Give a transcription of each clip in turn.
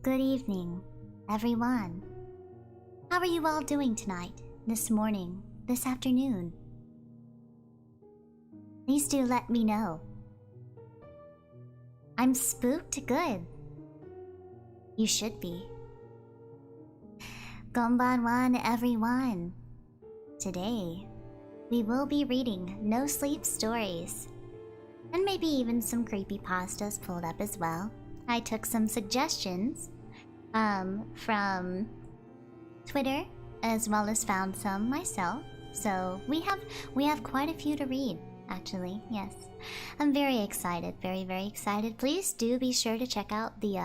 Good evening, everyone. How are you all doing tonight, this morning, this afternoon? Please do let me know. I'm spooked good. You should be. Konbanwan, everyone. Today, we will be reading No Sleep Stories. And maybe even some creepypastas pulled up as well. I took some suggestions from Twitter, as well as found some myself. So we have quite a few to read, actually. Yes, I'm very excited, very excited. Please do be sure to check out the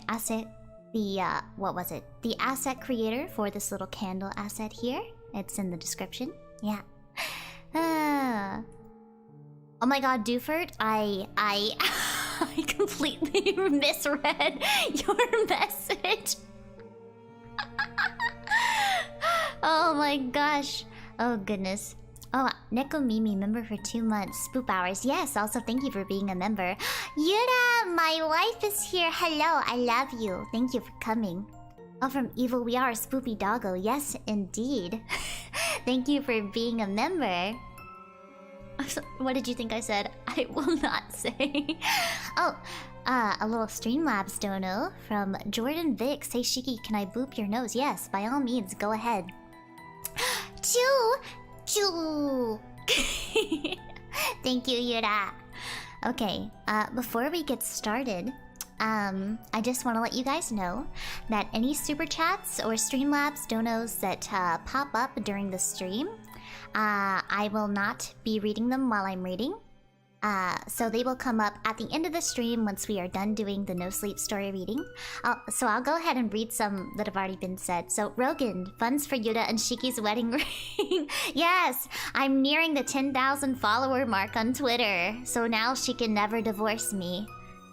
asset, what was it? The asset creator for this little candle asset here. It's in the description. Yeah. Oh my god, Doofert, I completely misread your message. Oh my gosh. Oh goodness. Oh, Neko Mimi, member for 2 months. Spoop hours. Yes, also thank you for being a member. Yura, my wife is here. Hello, I love you. Thank you for coming. Oh, from Evil We Are, Spoopy Doggo. Yes, indeed. Thank you for being a member. What did you think I said? I will not say. Oh, a little Streamlabs dono from Jordan Vic. Say, Shiki, can I boop your nose? Yes, by all means, go ahead. Choo! Choo! Thank you, Yura. Okay, before we get started, I just want to let you guys know that any super chats or Streamlabs donos that pop up during the stream, I will not be reading them while I'm reading. So they will come up at the end of the stream once we are done doing the No Sleep Story reading. So I'll go ahead and read some that have already been said. So Rogan, funds for Yuta and Shiki's wedding ring. Yes, I'm nearing the 10,000 follower mark on Twitter. So now she can never divorce me.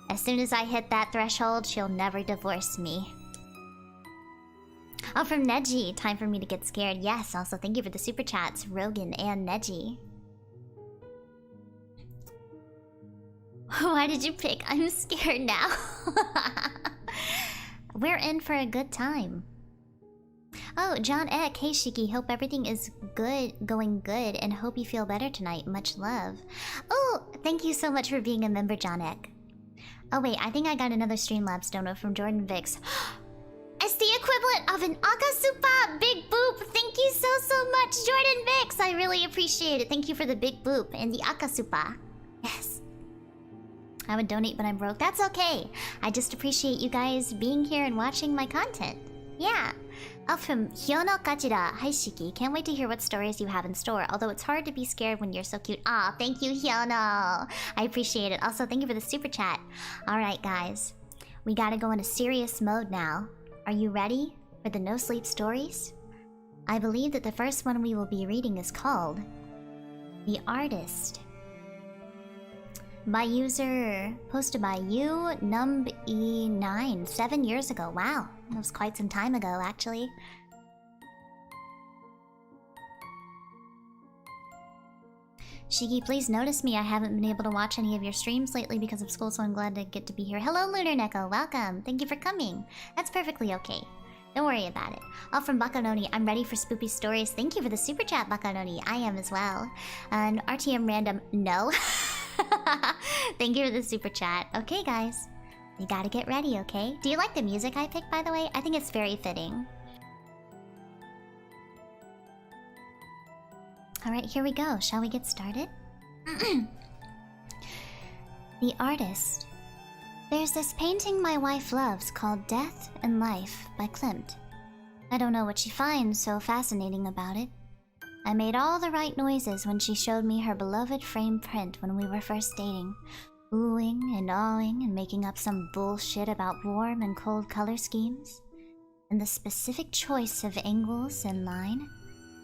As soon as I hit that threshold, she'll never divorce me. Oh, from Neji, time for me to get scared. Yes, also thank you for the super chats, Rogan and Neji. Why did you pick? I'm scared now. We're in for a good time. Oh, John Eck, hey Shiki, hope everything is good, going good, and hope you feel better tonight. Much love. Oh, thank you so much for being a member, John Eck. Oh wait, I think I got another Streamlabs dono from Jordan Vix. It's the equivalent of an Akasupa! Big boop! Thank you so much, Jordan Vix! I really appreciate it. Thank you for the big boop and the Akasupa. Yes. I would donate, but I'm broke. That's okay. I just appreciate you guys being here and watching my content. Yeah. Oh, from Hyono Kachira. Hi, Shiki. Can't wait to hear what stories you have in store. Although it's hard to be scared when you're so cute. Aw, thank you, Hyono. I appreciate it. Also, thank you for the super chat. Alright, guys. We gotta go into serious mode now. Are you ready for the No Sleep Stories? I believe that the first one we will be reading is called The Artist. By user, posted by numbe9 7 years ago. Wow, that was quite some time ago, actually. Shiki, please notice me. I haven't been able to watch any of your streams lately because of school, so I'm glad to get to be here. Hello, Lunar Neko. Welcome. Thank you for coming. That's perfectly okay. Don't worry about it. All from Bakanoni. I'm ready for spoopy stories. Thank you for the super chat, Bakanoni. I am as well. And RTM Random. No. Thank you for the super chat. Okay, guys. We gotta get ready, okay? Do you like the music I picked, by the way? I think it's very fitting. Alright, here we go. Shall we get started? The Artist. There's this painting my wife loves called Death and Life by Klimt. I don't know what she finds so fascinating about it. I made all the right noises when she showed me her beloved frame print when we were first dating, oohing and awing and making up some bullshit about warm and cold color schemes, and the specific choice of angles and line.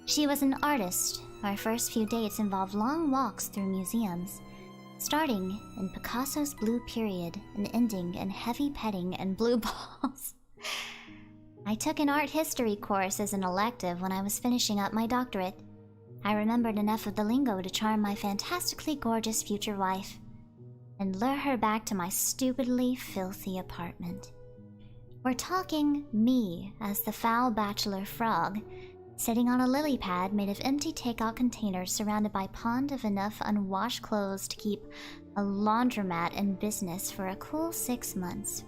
She was an artist. Our first few dates involved long walks through museums, starting in Picasso's Blue Period and ending in heavy petting and blue balls. I took an art history course as an elective when I was finishing up my doctorate. I remembered enough of the lingo to charm my fantastically gorgeous future wife and lure her back to my stupidly filthy apartment. We're talking me as the foul bachelor frog, sitting on a lily pad made of empty takeout containers surrounded by a pond of enough unwashed clothes to keep a laundromat in business for a cool 6 months.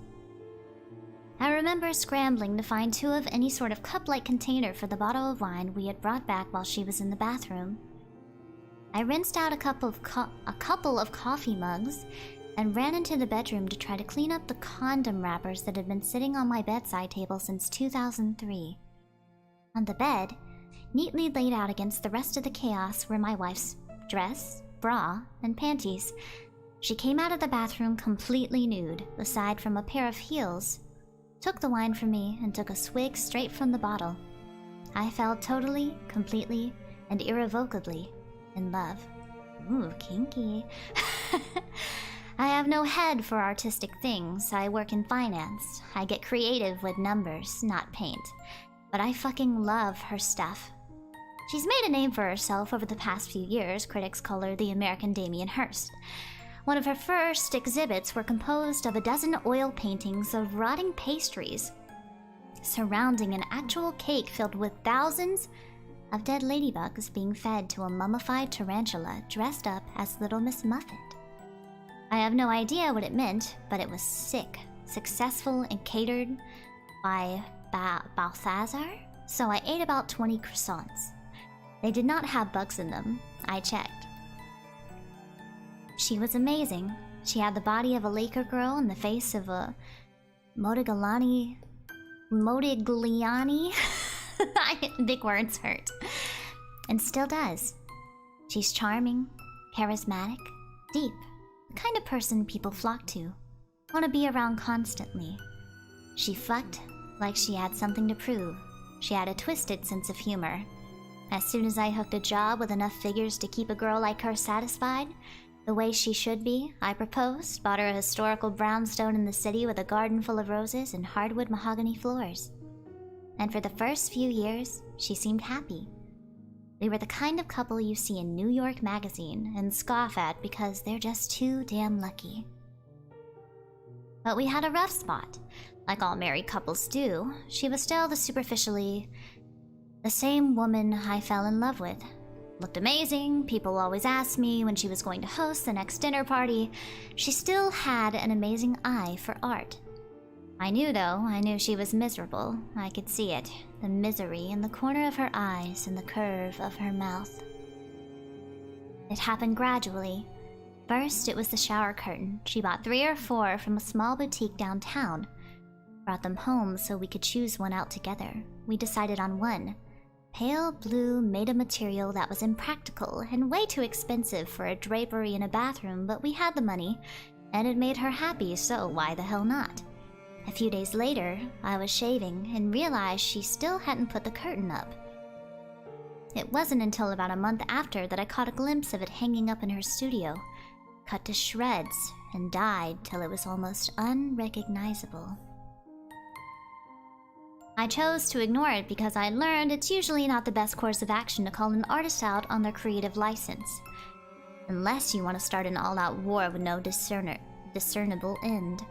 I remember scrambling to find 2 of any sort of cup-like container for the bottle of wine we had brought back while she was in the bathroom. I rinsed out a couple of coffee mugs and ran into the bedroom to try to clean up the condom wrappers that had been sitting on my bedside table since 2003. On the bed, neatly laid out against the rest of the chaos, were my wife's dress, bra, and panties. She came out of the bathroom completely nude, aside from a pair of heels, took the wine from me, and took a swig straight from the bottle. I fell totally, completely, and irrevocably in love. Ooh, kinky. I have no head for artistic things. I work in finance. I get creative with numbers, not paint. But I fucking love her stuff. She's made a name for herself over the past few years. Critics call her the American Damien Hirst. One of her first exhibits were composed of a dozen oil paintings of rotting pastries, surrounding an actual cake filled with thousands of dead ladybugs being fed to a mummified tarantula dressed up as Little Miss Muffet. I have no idea what it meant, but it was sick, successful, and catered by Balthazar, so I ate about 20 croissants. They did not have bugs in them. I checked. She was amazing. She had the body of a Laker girl and the face of a Modigliani. Big words hurt. And still does. She's charming, charismatic, deep. The kind of person people flock to, want to be around constantly. She fucked like she had something to prove. She had a twisted sense of humor. As soon as I hooked a job with enough figures to keep a girl like her satisfied, the way she should be, I proposed, bought her a historical brownstone in the city with a garden full of roses and hardwood mahogany floors. And for the first few years, she seemed happy. We were the kind of couple you see in New York Magazine and scoff at because they're just too damn lucky. But we had a rough spot. Like all married couples do, she was still the same woman I fell in love with. Looked amazing. People always asked me when she was going to host the next dinner party. She still had an amazing eye for art. I knew she was miserable. I could see it. The misery in the corner of her eyes and the curve of her mouth. It happened gradually. First, it was the shower curtain. She bought 3 or 4 from a small boutique downtown. Brought them home so we could choose one out together. We decided on one. Pale blue, made of material that was impractical and way too expensive for a drapery in a bathroom, but we had the money, and it made her happy, so why the hell not? A few days later, I was shaving and realized she still hadn't put the curtain up. It wasn't until about a month after that I caught a glimpse of it hanging up in her studio, cut to shreds and dyed till it was almost unrecognizable. I chose to ignore it because I learned it's usually not the best course of action to call an artist out on their creative license. Unless you want to start an all-out war with no discernible end.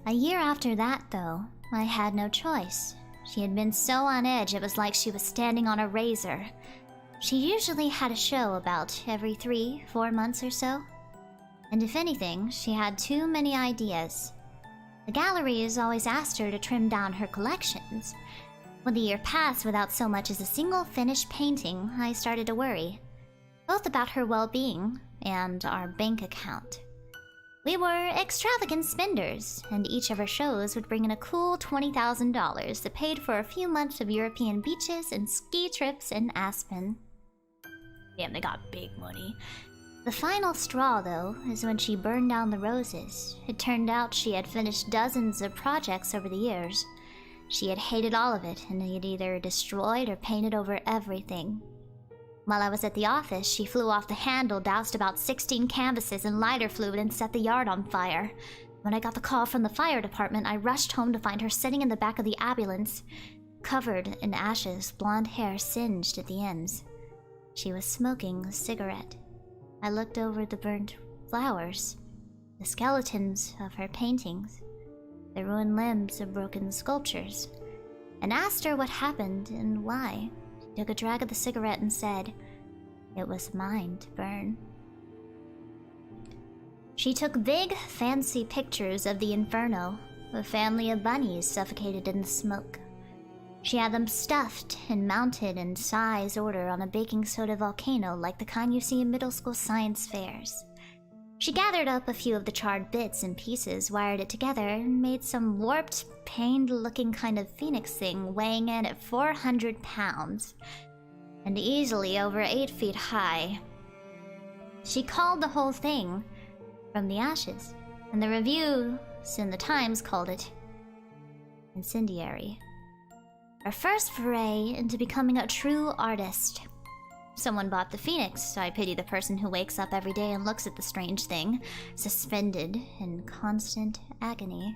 A year after that, though, I had no choice. She had been so on edge it was like she was standing on a razor. She usually had a show about every 3-4 months or so. And if anything, she had too many ideas. The galleries always asked her to trim down her collections. When the year passed without so much as a single finished painting, I started to worry, both about her well-being and our bank account. We were extravagant spenders, and each of her shows would bring in a cool $20,000 that paid for a few months of European beaches and ski trips in Aspen. Damn, they got big money. The final straw, though, is when she burned down the roses. It turned out she had finished dozens of projects over the years. She had hated all of it, and had either destroyed or painted over everything. While I was at the office, she flew off the handle, doused about 16 canvases in lighter fluid, and set the yard on fire. When I got the call from the fire department, I rushed home to find her sitting in the back of the ambulance, covered in ashes, blonde hair singed at the ends. She was smoking a cigarette. I looked over the burnt flowers, the skeletons of her paintings. the ruined limbs of broken sculptures, and asked her what happened and why. She took a drag of the cigarette and said, "It was mine to burn." She took big, fancy pictures of the inferno, a family of bunnies suffocated in the smoke. She had them stuffed and mounted in size order on a baking soda volcano like the kind you see in middle school science fairs. She gathered up a few of the charred bits and pieces, wired it together, and made some warped, pained-looking kind of phoenix thing weighing in at 400 pounds, and easily over 8 feet high. She called the whole thing From the Ashes, and the reviews in the Times called it incendiary. Her first foray into becoming a true artist. Someone bought the phoenix. I pity the person who wakes up every day and looks at the strange thing, suspended in constant agony.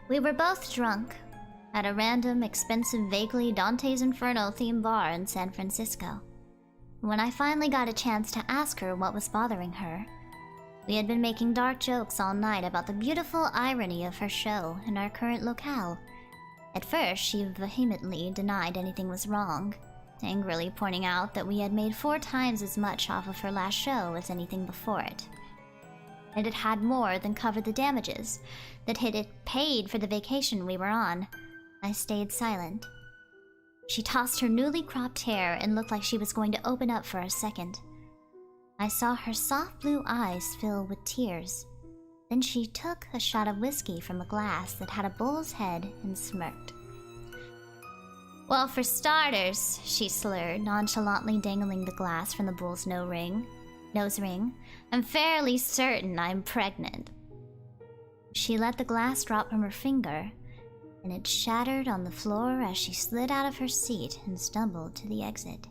We were both drunk at a random, expensive, vaguely Dante's Inferno themed bar in San Francisco. When I finally got a chance to ask her what was bothering her, we had been making dark jokes all night about the beautiful irony of her show and our current locale. At first, she vehemently denied anything was wrong, angrily pointing out that we had made 4 times as much off of her last show as anything before it. And it had more than covered the damages, that it had paid for the vacation we were on. I stayed silent. She tossed her newly cropped hair and looked like she was going to open up for a second. I saw her soft blue eyes fill with tears. Then she took a shot of whiskey from a glass that had a bull's head and smirked. "Well, for starters," she slurred, nonchalantly dangling the glass from the bull's nose ring, "I'm fairly certain I'm pregnant." She let the glass drop from her finger, and it shattered on the floor as she slid out of her seat and stumbled to the exit.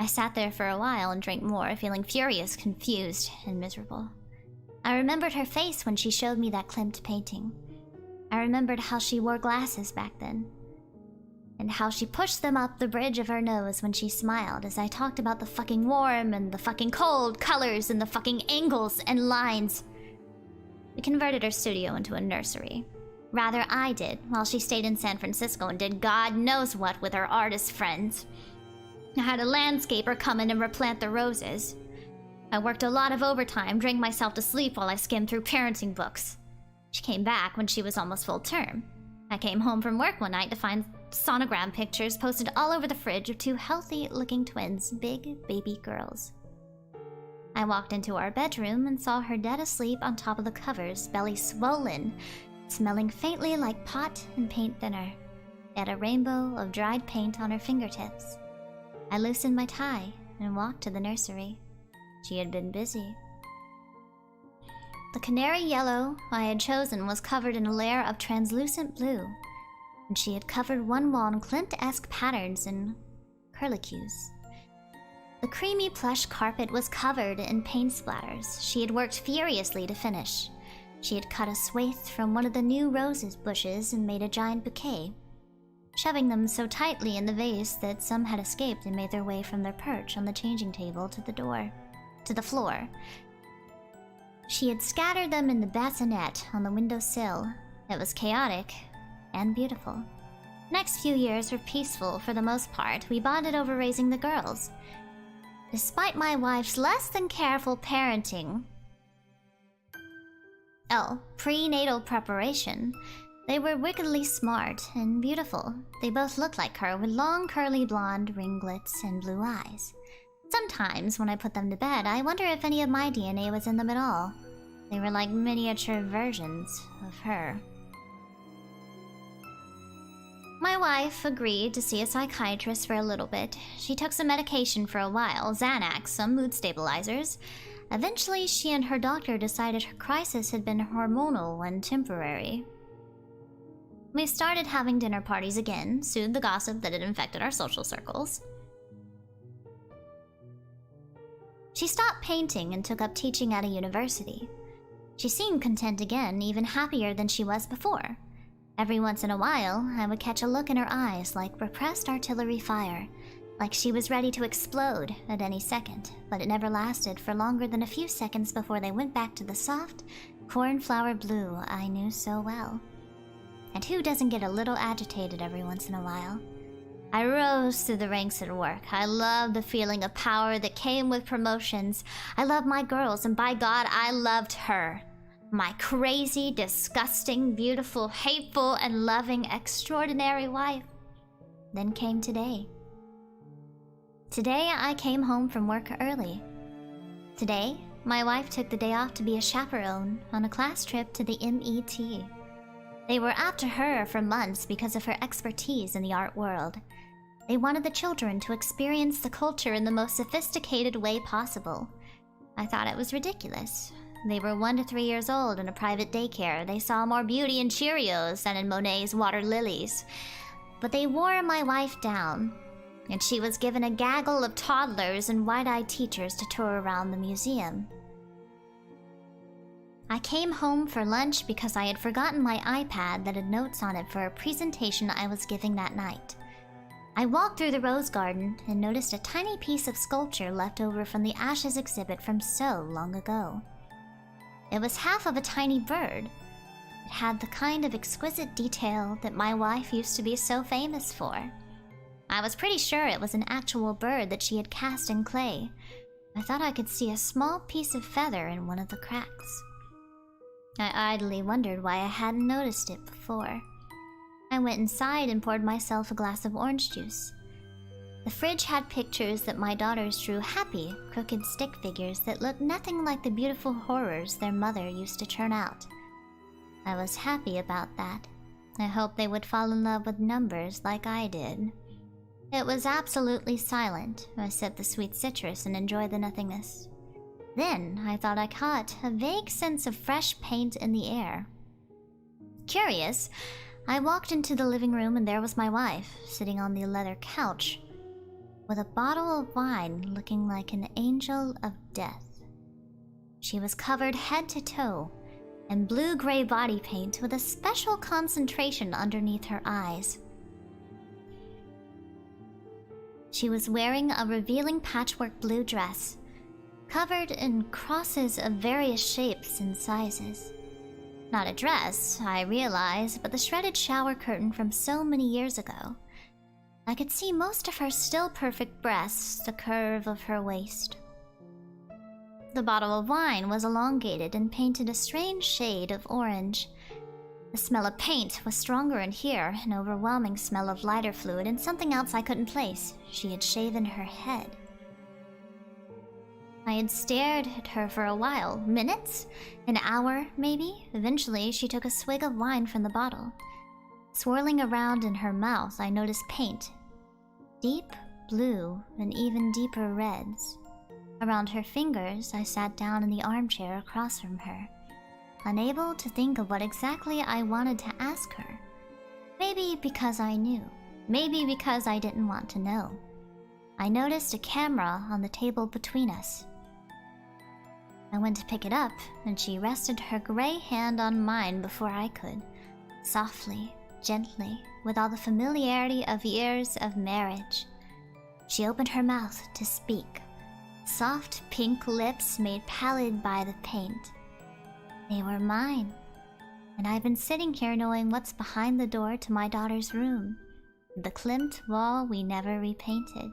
I sat there for a while and drank more, feeling furious, confused, and miserable. I remembered her face when she showed me that Klimt painting. I remembered how she wore glasses back then, and how she pushed them up the bridge of her nose when she smiled as I talked about the fucking warm and the fucking cold colors and the fucking angles and lines. We converted her studio into a nursery. Rather, I did, while she stayed in San Francisco and did God knows what with her artist friends. I had a landscaper come in and replant the roses. I worked a lot of overtime, drank myself to sleep while I skimmed through parenting books. She came back when she was almost full term. I came home from work one night to find sonogram pictures posted all over the fridge of 2 healthy-looking twins, big baby girls. I walked into our bedroom and saw her dead asleep on top of the covers, belly swollen, smelling faintly like pot and paint thinner. She had a rainbow of dried paint on her fingertips. I loosened my tie and walked to the nursery. She had been busy. The canary yellow I had chosen was covered in a layer of translucent blue, and she had covered one wall in Klimt-esque patterns and curlicues. The creamy plush carpet was covered in paint splatters she had worked furiously to finish. She had cut a swathe from one of the new roses bushes and made a giant bouquet, shoving them so tightly in the vase that some had escaped and made their way from their perch on the changing table to the floor. She had scattered them in the bassinet on the windowsill. It was chaotic and beautiful. The next few years were peaceful for the most part. We bonded over raising the girls. Despite my wife's less than careful parenting, prenatal preparation, they were wickedly smart and beautiful. They both looked like her, with long curly blonde ringlets and blue eyes. Sometimes, when I put them to bed, I wonder if any of my DNA was in them at all. They were like miniature versions of her. My wife agreed to see a psychiatrist for a little bit. She took some medication for a while, Xanax, some mood stabilizers. Eventually, she and her doctor decided her crisis had been hormonal and temporary. We started having dinner parties again, soothed the gossip that had infected our social circles. She stopped painting and took up teaching at a university. She seemed content again, even happier than she was before. Every once in a while, I would catch a look in her eyes like repressed artillery fire, Like she was ready to explode at any second, but it never lasted for longer than a few seconds before they went back to the soft, cornflower blue I knew so well. And who doesn't get a little agitated every once in a while? I rose through the ranks at work. I loved the feeling of power that came with promotions. I loved my girls, and by God, I loved her. My crazy, disgusting, beautiful, hateful, and loving, extraordinary wife. Then came today. Today, I came home from work early. Today, my wife took the day off to be a chaperone on a class trip to the MET. They were after her for months because of her expertise in the art world. They wanted the children to experience the culture in the most sophisticated way possible. I thought it was ridiculous. They were 1 to 3 years old in a private daycare. They saw more beauty in Cheerios than in Monet's water lilies. But they wore my wife down, and she was given a gaggle of toddlers and wide-eyed teachers to tour around the museum. I came home for lunch because I had forgotten my iPad that had notes on it for a presentation I was giving that night. I walked through the rose garden and noticed a tiny piece of sculpture left over from the Ashes exhibit from so long ago. It was half of a tiny bird. It had the kind of exquisite detail that my wife used to be so famous for. I was pretty sure it was an actual bird that she had cast in clay. I thought I could see a small piece of feather in one of the cracks. I idly wondered why I hadn't noticed it before. I went inside and poured myself a glass of orange juice. The fridge had pictures that my daughters drew happy, crooked stick figures that looked nothing like the beautiful horrors their mother used to churn out. I was happy about that. I hoped they would fall in love with numbers like I did. It was absolutely silent. I sipped the sweet citrus and enjoyed the nothingness. Then I thought I caught a vague sense of fresh paint in the air. Curious, I walked into the living room and there was my wife, sitting on the leather couch, with a bottle of wine looking like an angel of death. She was covered head to toe in blue-gray body paint with a special concentration underneath her eyes. She was wearing a revealing patchwork blue dress, covered in crosses of various shapes and sizes. Not a dress, I realized, but the shredded shower curtain from so many years ago. I could see most of her still perfect breasts, the curve of her waist. The bottle of wine was elongated and painted a strange shade of orange. The smell of paint was stronger in here, an overwhelming smell of lighter fluid, and something else I couldn't place. She had shaven her head. I had stared at her for a while, minutes, an hour, maybe. Eventually, she took a swig of wine from the bottle. Swirling around in her mouth, I noticed paint. Deep blue and even deeper reds. Around her fingers, I sat down in the armchair across from her, unable to think of what exactly I wanted to ask her. Maybe because I knew. Maybe because I didn't want to know. I noticed a camera on the table between us. I went to pick it up, and she rested her gray hand on mine before I could. Softly, gently, with all the familiarity of years of marriage. She opened her mouth to speak. Soft pink lips made pallid by the paint. They were mine, and I've been sitting here knowing what's behind the door to my daughter's room, the Klimt wall we never repainted.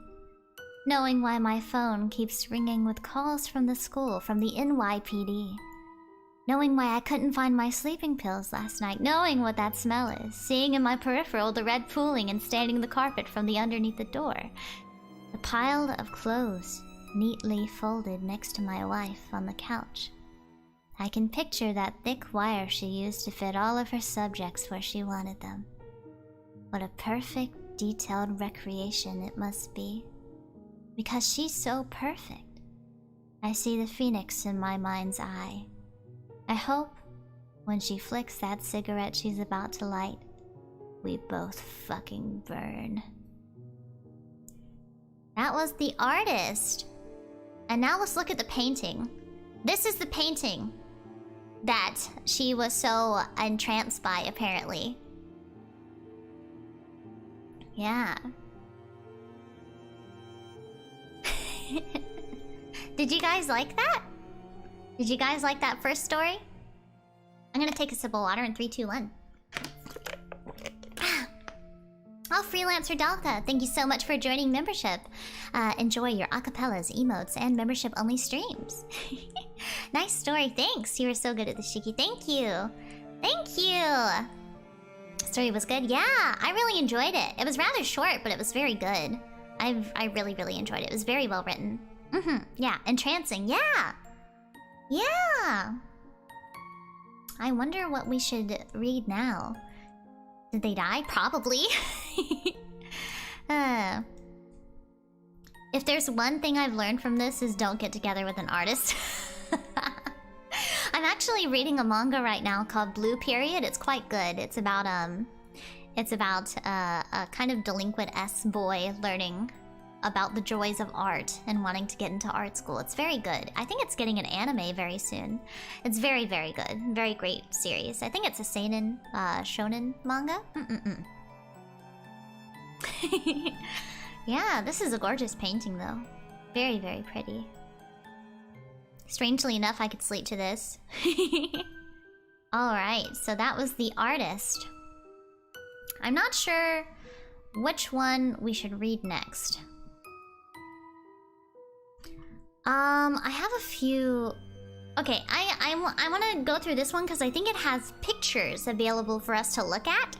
Knowing why my phone keeps ringing with calls from the school, from the NYPD. Knowing why I couldn't find my sleeping pills last night. Knowing what that smell is. Seeing in my peripheral the red pooling and staining the carpet from the underneath the door. The pile of clothes neatly folded next to my wife on the couch. I can picture that thick wire she used to fit all of her subjects where she wanted them. What a perfect, detailed recreation it must be. Because she's so perfect. I see the phoenix in my mind's eye. I hope, when she flicks that cigarette she's about to light, we both fucking burn. That was the artist. And now let's look at the painting. This is the painting that she was so entranced by, apparently. Yeah. Did you guys like that? Did you guys like that first story? I'm gonna take a sip of water in 3, 2, 1. Oh, Freelancer Delta, thank you so much for joining membership. Enjoy your acapellas, emotes, and membership-only streams. Nice story, thanks. You were so good at the Shiki. Thank you. Thank you. Story was good. Yeah, I really enjoyed it. It was rather short, but it was very good. I really, really enjoyed it. It was very well written. Yeah, entrancing. Yeah. Yeah. I wonder what we should read now. Did they die? Probably. If there's one thing I've learned from this is don't get together with an artist. I'm actually reading a manga right now called Blue Period. It's quite good. It's about a kind of delinquent boy learning about the joys of art and wanting to get into art school. It's very good. I think it's getting an anime very soon. It's very, very good. Very great series. I think it's a seinen, shonen manga. Yeah, this is a gorgeous painting though. Very, very pretty. Strangely enough, I could sleep to this. Alright, so that was The Artist. I'm not sure which one we should read next. I have a few... Okay, I want to go through this one because I think it has pictures available for us to look at.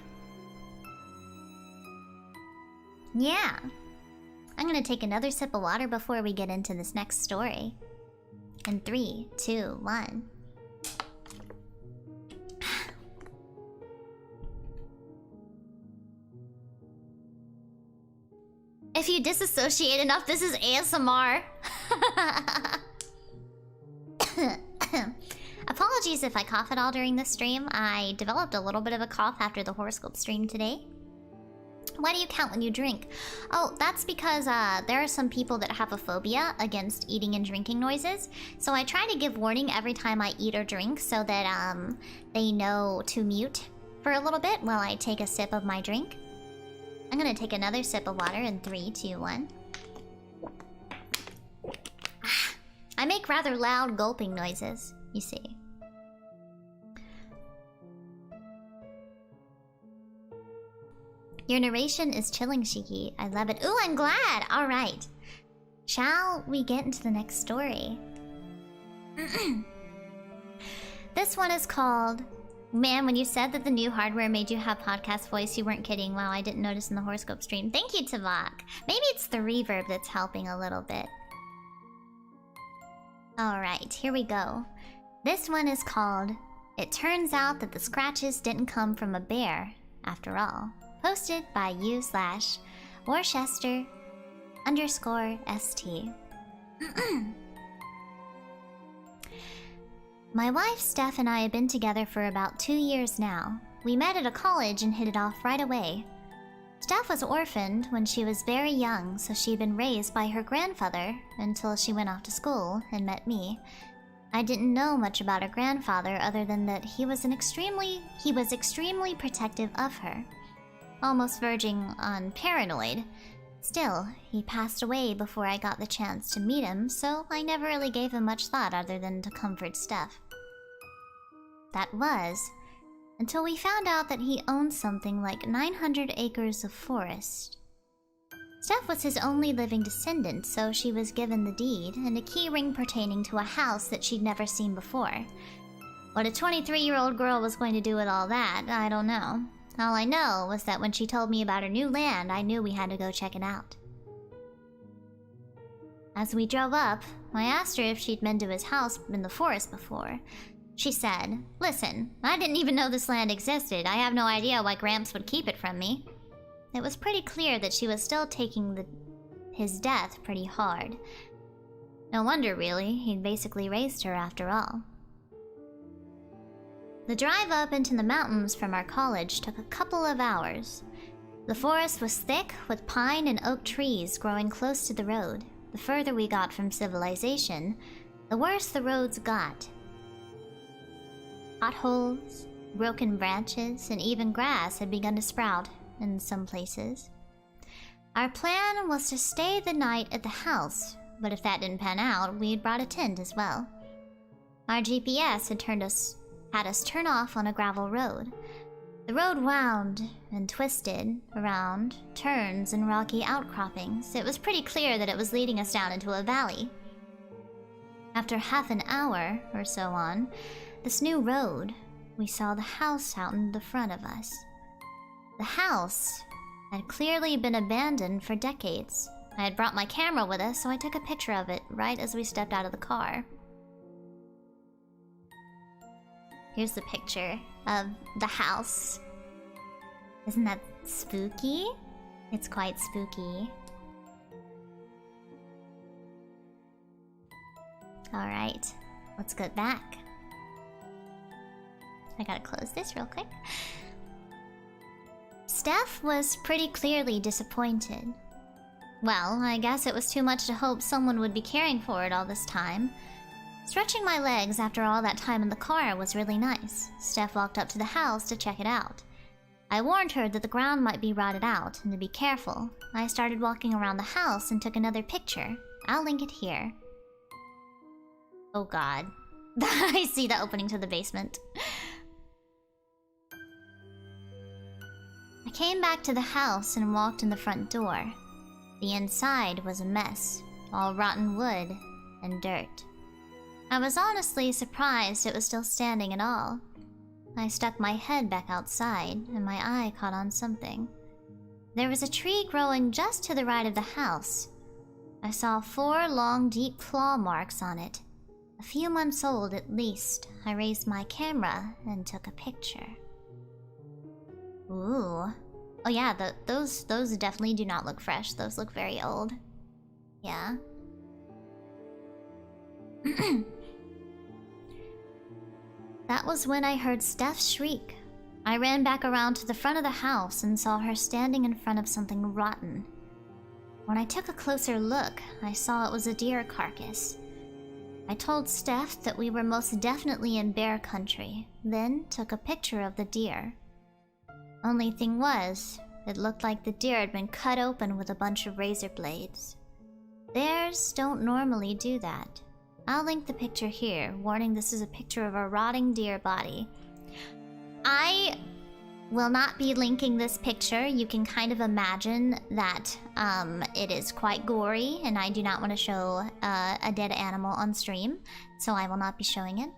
Yeah. I'm gonna take another sip of water before we get into this next story. In 3, 2, 1. If you disassociate enough, this is ASMR. Apologies if I cough at all during this stream. I developed a little bit of a cough after the horoscope stream today. Why do you count when you drink? Oh, that's because there are some people that have a phobia against eating and drinking noises. So I try to give warning every time I eat or drink so that they know to mute for a little bit while I take a sip of my drink. I'm gonna take another sip of water in 3, 2, 1. I make rather loud gulping noises, you see. Your narration is chilling, Shiki. I love it. Ooh, I'm glad! Alright. Shall we get into the next story? This one is called... Man, when you said that the new hardware made you have podcast voice, you weren't kidding. Wow, I didn't notice in the horoscope stream. Thank you, Tavak. Maybe it's the reverb that's helping a little bit. Alright, here we go. This one is called... It Turns Out That the Scratches Didn't Come from a Bear, After All. Posted by u/Worcester__ST. My wife, Steph, and I have been together for about 2 years now. We met at a college and hit it off right away. Steph was orphaned when she was very young, so she'd been raised by her grandfather until she went off to school and met me. I didn't know much about her grandfather other than that he was extremely protective of her. Almost verging on paranoid. Still, he passed away before I got the chance to meet him, so I never really gave him much thought other than to comfort Steph. That was, until we found out that he owned something like 900 acres of forest. Steph was his only living descendant, so she was given the deed and a key ring pertaining to a house that she'd never seen before. What a 23-year-old girl was going to do with all that, I don't know. All I know was that when she told me about her new land, I knew we had to go check it out. As we drove up, I asked her if she'd been to his house in the forest before. She said, "Listen, I didn't even know this land existed. I have no idea why Gramps would keep it from me." It was pretty clear that she was still taking his death pretty hard. No wonder, really. He'd basically raised her after all. The drive up into the mountains from our college took a couple of hours. The forest was thick, with pine and oak trees growing close to the road. The further we got from civilization, the worse the roads got. Potholes, broken branches, and even grass had begun to sprout in some places. Our plan was to stay the night at the house, but if that didn't pan out, we'd brought a tent as well. Our GPS had us turn off on a gravel road. The road wound and twisted around turns and rocky outcroppings. It was pretty clear that it was leading us down into a valley. After half an hour or so on this new road, we saw the house out in the front of us. The house had clearly been abandoned for decades. I had brought my camera with us, so I took a picture of it right as we stepped out of the car. Here's the picture of the house. Isn't that spooky? It's quite spooky. Alright, let's go back. I gotta close this real quick. Steph was pretty clearly disappointed. Well, I guess it was too much to hope someone would be caring for it all this time. Stretching my legs after all that time in the car was really nice. Steph walked up to the house to check it out. I warned her that the ground might be rotted out and to be careful. I started walking around the house and took another picture. I'll link it here. Oh god. I see the opening to the basement. I came back to the house and walked in the front door. The inside was a mess, all rotten wood and dirt. I was honestly surprised it was still standing at all. I stuck my head back outside, and my eye caught on something. There was a tree growing just to the right of the house. I saw 4 long, deep claw marks on it. A few months old at least. I raised my camera and took a picture. Ooh. Oh yeah, those definitely do not look fresh. Those look very old. Yeah. That was when I heard Steph shriek. I ran back around to the front of the house and saw her standing in front of something rotten. When I took a closer look, I saw it was a deer carcass. I told Steph that we were most definitely in bear country, then took a picture of the deer. Only thing was, it looked like the deer had been cut open with a bunch of razor blades. Bears don't normally do that. I'll link the picture here, warning this is a picture of a rotting deer body. I will not be linking this picture. You can kind of imagine that it is quite gory, and I do not want to show a dead animal on stream, so I will not be showing it.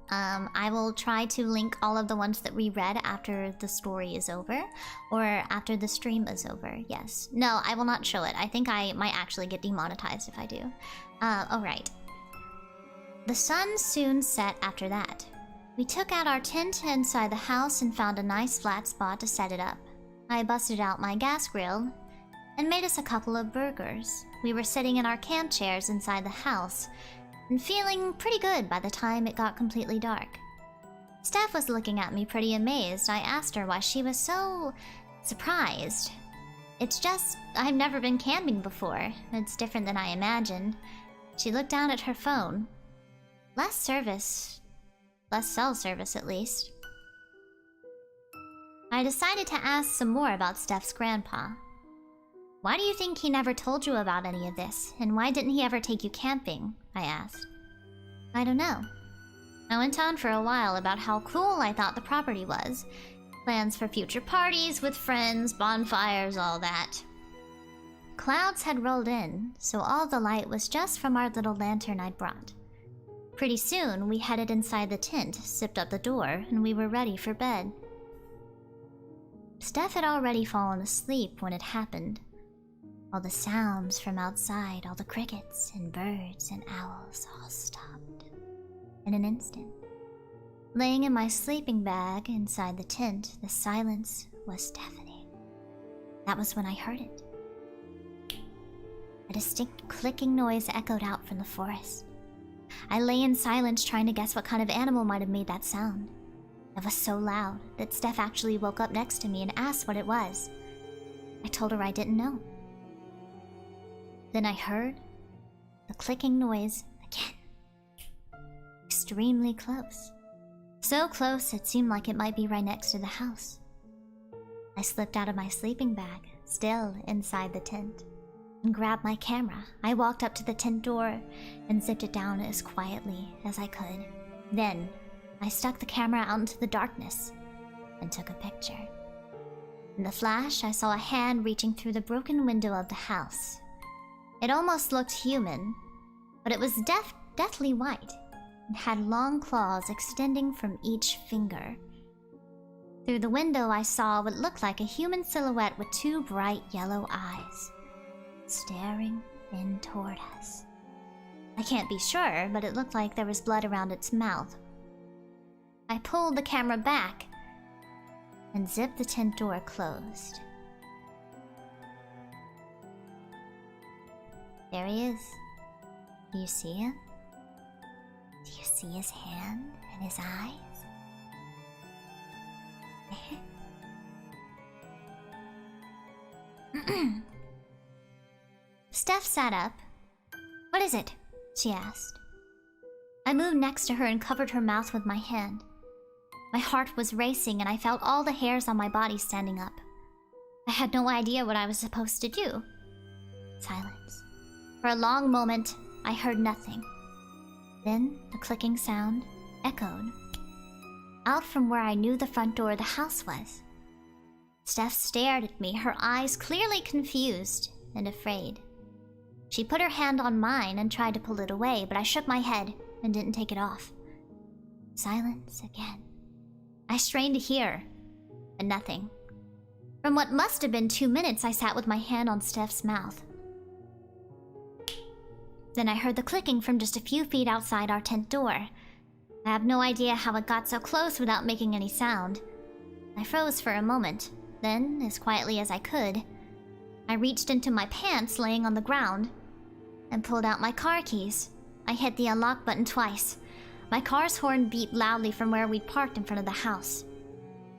I will try to link all of the ones that we read after the story is over, or after the stream is over, yes. No, I will not show it. I think I might actually get demonetized if I do. Alright. The sun soon set after that. We took out our tent inside the house and found a nice flat spot to set it up. I busted out my gas grill and made us a couple of burgers. We were sitting in our camp chairs inside the house and feeling pretty good by the time it got completely dark. Steph was looking at me pretty amazed. I asked her why she was so surprised. It's just, I've never been camping before. It's different than I imagined. She looked down at her phone. Less cell service at least. I decided to ask some more about Steph's grandpa. Why do you think he never told you about any of this? And why didn't he ever take you camping? I asked. I don't know. I went on for a while about how cool I thought the property was. Plans for future parties with friends, bonfires, all that. Clouds had rolled in, so all the light was just from our little lantern I'd brought. Pretty soon, we headed inside the tent, zipped up the door, and we were ready for bed. Steph had already fallen asleep when it happened. All the sounds from outside, all the crickets and birds and owls all stopped in an instant. Laying in my sleeping bag inside the tent, the silence was deafening. That was when I heard it. A distinct clicking noise echoed out from the forest. I lay in silence trying to guess what kind of animal might have made that sound. It was so loud that Steph actually woke up next to me and asked what it was. I told her I didn't know. Then I heard the clicking noise again. Extremely close. So close it seemed like it might be right next to the house. I slipped out of my sleeping bag, still inside the tent. and grabbed my camera. I walked up to the tent door and zipped it down as quietly as I could. Then, I stuck the camera out into the darkness and took a picture. In the flash, I saw a hand reaching through the broken window of the house. It almost looked human, but it was deathly white and had long claws extending from each finger. Through the window, I saw what looked like a human silhouette with two bright yellow eyes, staring in toward us. I can't be sure, but it looked like there was blood around its mouth. I pulled the camera back and zipped the tent door closed. There he is. Do you see him? Do you see his hand and his eyes? Steph sat up. "What is it?" she asked. I moved next to her and covered her mouth with my hand. My heart was racing and I felt all the hairs on my body standing up. I had no idea what I was supposed to do. Silence. For a long moment, I heard nothing. Then the clicking sound echoed out from where I knew the front door of the house was. Steph stared at me, her eyes clearly confused and afraid. She put her hand on mine and tried to pull it away, but I shook my head and didn't take it off. Silence again. I strained to hear, and nothing. From what must have been 2 minutes, I sat with my hand on Steph's mouth. Then I heard the clicking from just a few feet outside our tent door. I have no idea how it got so close without making any sound. I froze for a moment. Then, as quietly as I could, I reached into my pants laying on the ground and pulled out my car keys. I hit the unlock button twice. My car's horn beeped loudly from where we'd parked in front of the house.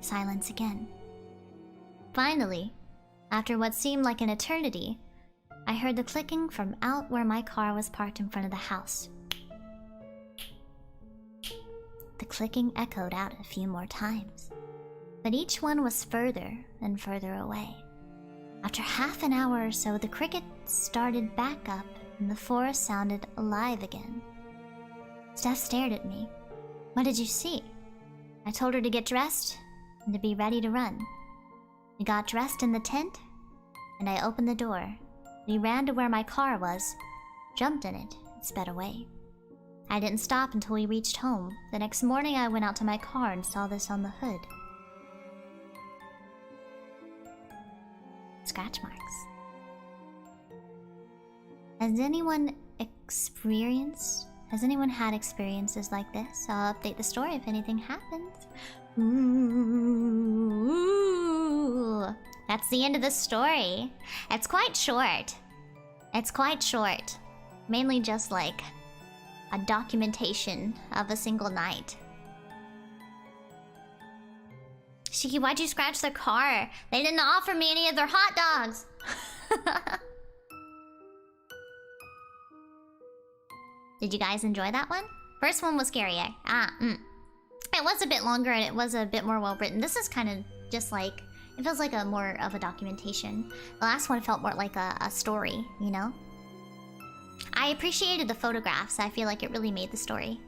Silence again. Finally, after what seemed like an eternity, I heard the clicking from out where my car was parked in front of the house. The clicking echoed out a few more times, but each one was further and further away. After half an hour or so, the cricket started back up and the forest sounded alive again. Steph stared at me. "What did you see?" I told her to get dressed and to be ready to run. We got dressed in the tent, and I opened the door. We ran to where my car was, jumped in it, and sped away. I didn't stop until we reached home. The next morning I went out to my car and saw this on the hood. Scratch marks. Has anyone had experiences like this? I'll update the story if anything happens. Ooh, that's the end of the story. It's quite short. It's quite short. Mainly just like a documentation of a single night. Shiki, why'd you scratch their car? They didn't offer me any of their hot dogs. Did you guys enjoy that one? First one was scarier. It was a bit longer and it was a bit more well written. This is kind of just like, it feels like a more of a documentation. The last one felt more like a story, you know? I appreciated the photographs. I feel like it really made the story.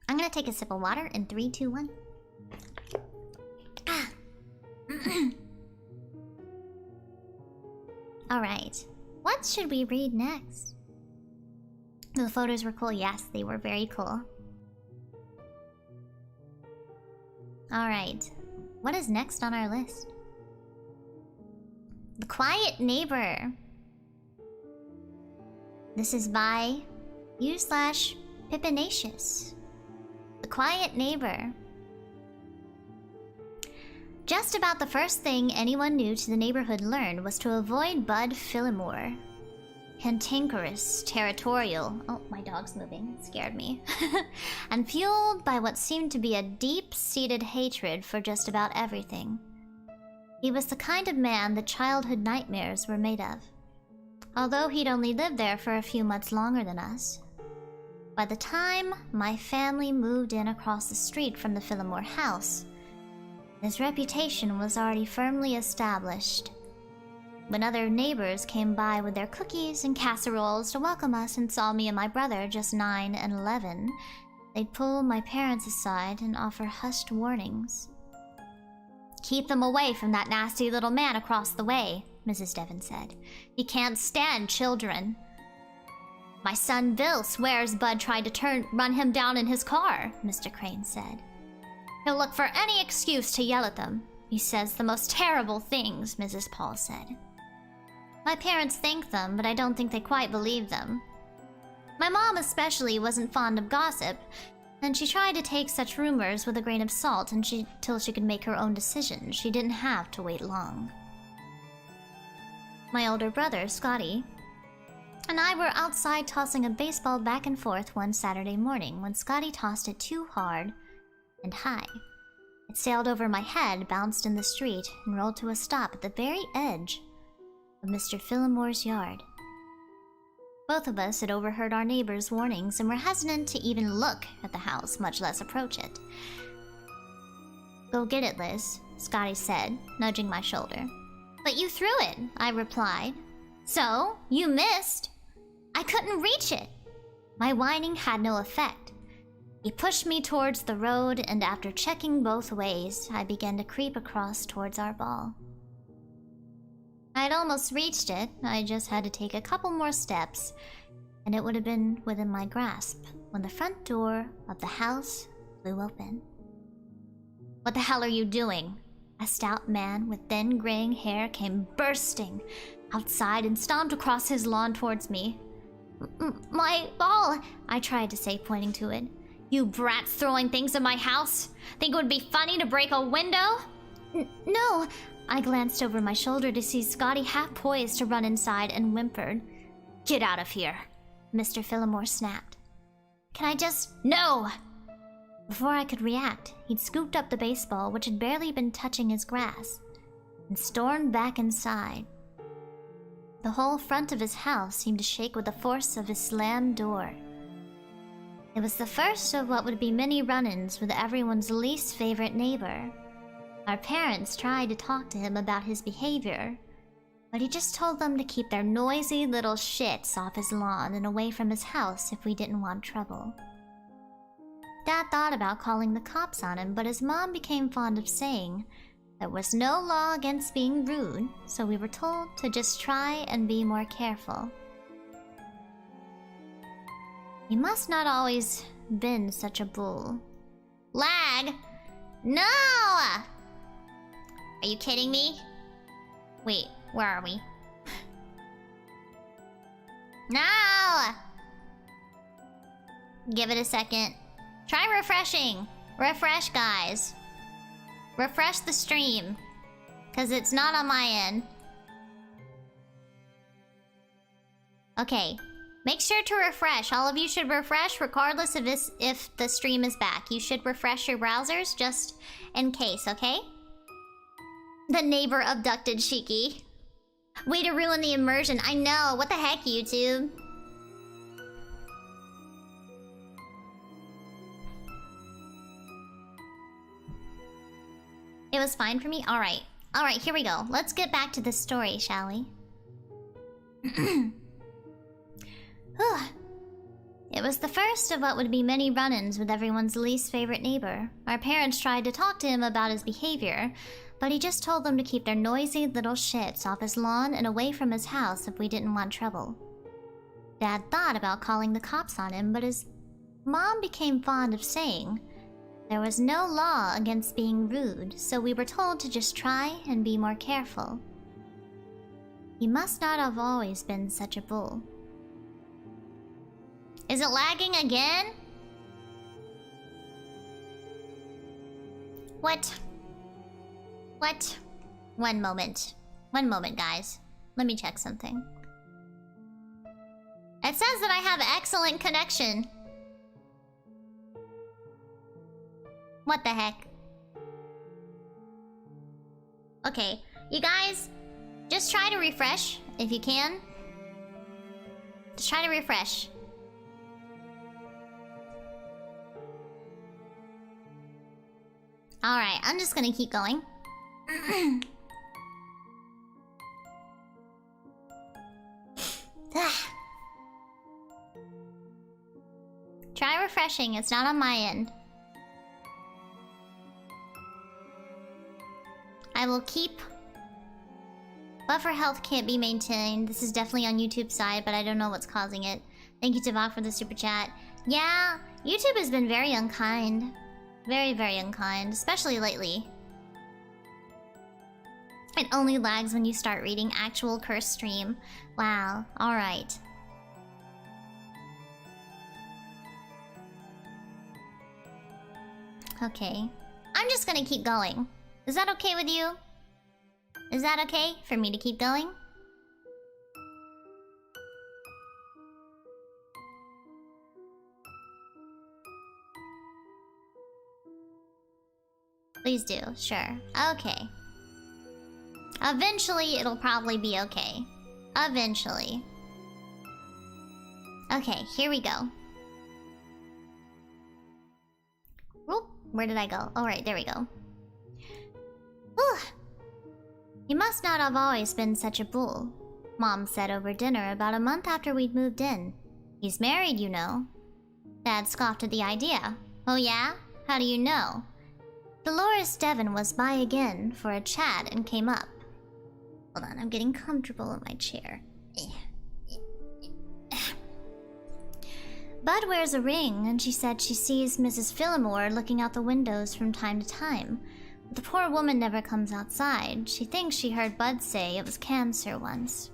I'm gonna take a sip of water in 3, 2, 1. Alright. What should we read next? The photos were cool. Yes, they were very cool. Alright. What is next on our list? The Quiet Neighbor. This is by u/Pippinacious. The Quiet Neighbor. Just about the first thing anyone new to the neighborhood learned was to avoid Bud Phillimore. Cantankerous, territorial. Oh, my dog's moving. It scared me. And fueled by what seemed to be a deep-seated hatred for just about everything. He was the kind of man that childhood nightmares were made of. Although he'd only lived there for a few months longer than us. By the time my family moved in across the street from the Phillimore house, his reputation was already firmly established. When other neighbors came by with their cookies and casseroles to welcome us and saw me and my brother, just 9 and 11, they'd pull my parents aside and offer hushed warnings. "Keep them away from that nasty little man across the way," Mrs. Devon said. "He can't stand children. My son Bill swears Bud tried to run him down in his car," Mr. Crane said. "He'll look for any excuse to yell at them. He says the most terrible things," Mrs. Paul said. My parents thanked them, but I don't think they quite believed them. My mom especially wasn't fond of gossip, and she tried to take such rumors with a grain of salt until she could make her own decisions. She didn't have to wait long. My older brother, Scotty, and I were outside tossing a baseball back and forth one Saturday morning when Scotty tossed it too hard and high. It sailed over my head, bounced in the street, and rolled to a stop at the very edge of Mr. Phillimore's yard. Both of us had overheard our neighbors' warnings and were hesitant to even look at the house, much less approach it. "Go get it, Liz," Scotty said, nudging my shoulder. "But you threw it," I replied. "So, you missed." I couldn't reach it. My whining had no effect. He pushed me towards the road, and after checking both ways, I began to creep across towards our ball. I'd almost reached it. I just had to take a couple more steps, and it would have been within my grasp when the front door of the house flew open. "What the hell are you doing?" A stout man with thin graying hair came bursting outside and stomped across his lawn towards me. My ball," I tried to say, pointing to it. "You brats throwing things in my house? Think it would be funny to break a window?" No. I glanced over my shoulder to see Scotty half poised to run inside and whimpered. "Get out of here," Mr. Phillimore snapped. "Can I just—" "No!" Before I could react, he'd scooped up the baseball, which had barely been touching his grass, and stormed back inside. The whole front of his house seemed to shake with the force of his slammed door. It was the first of what would be many run-ins with everyone's least favorite neighbor. Our parents tried to talk to him about his behavior, but he just told them to keep their noisy little shits off his lawn and away from his house if we didn't want trouble. Dad thought about calling the cops on him, but his mom became fond of saying there was no law against being rude, so we were told to just try and be more careful. He must not always been such a bull. Lag! No! Are you kidding me? Wait, where are we? No! Give it a second. Try refreshing. Refresh, guys. Refresh the stream. Because it's not on my end. Okay. Make sure to refresh. All of you should refresh regardless of if the stream is back. You should refresh your browsers just in case, okay? The neighbor abducted Shiki. Way to ruin the immersion. I know. What the heck, YouTube? It was fine for me? Alright. Alright, here we go. Let's get back to the story, shall we? It was the first of what would be many run-ins with everyone's least favorite neighbor. Our parents tried to talk to him about his behavior, but he just told them to keep their noisy little shits off his lawn and away from his house if we didn't want trouble. Dad thought about calling the cops on him, but his mom became fond of saying there was no law against being rude, so we were told to just try and be more careful. He must not have always been such a bull. Is it lagging again? What? One moment. One moment, guys. Let me check something. It says that I have excellent connection. What the heck? Okay, you guys, just try to refresh if you can. Just try to refresh. Alright, I'm just gonna keep going. crashing. It's not on my end. I will keep... Buffer health can't be maintained. This is definitely on YouTube's side, but I don't know what's causing it. Thank you, Tavok, for the super chat. Yeah, YouTube has been very unkind. Very, very unkind, especially lately. It only lags when you start reading actual cursed stream. Wow, alright. Okay. I'm just gonna keep going. Is that okay with you? Is that okay for me to keep going? Please do, sure. Okay. Eventually, it'll probably be okay. Eventually. Okay, here we go. Whoop, where did I go? Oh, right, there we go. Whew. You must not have always been such a bull, Mom said over dinner about a month after we'd moved in. He's married, you know. Dad scoffed at the idea. Oh yeah? How do you know? Dolores Devon was by again for a chat and came up. Hold on, I'm getting comfortable in my chair. Bud wears a ring, and she said she sees Mrs. Phillimore looking out the windows from time to time. But the poor woman never comes outside. She thinks she heard Bud say it was cancer once.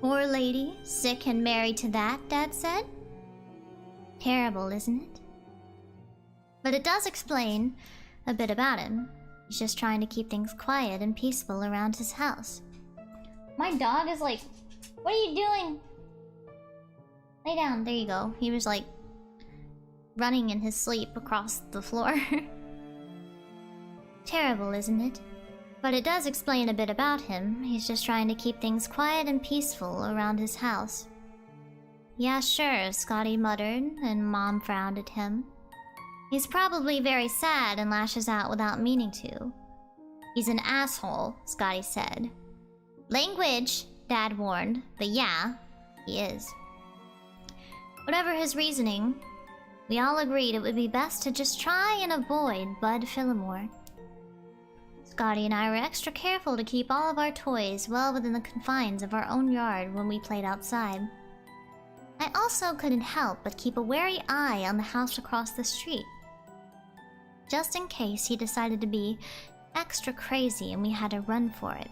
Poor lady, sick and married to that, Dad said. Terrible, isn't it? But it does explain a bit about him. He's just trying to keep things quiet and peaceful around his house. My dog is like, what are you doing? Lay down, there you go. He was like running in his sleep across the floor. Terrible, isn't it? But it does explain a bit about him. He's just trying to keep things quiet and peaceful around his house. Yeah, sure, Scotty muttered, and Mom frowned at him. He's probably very sad and lashes out without meaning to. He's an asshole, Scotty said. Language, Dad warned, but yeah, he is. Whatever his reasoning, we all agreed it would be best to just try and avoid Bud Phillimore. Scotty and I were extra careful to keep all of our toys well within the confines of our own yard when we played outside. I also couldn't help but keep a wary eye on the house across the street, just in case he decided to be extra crazy and we had to run for it.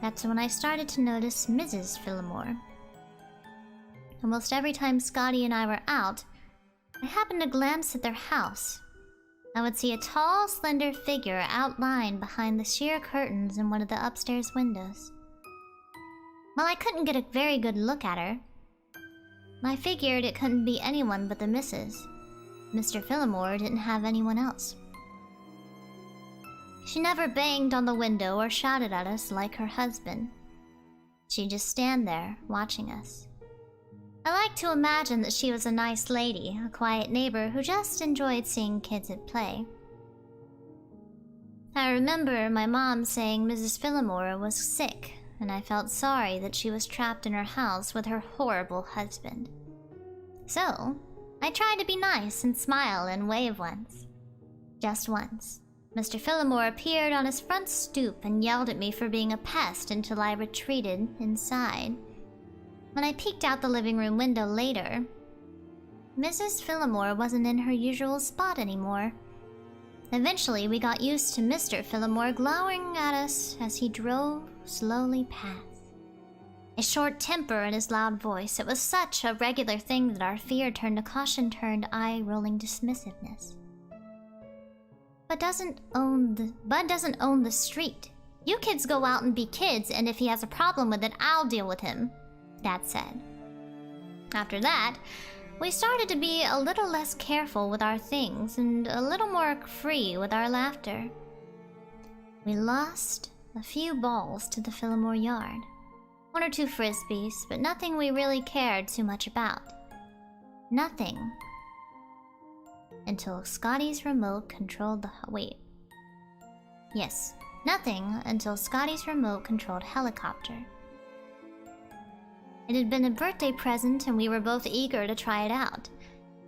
That's when I started to notice Mrs. Phillimore. Almost every time Scotty and I were out, I happened to glance at their house. I would see a tall, slender figure outlined behind the sheer curtains in one of the upstairs windows. While I couldn't get a very good look at her, I figured it couldn't be anyone but the missus. Mr. Phillimore didn't have anyone else. She never banged on the window or shouted at us like her husband. She'd just stand there, watching us. I like to imagine that she was a nice lady, a quiet neighbor who just enjoyed seeing kids at play. I remember my mom saying Mrs. Phillimore was sick, and I felt sorry that she was trapped in her house with her horrible husband. So, I tried to be nice and smile and wave once. Just once. Mr. Phillimore appeared on his front stoop and yelled at me for being a pest until I retreated inside. When I peeked out the living room window later, Mrs. Phillimore wasn't in her usual spot anymore. Eventually, we got used to Mr. Phillimore glowering at us as he drove slowly past. His short temper and his loud voice, it was such a regular thing that our fear turned to caution turned eye-rolling dismissiveness. Bud doesn't own the street. You kids go out and be kids, and if he has a problem with it, I'll deal with him, Dad said. After that, we started to be a little less careful with our things and a little more free with our laughter. We lost a few balls to the Phillimore yard. 1 or 2 frisbees, but nothing we really cared too much about. Nothing. Until Scotty's remote controlled the... Nothing until Scotty's remote controlled helicopter. It had been a birthday present and we were both eager to try it out.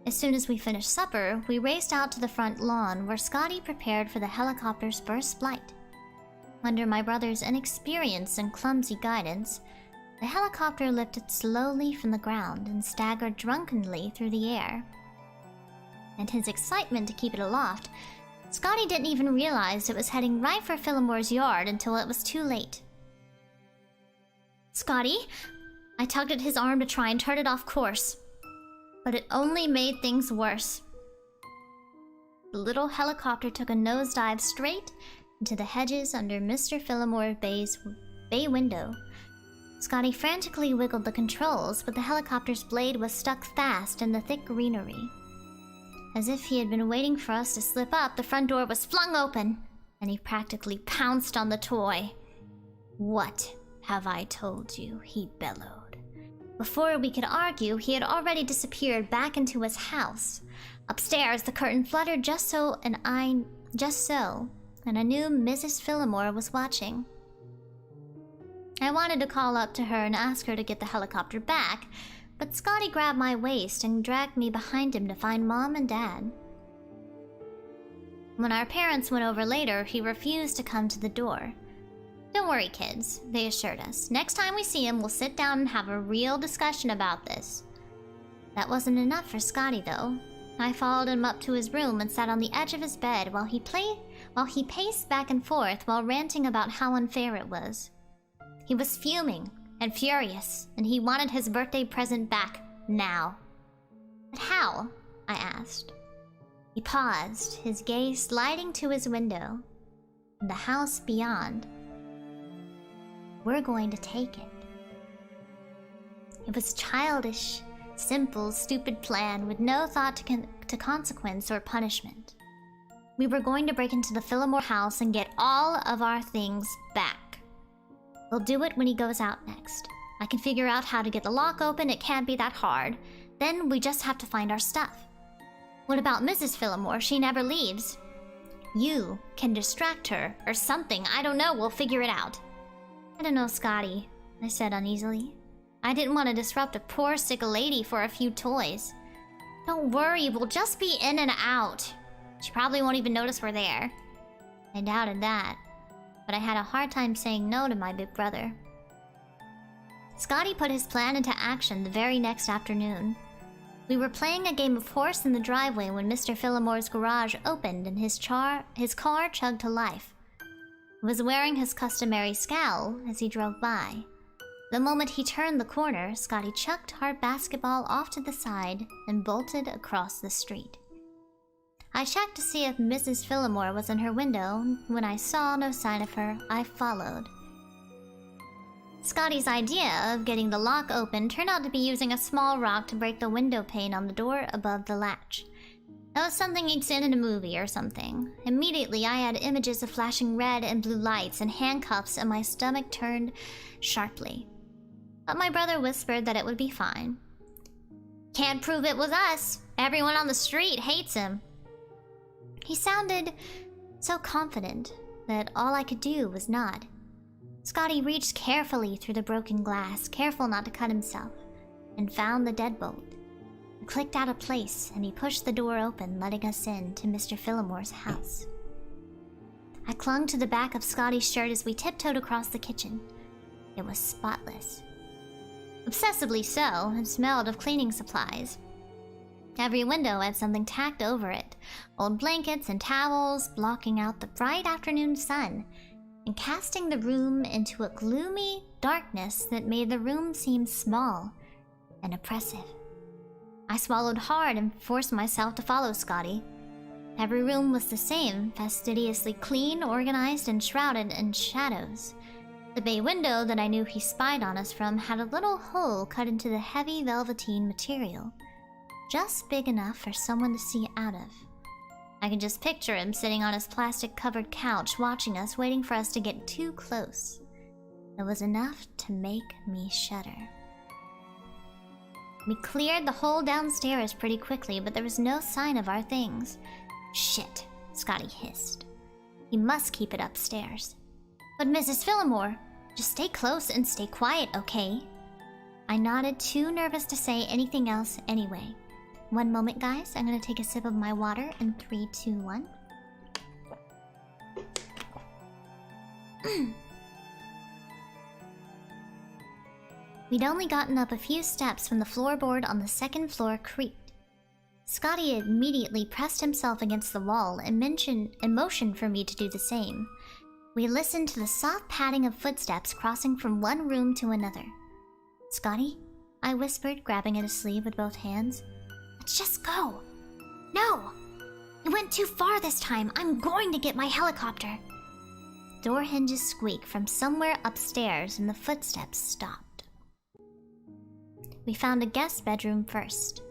As soon as we finished supper, we raced out to the front lawn where Scotty prepared for the helicopter's first flight. Under my brother's inexperience and clumsy guidance, the helicopter lifted slowly from the ground and staggered drunkenly through the air. In his excitement to keep it aloft, Scotty didn't even realize it was heading right for Philemore's yard until it was too late. "Scotty?" I tugged at his arm to try and turn it off course, but it only made things worse. The little helicopter took a nosedive straight into the hedges under Mr. Philemore Bay's bay window. Scotty frantically wiggled the controls, but the helicopter's blade was stuck fast in the thick greenery. As if he had been waiting for us to slip up, the front door was flung open, and he practically pounced on the toy. "What have I told you?" he bellowed. Before we could argue, he had already disappeared back into his house. Upstairs, the curtain fluttered just so, and I knew Mrs. Philemore was watching. I wanted to call up to her and ask her to get the helicopter back, but Scotty grabbed my waist and dragged me behind him to find Mom and Dad. When our parents went over later, he refused to come to the door. "Don't worry, kids," they assured us. "Next time we see him, we'll sit down and have a real discussion about this." That wasn't enough for Scotty, though. I followed him up to his room and sat on the edge of his bed while he paced back and forth while ranting about how unfair it was. He was fuming and furious, and he wanted his birthday present back now. "But how?" I asked. He paused, his gaze sliding to his window and the house beyond. "We're going to take it." It was a childish, simple, stupid plan with no thought to consequence or punishment. We were going to break into the Philemore house and get all of our things back. We'll do it when he goes out next. I can figure out how to get the lock open, it can't be that hard. Then we just have to find our stuff. What about Mrs. Philemore? She never leaves. You can distract her, or something, I don't know, we'll figure it out. "I don't know, Scotty," I said uneasily. I didn't want to disrupt a poor sick lady for a few toys. "Don't worry, we'll just be in and out. She probably won't even notice we're there." I doubted that, but I had a hard time saying no to my big brother. Scotty put his plan into action the very next afternoon. We were playing a game of horse in the driveway when Mr. Philemore's garage opened and his car chugged to life. He was wearing his customary scowl as he drove by. The moment he turned the corner, Scotty chucked our basketball off to the side and bolted across the street. I checked to see if Mrs. Philemore was in her window. When I saw no sign of her, I followed. Scotty's idea of getting the lock open turned out to be using a small rock to break the window pane on the door above the latch. That was something he'd seen in a movie or something. Immediately, I had images of flashing red and blue lights and handcuffs, and my stomach turned sharply. But my brother whispered that it would be fine. "Can't prove it was us. Everyone on the street hates him." He sounded so confident that all I could do was nod. Scotty reached carefully through the broken glass, careful not to cut himself, and found the deadbolt. It clicked out of place, and he pushed the door open, letting us in to Mr. Philemore's house. I clung to the back of Scotty's shirt as we tiptoed across the kitchen. It was spotless. Obsessively so, and smelled of cleaning supplies. Every window had something tacked over it, old blankets and towels blocking out the bright afternoon sun, and casting the room into a gloomy darkness that made the room seem small and oppressive. I swallowed hard and forced myself to follow Scotty. Every room was the same, fastidiously clean, organized, and shrouded in shadows. The bay window that I knew he spied on us from had a little hole cut into the heavy velveteen material, just big enough for someone to see out of. I could just picture him sitting on his plastic-covered couch, watching us, waiting for us to get too close. It was enough to make me shudder. We cleared the hole downstairs pretty quickly, but there was no sign of our things. "Shit," Scotty hissed. "He must keep it upstairs." "But Mrs. Philemore, just stay close and stay quiet, okay?" I nodded, too nervous to say anything else anyway. One moment, guys. I'm gonna take a sip of my water in 3, 2, 1. We'd only gotten up a few steps when the floorboard on the second floor creaked. Scotty immediately pressed himself against the wall and motioned for me to do the same. We listened to the soft padding of footsteps crossing from one room to another. "Scotty?" I whispered, grabbing at his sleeve with both hands. "Let's just go." "No! You went too far this time. I'm going to get my helicopter." Door hinges squeak from somewhere upstairs and the footsteps stopped. We found a guest bedroom first.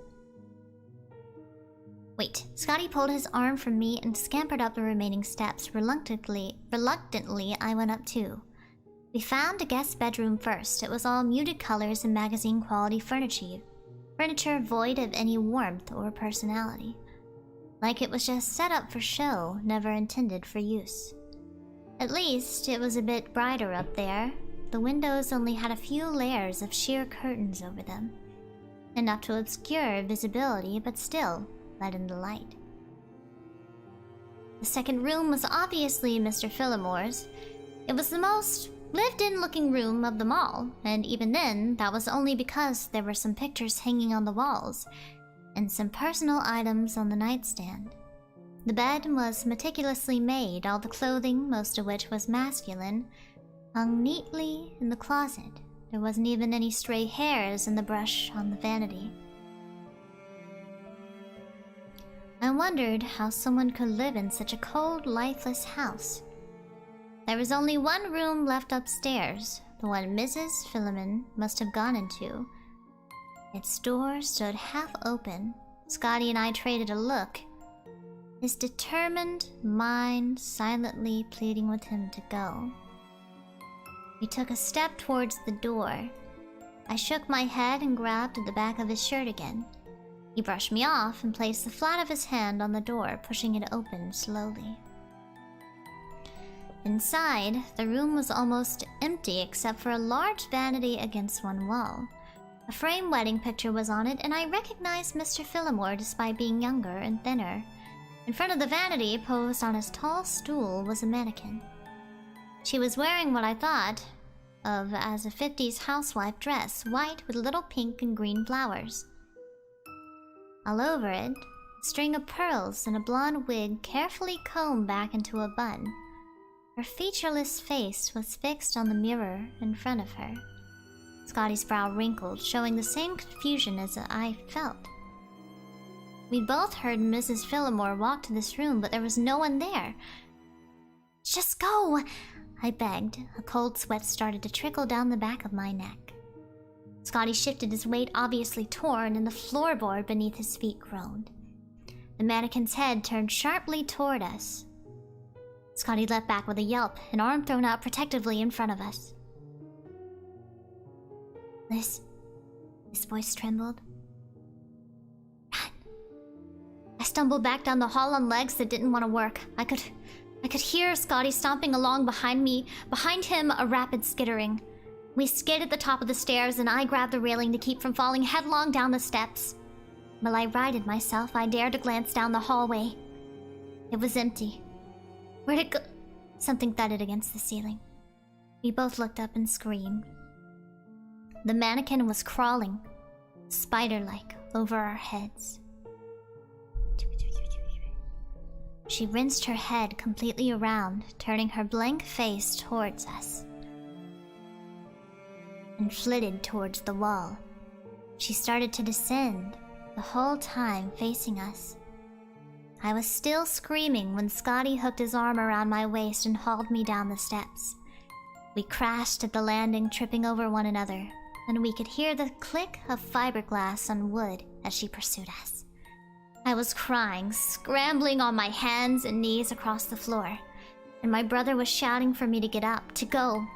Wait, Scotty pulled his arm from me and scampered up the remaining steps. Reluctantly, I went up too. We found a guest bedroom first. It was all muted colors and magazine quality furniture void of any warmth or personality. Like it was just set up for show, never intended for use. At least, it was a bit brighter up there. The windows only had a few layers of sheer curtains over them. Enough to obscure visibility, but still let in the light. The second room was obviously Mr. Philemore's. It was the most lived-in looking room of them all, and even then, that was only because there were some pictures hanging on the walls, and some personal items on the nightstand. The bed was meticulously made, all the clothing, most of which was masculine, hung neatly in the closet. There wasn't even any stray hairs in the brush on the vanity. I wondered how someone could live in such a cold, lifeless house. There was only one room left upstairs, the one Mrs. Philemon must have gone into. Its door stood half open. Scotty and I traded a look, his determined mind silently pleading with him to go. He took a step towards the door. I shook my head and grabbed at the back of his shirt again. He brushed me off and placed the flat of his hand on the door, pushing it open slowly. Inside, the room was almost empty except for a large vanity against one wall. A framed wedding picture was on it, and I recognized Mr. Philemore despite being younger and thinner. In front of the vanity, posed on his tall stool, was a mannequin. She was wearing what I thought of as a 50s housewife dress, white with little pink and green flowers. All over it, a string of pearls and a blonde wig carefully combed back into a bun. Her featureless face was fixed on the mirror in front of her. Scotty's brow wrinkled, showing the same confusion as I felt. We'd both heard Mrs. Philemore walk to this room, but there was no one there. "Just go!" I begged. A cold sweat started to trickle down the back of my neck. Scotty shifted his weight, obviously torn, and the floorboard beneath his feet groaned. The mannequin's head turned sharply toward us. Scotty leapt back with a yelp, an arm thrown out protectively in front of us. Liz, his voice trembled. Run. I stumbled back down the hall on legs that didn't want to work. I could hear Scotty stomping along behind me, behind him a rapid skittering. We skid at the top of the stairs and I grabbed the railing to keep from falling headlong down the steps. While I righted myself, I dared to glance down the hallway. It was empty. Where'd it go? Something thudded against the ceiling. We both looked up and screamed. The mannequin was crawling, spider-like, over our heads. She rinsed her head completely around, turning her blank face towards us, and flitted towards the wall. She started to descend, the whole time facing us. I was still screaming when Scotty hooked his arm around my waist and hauled me down the steps. We crashed at the landing, tripping over one another, and we could hear the click of fiberglass on wood as she pursued us. I was crying, scrambling on my hands and knees across the floor, and my brother was shouting for me to get up, to go.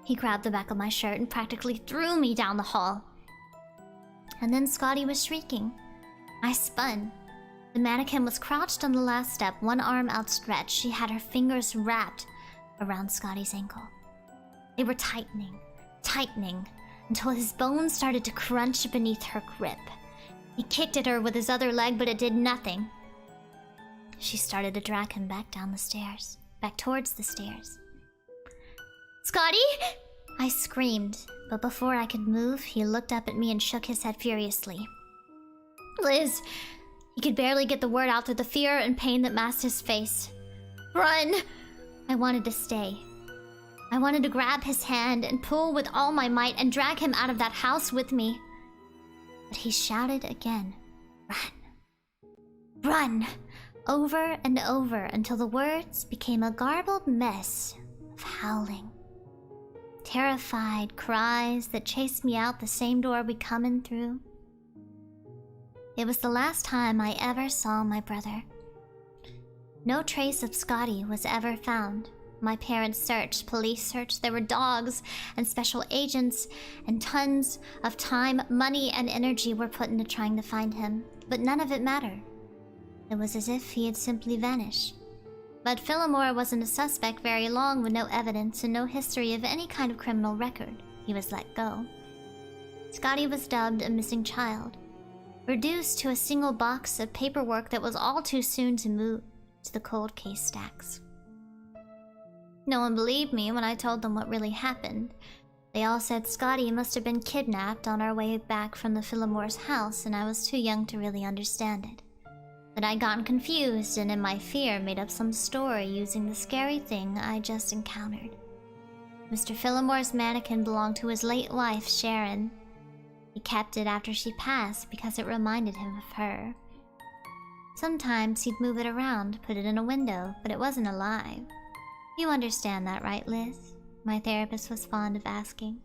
He grabbed the back of my shirt and practically threw me down the hall. And then Scotty was shrieking. I spun. The mannequin was crouched on the last step, one arm outstretched. She had her fingers wrapped around Scotty's ankle. They were tightening, until his bones started to crunch beneath her grip. He kicked at her with his other leg, but it did nothing. She started to drag him back down the stairs, back towards the stairs. "Scotty!" I screamed, but before I could move, he looked up at me and shook his head furiously. "Liz!" He could barely get the word out through the fear and pain that masked his face. "Run!" I wanted to stay. I wanted to grab his hand and pull with all my might and drag him out of that house with me. But he shouted again, "Run! Run!" over and over until the words became a garbled mess of howling. Terrified cries that chased me out the same door we'd come in through. It was the last time I ever saw my brother. No trace of Scotty was ever found. My parents searched, police searched, there were dogs and special agents, and tons of time, money, and energy were put into trying to find him, but none of it mattered. It was as if he had simply vanished. But Phillimore wasn't a suspect very long with no evidence and no history of any kind of criminal record. He was let go. Scotty was dubbed a missing child, reduced to a single box of paperwork that was all too soon to move to the cold case stacks. No one believed me when I told them what really happened. They all said Scotty must have been kidnapped on our way back from the Phillimore's house, and I was too young to really understand it. That I'd gotten confused and in my fear made up some story using the scary thing I just encountered. Mr. Phillimore's mannequin belonged to his late wife, Sharon. He kept it after she passed because it reminded him of her. Sometimes he'd move it around, put it in a window, but it wasn't alive. You understand that, right, Liz? My therapist was fond of asking.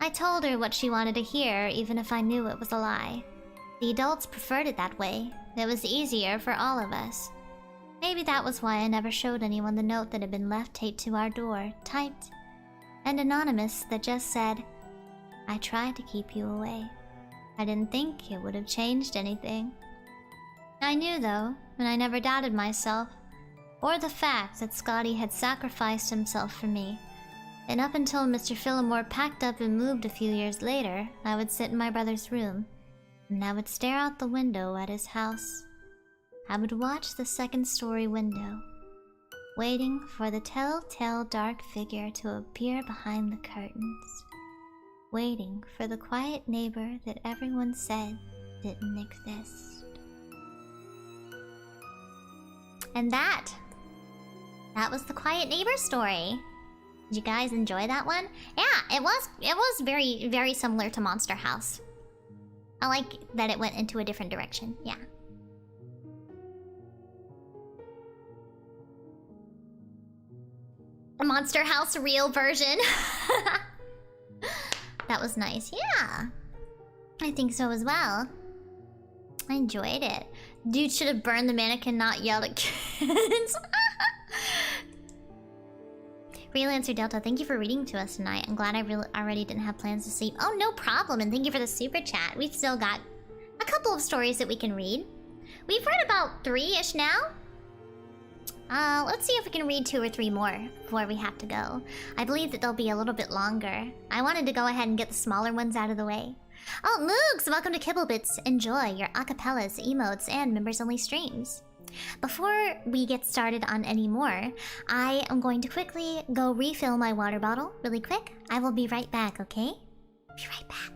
I told her what she wanted to hear, even if I knew it was a lie. The adults preferred it that way. It was easier for all of us. Maybe that was why I never showed anyone the note that had been left taped to our door, typed and anonymous, that just said, "I tried to keep you away. I didn't think it would have changed anything." I knew, though, and I never doubted myself, or the fact that Scotty had sacrificed himself for me. And up until Mr. Phillimore packed up and moved a few years later, I would sit in my brother's room, and I would stare out the window at his house. I would watch the second-story window, waiting for the telltale dark figure to appear behind the curtains, waiting for the quiet neighbor that everyone said didn't exist. And that was the quiet neighbor story. Did you guys enjoy that one? Yeah, it was very, very similar to Monster House. I like that it went into a different direction. Yeah. A Monster House real version. That was nice. Yeah. I think so as well. I enjoyed it. Dude should have burned the mannequin, not yelled at kids. Freelancer Delta, thank you for reading to us tonight. I'm glad I already didn't have plans to sleep. Oh, no problem, and thank you for the super chat. We've still got a couple of stories that we can read. We've read about 3-ish now. Let's see if we can read 2 or 3 more before we have to go. I believe that they'll be a little bit longer. I wanted to go ahead and get the smaller ones out of the way. Oh, Moogs, welcome to Kibblebits. Enjoy your acapellas, emotes, and members-only streams. Before we get started on any more, I am going to quickly go refill my water bottle really quick. I will be right back, okay? Be right back.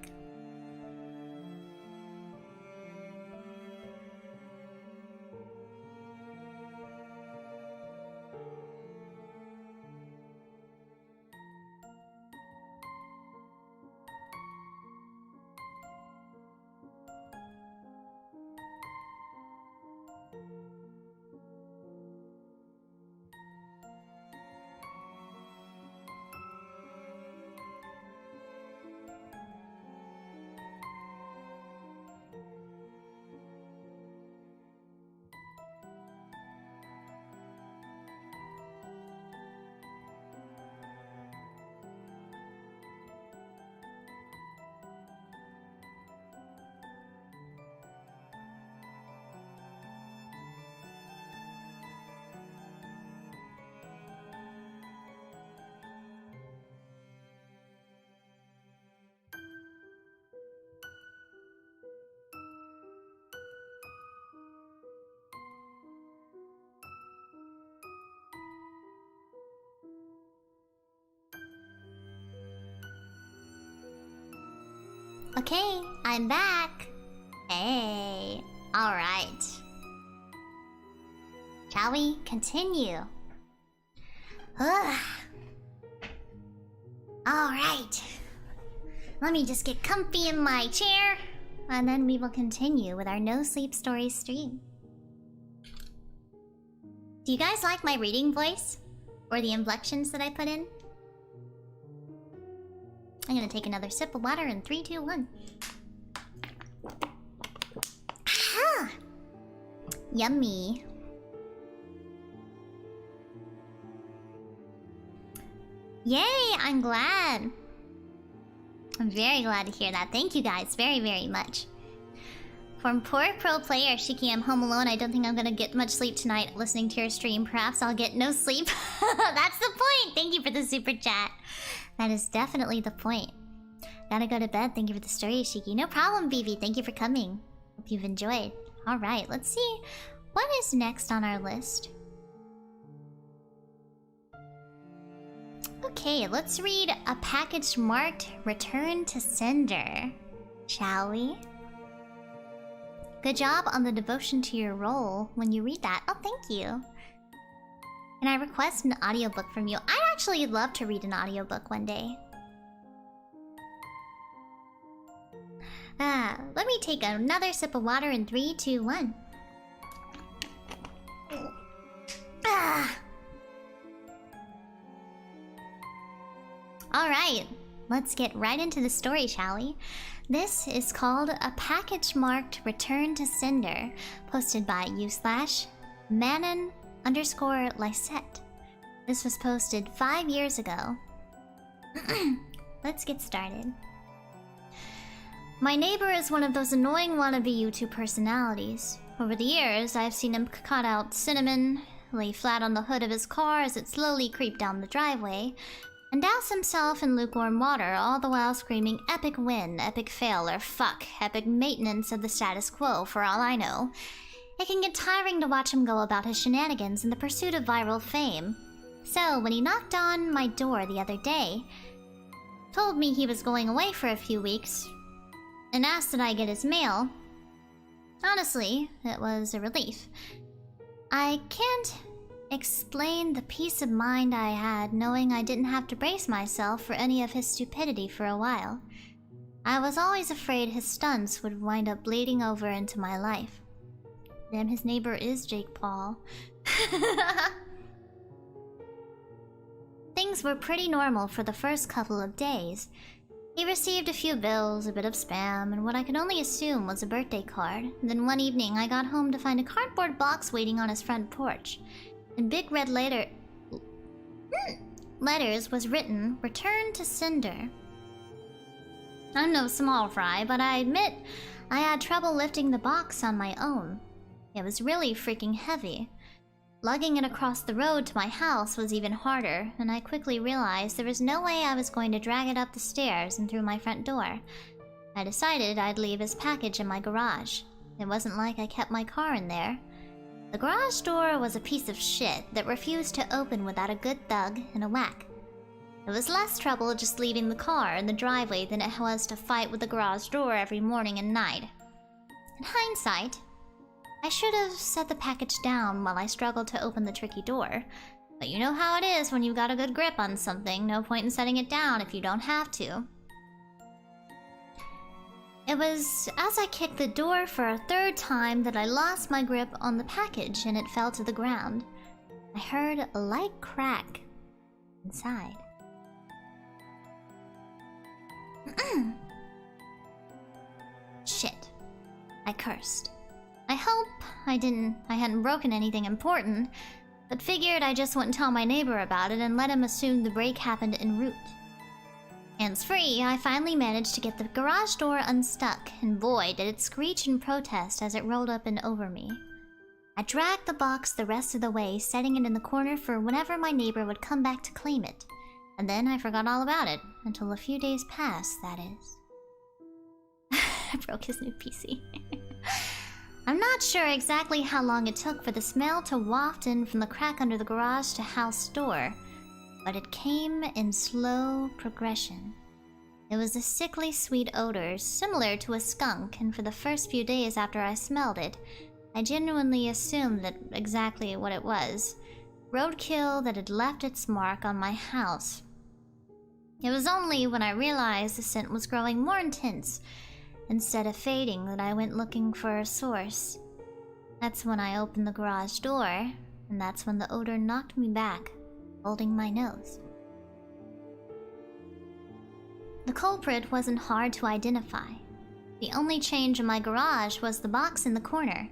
Okay, I'm back. Hey, alright. Shall we continue? Alright. Let me just get comfy in my chair, and then we will continue with our No Sleep Story stream. Do you guys like my reading voice? Or the inflections that I put in? I'm gonna take another sip of water in 3, 2, 1. Aha! Yummy. Yay! I'm glad. I'm very glad to hear that. Thank you guys very, very much. From poor pro player Shiki, I'm home alone. I don't think I'm gonna get much sleep tonight listening to your stream. Perhaps I'll get no sleep. That's the point! Thank you for the super chat. That is definitely the point. Gotta go to bed. Thank you for the story, Shiki. No problem, Vivi. Thank you for coming. Hope you've enjoyed. Alright, let's see. What is next on our list? Okay, let's read a package marked Return to Sender. Shall we? Good job on the devotion to your role when you read that. Oh, thank you. Can I request an audiobook from you? I'd actually love to read an audiobook one day. Let me take another sip of water in 3, 2, 1. Alright, let's get right into the story, shall we? This is called A Package Marked Return to Sender, posted by u/Manon_Lysette. This was posted 5 years ago. Let's get started. My neighbor is one of those annoying wannabe YouTube personalities. Over the years, I've seen him cut out cinnamon, lay flat on the hood of his car as it slowly creeped down the driveway, and douse himself in lukewarm water, all the while screaming epic win, epic fail, or fuck, epic maintenance of the status quo, for all I know. It can get tiring to watch him go about his shenanigans in the pursuit of viral fame. So, when he knocked on my door the other day, told me he was going away for a few weeks, and asked that I get his mail, honestly, it was a relief. I can't explain the peace of mind I had knowing I didn't have to brace myself for any of his stupidity for a while. I was always afraid his stunts would wind up bleeding over into my life. Damn, his neighbor is Jake Paul. Things were pretty normal for the first couple of days. He received a few bills, a bit of spam, and what I could only assume was a birthday card. Then one evening, I got home to find a cardboard box waiting on his front porch. In big red letters was written, Return to Sender. I'm no small fry, but I admit I had trouble lifting the box on my own. It was really freaking heavy. Lugging it across the road to my house was even harder, and I quickly realized there was no way I was going to drag it up the stairs and through my front door. I decided I'd leave his package in my garage. It wasn't like I kept my car in there. The garage door was a piece of shit that refused to open without a good thug and a whack. It was less trouble just leaving the car in the driveway than it was to fight with the garage door every morning and night. In hindsight, I should have set the package down while I struggled to open the tricky door. But you know how it is when you've got a good grip on something, no point in setting it down if you don't have to. It was as I kicked the door for a third time that I lost my grip on the package and it fell to the ground. I heard a light crack inside. Shit. I cursed. I hope I hadn't broken anything important, but figured I just wouldn't tell my neighbor about it and let him assume the break happened en route. Hands-free, I finally managed to get the garage door unstuck, and boy did it screech in protest as it rolled up and over me. I dragged the box the rest of the way, setting it in the corner for whenever my neighbor would come back to claim it. And then I forgot all about it, until a few days passed, that is. I broke his new PC. I'm not sure exactly how long it took for the smell to waft in from the crack under the garage to house door, but it came in slow progression. It was a sickly sweet odor, similar to a skunk, and for the first few days after I smelled it, I genuinely assumed that exactly what it was. Roadkill that had left its mark on my house. It was only when I realized the scent was growing more intense, instead of fading, that I went looking for a source. That's when I opened the garage door, and that's when the odor knocked me back, holding my nose. The culprit wasn't hard to identify. The only change in my garage was the box in the corner.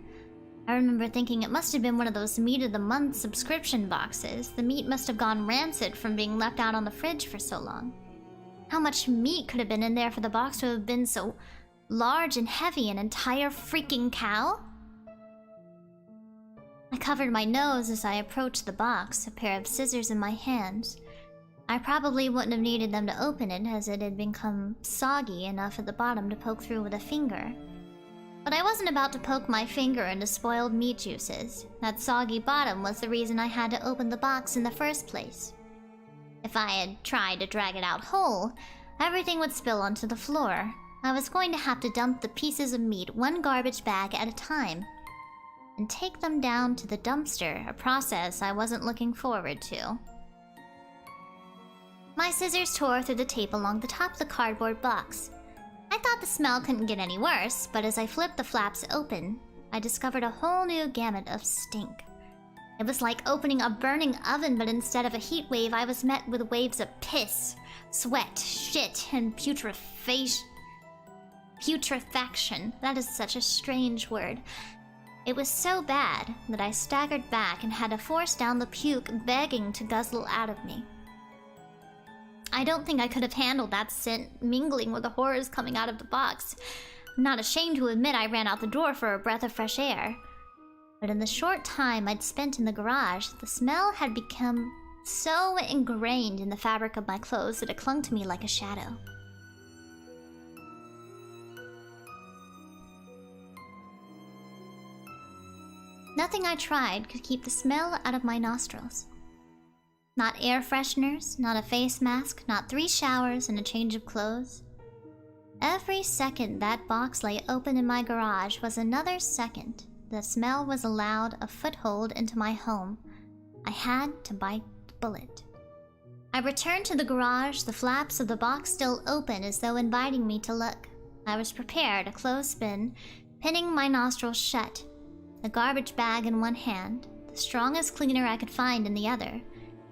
I remember thinking it must have been one of those meat of the month subscription boxes. The meat must have gone rancid from being left out on the fridge for so long. How much meat could have been in there for the box to have been so large and heavy? An entire freaking cow? I covered my nose as I approached the box, a pair of scissors in my hands. I probably wouldn't have needed them to open it, as it had become soggy enough at the bottom to poke through with a finger. But I wasn't about to poke my finger into spoiled meat juices. That soggy bottom was the reason I had to open the box in the first place. If I had tried to drag it out whole, everything would spill onto the floor. I was going to have to dump the pieces of meat one garbage bag at a time, and take them down to the dumpster, a process I wasn't looking forward to. My scissors tore through the tape along the top of the cardboard box. I thought the smell couldn't get any worse, but as I flipped the flaps open, I discovered a whole new gamut of stink. It was like opening a burning oven, but instead of a heat wave, I was met with waves of piss, sweat, shit, and putrefaction. That is such a strange word. It was so bad that I staggered back and had to force down the puke, begging to guzzle out of me. I don't think I could have handled that scent mingling with the horrors coming out of the box. I'm not ashamed to admit I ran out the door for a breath of fresh air. But in the short time I'd spent in the garage, the smell had become so ingrained in the fabric of my clothes that it clung to me like a shadow. Nothing I tried could keep the smell out of my nostrils. Not air fresheners, not a face mask, not 3 showers and a change of clothes. Every second that box lay open in my garage was another second the smell was allowed a foothold into my home. I had to bite the bullet. I returned to the garage, the flaps of the box still open as though inviting me to look. I was prepared, a clothespin, pinning my nostrils shut, a garbage bag in one hand, the strongest cleaner I could find in the other,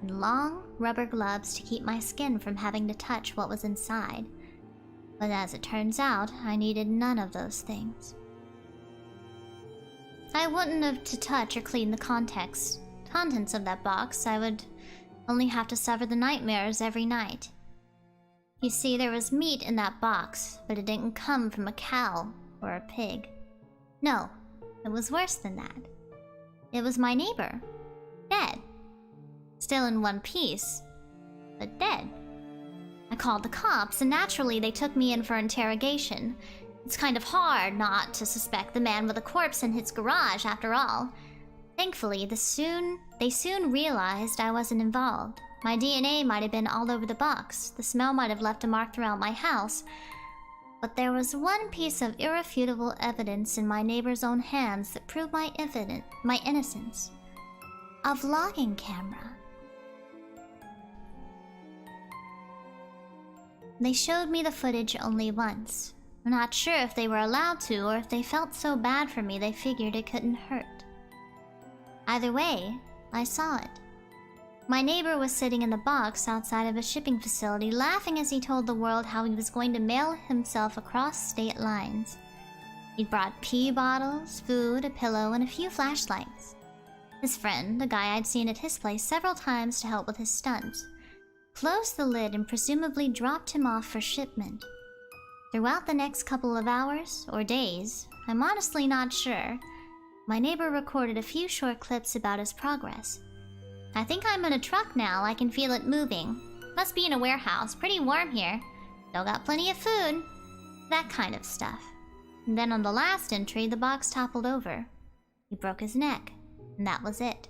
and long rubber gloves to keep my skin from having to touch what was inside. But as it turns out, I needed none of those things. I wouldn't have to touch or clean the contents of that box. I would only have to suffer the nightmares every night. You see, there was meat in that box, but it didn't come from a cow or a pig. No, it was worse than that. It was my neighbor, dead. Still in one piece, but dead. I called the cops, and naturally they took me in for interrogation. It's kind of hard not to suspect the man with a corpse in his garage, after all. Thankfully, they soon realized I wasn't involved. My DNA might have been all over the box. The smell might have left a mark throughout my house. But there was one piece of irrefutable evidence in my neighbor's own hands that proved my innocence. A vlogging camera. They showed me the footage only once. I'm not sure if they were allowed to, or if they felt so bad for me they figured it couldn't hurt. Either way, I saw it. My neighbor was sitting in the box outside of a shipping facility, laughing as he told the world how he was going to mail himself across state lines. He'd brought pee bottles, food, a pillow, and a few flashlights. His friend, the guy I'd seen at his place several times to help with his stunts, closed the lid and presumably dropped him off for shipment. Throughout the next couple of hours, or days, I'm honestly not sure, my neighbor recorded a few short clips about his progress. I think I'm in a truck now, I can feel it moving. Must be in a warehouse, pretty warm here. Still got plenty of food. That kind of stuff. And then on the last entry, the box toppled over. He broke his neck, and that was it.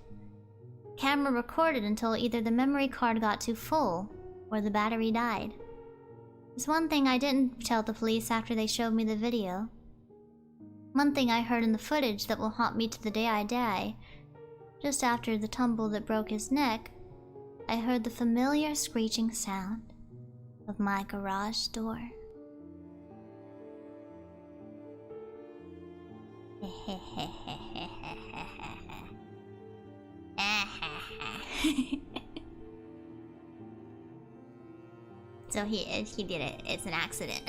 Camera recorded until either the memory card got too full, or the battery died. There's one thing I didn't tell the police after they showed me the video. One thing I heard in the footage that will haunt me to the day I die. Just after the tumble that broke his neck, I heard the familiar screeching sound of my garage door. So he did it. It's an accident.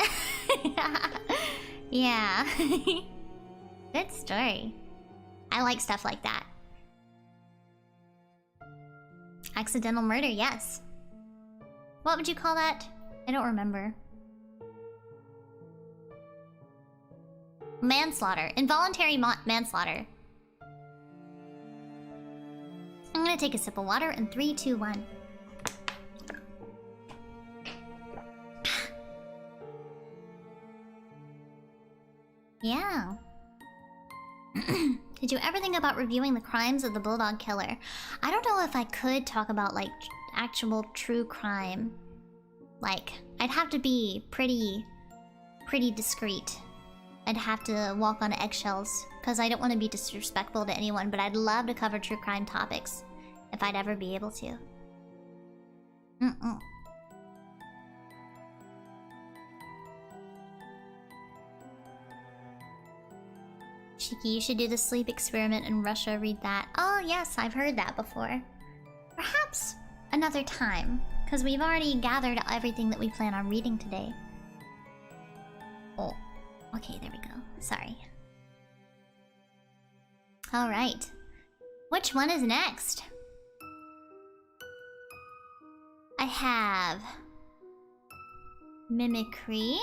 Yeah. Good story. I like stuff like that. Accidental murder, yes. What would you call that? I don't remember. Manslaughter. Involuntary manslaughter. I'm gonna take a sip of water in 3, 2, 1. Yeah. Did you ever think about reviewing the crimes of the Bulldog Killer? I don't know if I could talk about, like, actual true crime. Like, I'd have to be pretty discreet. I'd have to walk on eggshells, because I don't want to be disrespectful to anyone, but I'd love to cover true crime topics, if I'd ever be able to. Shiki, you should do the sleep experiment in Russia, read that. Oh yes, I've heard that before. Perhaps another time, because we've already gathered everything that we plan on reading today. Oh, okay, there we go. Sorry. Alright. Which one is next? I have Mimicry.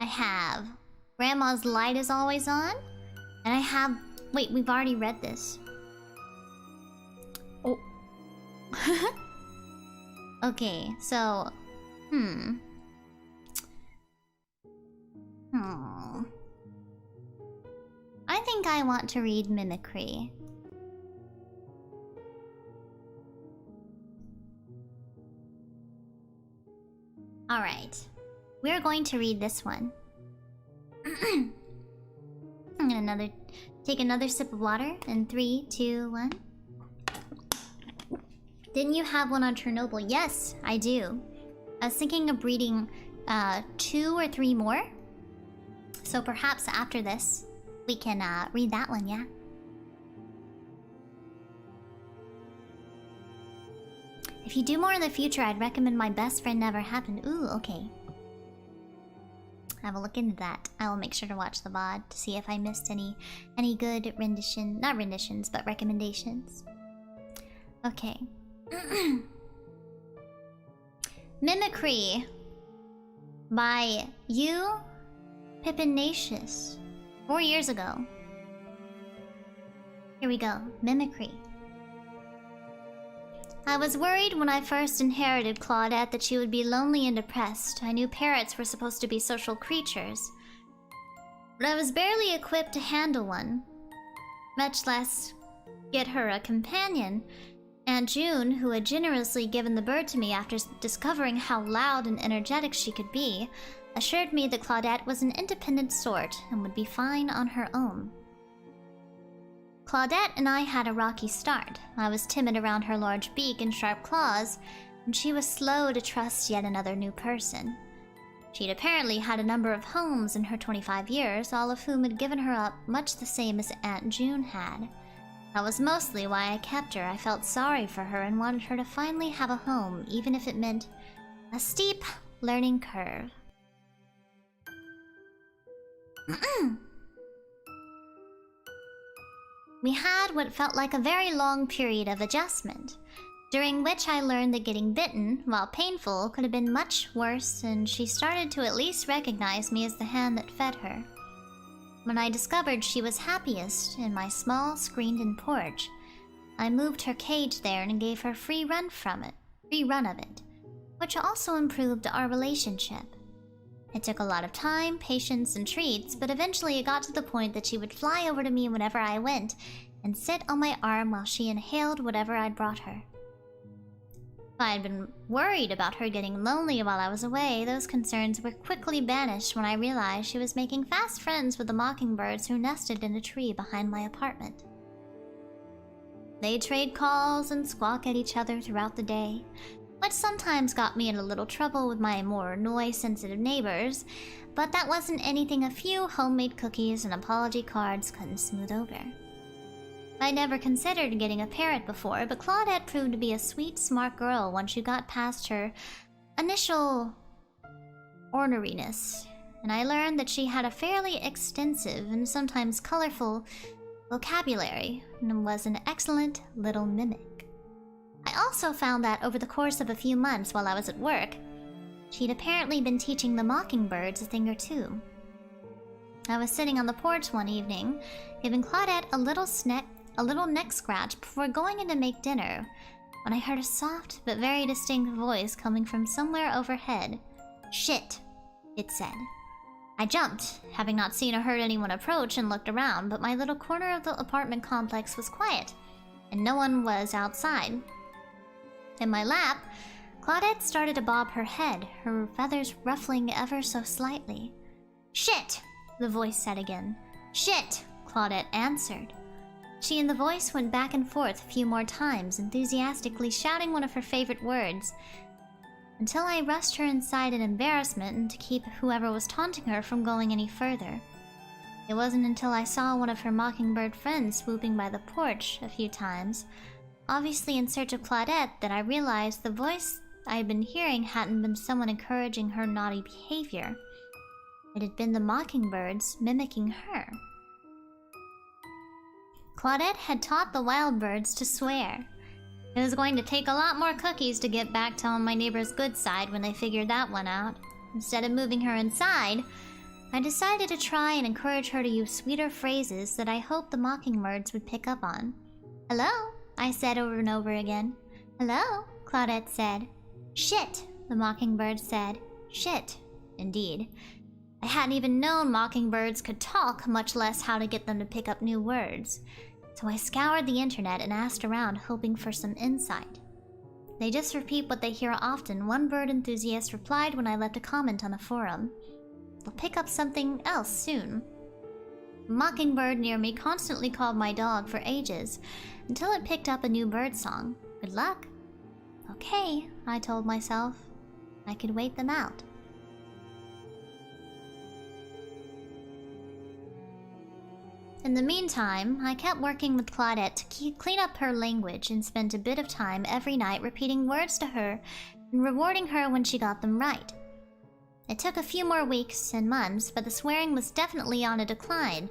I have Grandma's Light is Always On. And I have... Wait, we've already read this. Oh. Okay, so... I think I want to read Mimicry. Alright. We're going to read this one. I'm gonna take another sip of water in 3, 2, 1. Didn't you have one on Chernobyl? Yes, I do. I was thinking of reading 2 or 3 more. So perhaps after this, we can read that one, yeah? If you do more in the future, I'd recommend My Best Friend Never Happened. Ooh, okay. I will look into that. I will make sure to watch the VOD to see if I missed any good rendition, not renditions, but recommendations. Okay. Mimicry by you, Pippinacious. 4 years ago. Here we go. Mimicry. I was worried when I first inherited Claudette that she would be lonely and depressed. I knew parrots were supposed to be social creatures, but I was barely equipped to handle one, much less get her a companion. Aunt June, who had generously given the bird to me after discovering how loud and energetic she could be, assured me that Claudette was an independent sort and would be fine on her own. Claudette and I had a rocky start. I was timid around her large beak and sharp claws, and she was slow to trust yet another new person. She'd apparently had a number of homes in her 25 years, all of whom had given her up much the same as Aunt June had. That was mostly why I kept her. I felt sorry for her and wanted her to finally have a home, even if it meant a steep learning curve. We had what felt like a very long period of adjustment, during which I learned that getting bitten, while painful, could have been much worse, and she started to at least recognize me as the hand that fed her. When I discovered she was happiest in my small, screened-in porch, I moved her cage there and gave her free run of it, which also improved our relationship. It took a lot of time, patience, and treats, but eventually it got to the point that she would fly over to me whenever I went and sit on my arm while she inhaled whatever I'd brought her. If I had been worried about her getting lonely while I was away, those concerns were quickly banished when I realized she was making fast friends with the mockingbirds who nested in a tree behind my apartment. They'd trade calls and squawk at each other throughout the day, which sometimes got me in a little trouble with my more noise-sensitive neighbors, but that wasn't anything a few homemade cookies and apology cards couldn't smooth over. I never considered getting a parrot before, but Claudette proved to be a sweet, smart girl once you got past her initial orneriness, and I learned that she had a fairly extensive and sometimes colorful vocabulary and was an excellent little mimic. I also found that over the course of a few months while I was at work, she'd apparently been teaching the mockingbirds a thing or two. I was sitting on the porch one evening, giving Claudette a little neck scratch before going in to make dinner, when I heard a soft but very distinct voice coming from somewhere overhead. "Shit," it said. I jumped, having not seen or heard anyone approach, and looked around, but my little corner of the apartment complex was quiet, and no one was outside. In my lap, Claudette started to bob her head, her feathers ruffling ever so slightly. "Shit," the voice said again. "Shit," Claudette answered. She and the voice went back and forth a few more times, enthusiastically shouting one of her favorite words, until I rushed her inside in embarrassment and to keep whoever was taunting her from going any further. It wasn't until I saw one of her mockingbird friends swooping by the porch a few times, obviously in search of Claudette, that I realized the voice I had been hearing hadn't been someone encouraging her naughty behavior. It had been the mockingbirds mimicking her. Claudette had taught the wild birds to swear. It was going to take a lot more cookies to get back to on my neighbor's good side when they figured that one out. Instead of moving her inside, I decided to try and encourage her to use sweeter phrases that I hoped the mockingbirds would pick up on. "Hello," I said over and over again. "Hello," Claudette said. "Shit," the mockingbird said. Shit, indeed. I hadn't even known mockingbirds could talk, much less how to get them to pick up new words. So I scoured the internet and asked around, hoping for some insight. "They just repeat what they hear often," one bird enthusiast replied when I left a comment on a forum. "They'll pick up something else soon." A mockingbird near me constantly called my dog for ages, until it picked up a new bird song. Good luck. Okay, I told myself. I could wait them out. In the meantime, I kept working with Claudette to clean up her language and spent a bit of time every night repeating words to her and rewarding her when she got them right. It took a few more weeks and months, but the swearing was definitely on a decline,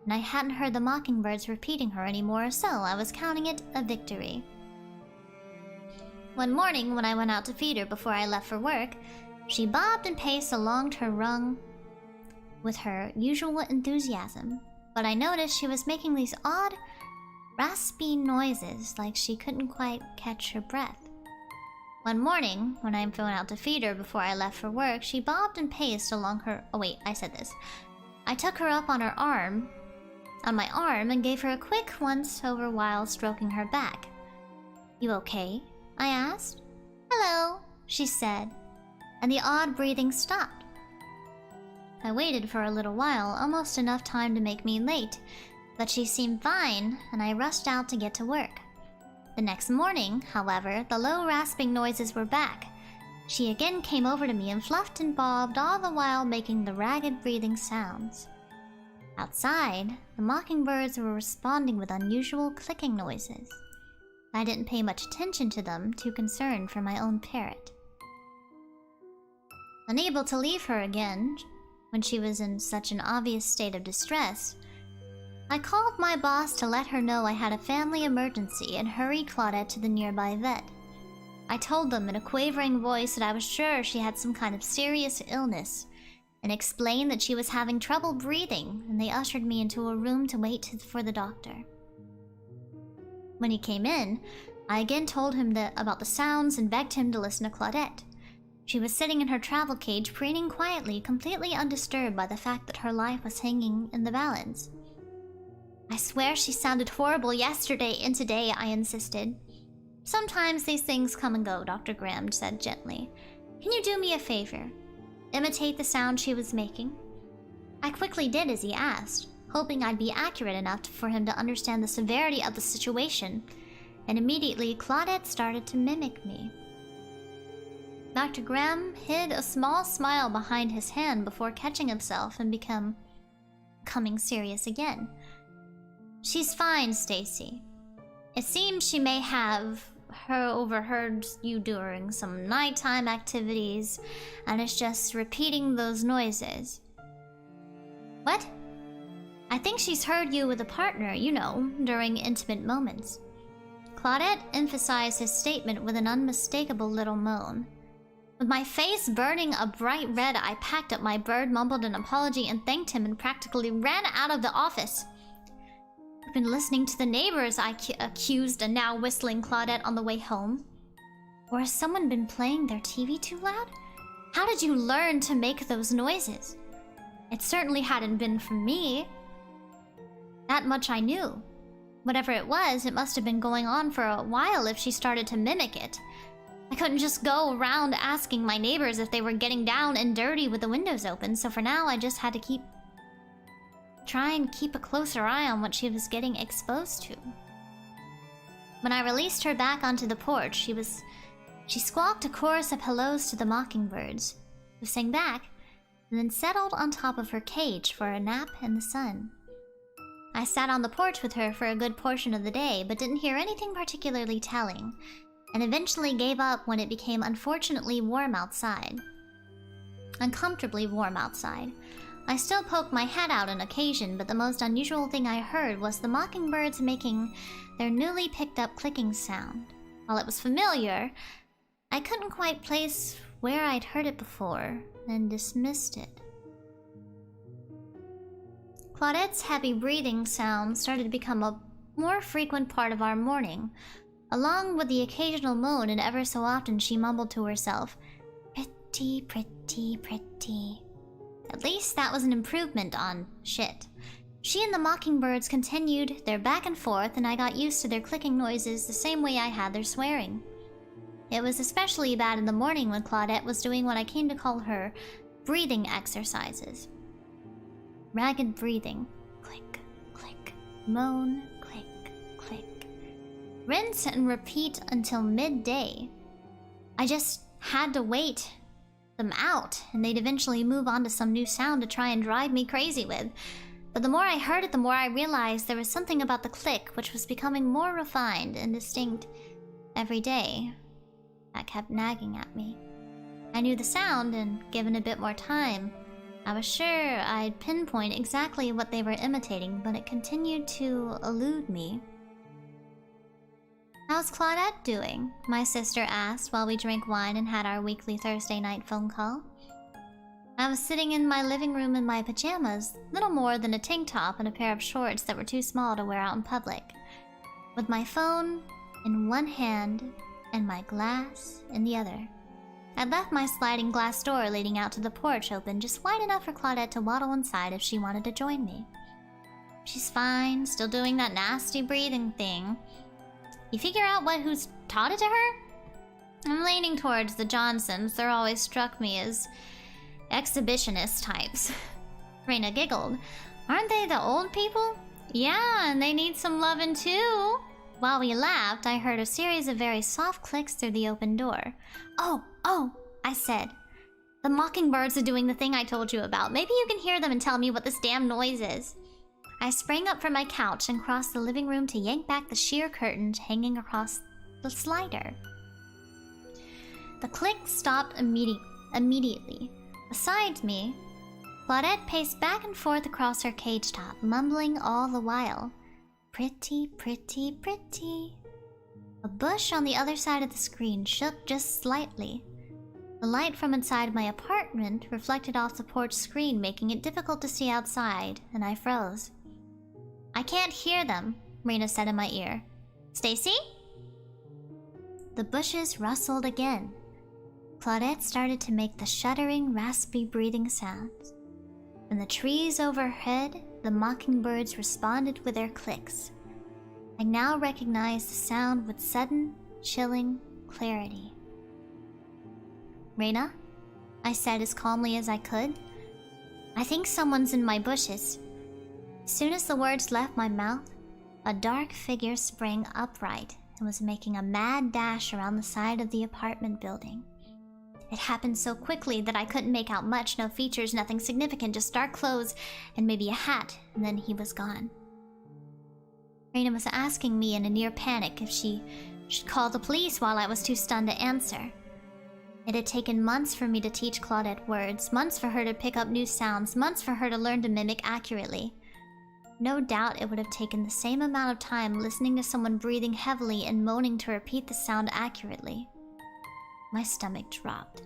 and I hadn't heard the mockingbirds repeating her anymore, so I was counting it a victory. One morning, when I went out to feed her before I left for work, she bobbed and paced along her rung with her usual enthusiasm. But I noticed she was making these odd, raspy noises, like she couldn't quite catch her breath. One morning, when I went out to feed her before I left for work, she bobbed and paced along her... Oh wait, I said this. I took her up on my arm, and gave her a quick once-over while stroking her back. "You okay?" I asked. "Hello," she said, and the odd breathing stopped. I waited for a little while, almost enough time to make me late, but she seemed fine, and I rushed out to get to work. The next morning, however, the low rasping noises were back. She again came over to me and fluffed and bobbed, all the while making the ragged breathing sounds. Outside, the mockingbirds were responding with unusual clicking noises. I didn't pay much attention to them, too concerned for my own parrot. Unable to leave her again, when she was in such an obvious state of distress, I called my boss to let her know I had a family emergency and hurried Claudette to the nearby vet. I told them in a quavering voice that I was sure she had some kind of serious illness, and explained that she was having trouble breathing, and they ushered me into a room to wait for the doctor. When he came in, I again told him about the sounds and begged him to listen to Claudette. She was sitting in her travel cage, preening quietly, completely undisturbed by the fact that her life was hanging in the balance. "I swear she sounded horrible yesterday and today," I insisted. Sometimes these things come and go, Dr. Graham said gently. Can you do me a favor? Imitate the sound she was making? I quickly did as he asked, hoping I'd be accurate enough for him to understand the severity of the situation, and immediately Claudette started to mimic me. Dr. Graham hid a small smile behind his hand before catching himself and becoming serious again. She's fine, Stacy. It seems she may have overheard you during some nighttime activities and is just repeating those noises. What? I think she's heard you with a partner, you know, during intimate moments. Claudette emphasized his statement with an unmistakable little moan. With my face burning a bright red, I packed up my bird, mumbled an apology, and thanked him and practically ran out of the office. I've been listening to the neighbors, I accused a now whistling Claudette on the way home. Or has someone been playing their TV too loud? How did you learn to make those noises? It certainly hadn't been from me. That much I knew. Whatever it was, it must have been going on for a while if she started to mimic it. I couldn't just go around asking my neighbors if they were getting down and dirty with the windows open, so for now I just had to try and keep a closer eye on what she was getting exposed to. When I released her back onto the porch, she squawked a chorus of hellos to the mockingbirds, who sang back, and then settled on top of her cage for a nap in the sun. I sat on the porch with her for a good portion of the day, but didn't hear anything particularly telling, and eventually gave up when it became unfortunately warm outside. Uncomfortably warm outside. I still poked my head out on occasion, but the most unusual thing I heard was the mockingbirds making their newly picked up clicking sound. While it was familiar, I couldn't quite place where I'd heard it before, and dismissed it. Claudette's heavy breathing sound started to become a more frequent part of our morning, along with the occasional moan, and ever so often she mumbled to herself, "Pretty, pretty, pretty." At least that was an improvement on shit. She and the mockingbirds continued their back and forth, and I got used to their clicking noises the same way I had their swearing. It was especially bad in the morning when Claudette was doing what I came to call her breathing exercises. Ragged breathing. Click, click, moan, click, click. Rinse and repeat until midday. I just had to wait them out, and they'd eventually move on to some new sound to try and drive me crazy with. But the more I heard it, the more I realized there was something about the click which was becoming more refined and distinct every day. That kept nagging at me. I knew the sound, and given a bit more time, I was sure I'd pinpoint exactly what they were imitating, but it continued to elude me. "How's Claudette doing?" my sister asked while we drank wine and had our weekly Thursday night phone call. I was sitting in my living room in my pajamas, little more than a tank top and a pair of shorts that were too small to wear out in public, with my phone in one hand and my glass in the other. I'd left my sliding glass door leading out to the porch open just wide enough for Claudette to waddle inside if she wanted to join me. "She's fine, still doing that nasty breathing thing. You figure out who's taught it to her?" I'm leaning towards the Johnsons. They're always struck me as exhibitionist types. Raina giggled. "Aren't they the old people?" "Yeah, and they need some loving too." While we laughed, I heard a series of very soft clicks through the open door. Oh, I said. "The mockingbirds are doing the thing I told you about. Maybe you can hear them and tell me what this damn noise is." I sprang up from my couch and crossed the living room to yank back the sheer curtains hanging across the slider. The click stopped immediately. Beside me, Claudette paced back and forth across her cage top, mumbling all the while, "Pretty, pretty, pretty." A bush on the other side of the screen shook just slightly. The light from inside my apartment reflected off the porch screen, making it difficult to see outside, and I froze. "I can't hear them," Rena said in my ear. "Stacy?" The bushes rustled again. Claudette started to make the shuddering, raspy breathing sounds. In the trees overhead, the mockingbirds responded with their clicks. I now recognized the sound with sudden, chilling clarity. "Reina?" I said as calmly as I could. "I think someone's in my bushes." As soon as the words left my mouth, a dark figure sprang upright and was making a mad dash around the side of the apartment building. It happened so quickly that I couldn't make out much, no features, nothing significant, just dark clothes and maybe a hat, and then he was gone. Reina was asking me in a near panic if she should call the police while I was too stunned to answer. It had taken months for me to teach Claudette words, months for her to pick up new sounds, months for her to learn to mimic accurately. No doubt it would have taken the same amount of time listening to someone breathing heavily and moaning to repeat the sound accurately. My stomach dropped,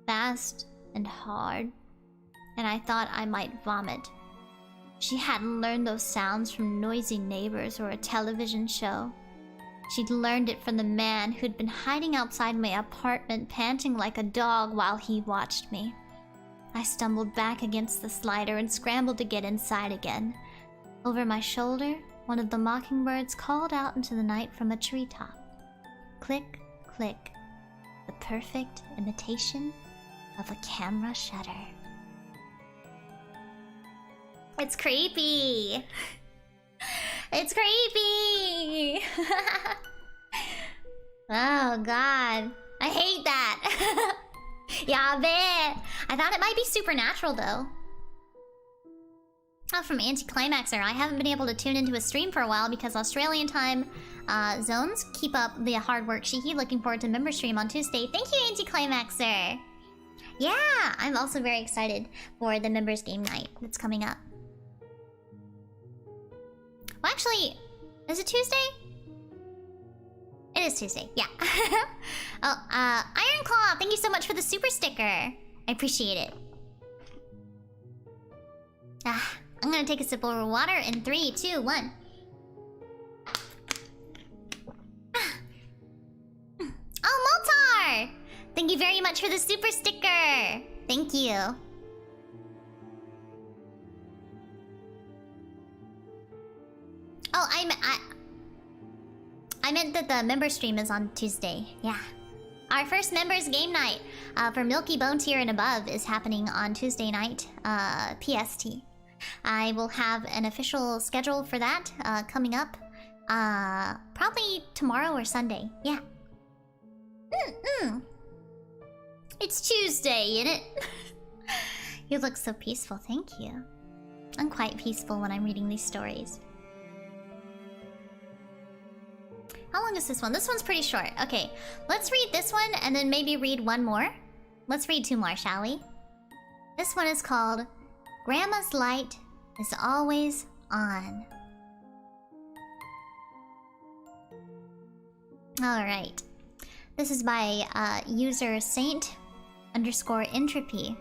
fast and hard, and I thought I might vomit. She hadn't learned those sounds from noisy neighbors or a television show. She'd learned it from the man who'd been hiding outside my apartment, panting like a dog while he watched me. I stumbled back against the slider and scrambled to get inside again. Over my shoulder, one of the mockingbirds called out into the night from a treetop. Click, click. The perfect imitation of a camera shutter. It's creepy! It's creepy! Oh god. I hate that! Yeah, I bet. I thought it might be supernatural though. Oh, from Anticlimaxer. I haven't been able to tune into a stream for a while because Australian time zones. Keep up the hard work, Shiki. Looking forward to member stream on Tuesday. Thank you, Anticlimaxer. Yeah, I'm also very excited for the members game night that's coming up. Well, actually, is it Tuesday? It is Tuesday, yeah. Oh, Iron Claw, thank you so much for the super sticker. I appreciate it. I'm gonna take a sip of water in 3, 2, 1. Oh, Moltar! Thank you very much for the super sticker. Thank you. Oh, I meant that the member stream is on Tuesday. Yeah. Our first members game night for Milky Bone tier and above is happening on Tuesday night, PST. I will have an official schedule for that coming up probably tomorrow or Sunday. Yeah. It's Tuesday, innit? You look so peaceful, thank you. I'm quite peaceful when I'm reading these stories. How long is this one? This one's pretty short. Okay, let's read this one and then maybe read one more. Let's read 2 more, shall we? This one is called Grandma's Light is Always On. Alright. This is by user Saint_Entropy.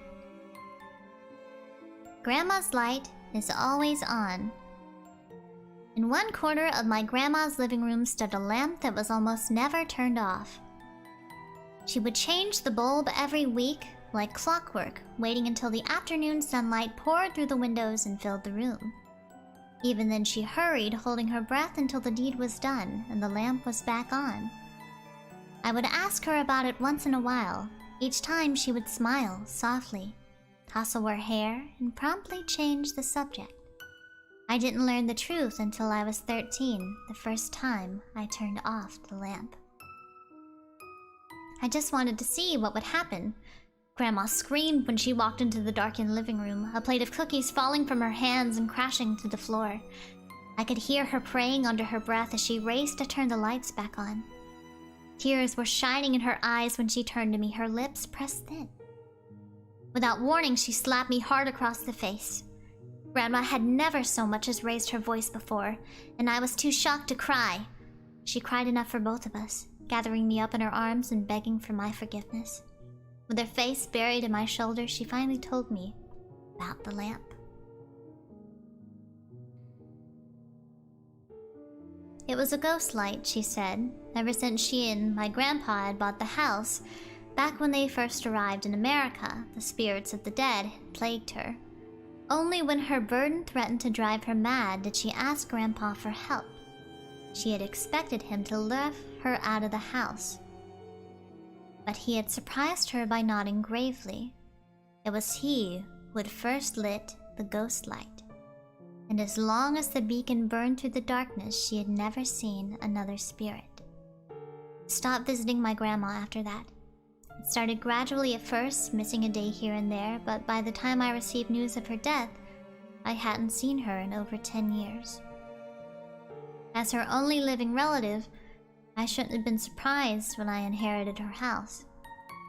Grandma's light is always on. In one corner of my grandma's living room stood a lamp that was almost never turned off. She would change the bulb every week, like clockwork, waiting until the afternoon sunlight poured through the windows and filled the room. Even then she hurried, holding her breath until the deed was done and the lamp was back on. I would ask her about it once in a while. Each time she would smile softly, tousle her hair, and promptly change the subject. I didn't learn the truth until I was 13, the first time I turned off the lamp. I just wanted to see what would happen. Grandma screamed when she walked into the darkened living room, a plate of cookies falling from her hands and crashing to the floor. I could hear her praying under her breath as she raced to turn the lights back on. Tears were shining in her eyes when she turned to me, her lips pressed thin. Without warning, she slapped me hard across the face. Grandma had never so much as raised her voice before, and I was too shocked to cry. She cried enough for both of us, gathering me up in her arms and begging for my forgiveness. With her face buried in my shoulder, she finally told me about the lamp. It was a ghost light, she said, ever since she and my grandpa had bought the house. Back when they first arrived in America, the spirits of the dead had plagued her. Only when her burden threatened to drive her mad did she ask Grandpa for help. She had expected him to lift her out of the house, but he had surprised her by nodding gravely. It was he who had first lit the ghost light, and as long as the beacon burned through the darkness, she had never seen another spirit. I stopped visiting my grandma after that. It started gradually at first, missing a day here and there, but by the time I received news of her death, I hadn't seen her in over 10 years. As her only living relative, I shouldn't have been surprised when I inherited her house.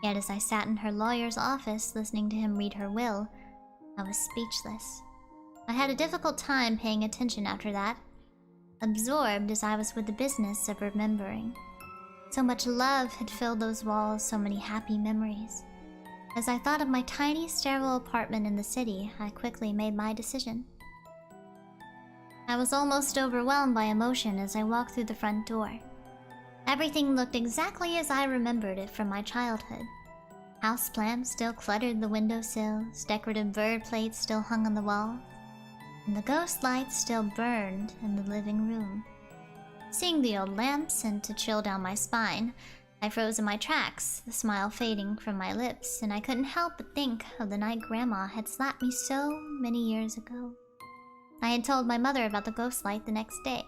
Yet as I sat in her lawyer's office listening to him read her will, I was speechless. I had a difficult time paying attention after that, absorbed as I was with the business of remembering. So much love had filled those walls, so many happy memories. As I thought of my tiny, sterile apartment in the city, I quickly made my decision. I was almost overwhelmed by emotion as I walked through the front door. Everything looked exactly as I remembered it from my childhood. Houseplants still cluttered the windowsills, decorative bird plates still hung on the wall, and the ghost lights still burned in the living room. Seeing the old lamp sent to chill down my spine, I froze in my tracks, the smile fading from my lips, and I couldn't help but think of the night Grandma had slapped me so many years ago. I had told my mother about the ghost light the next day,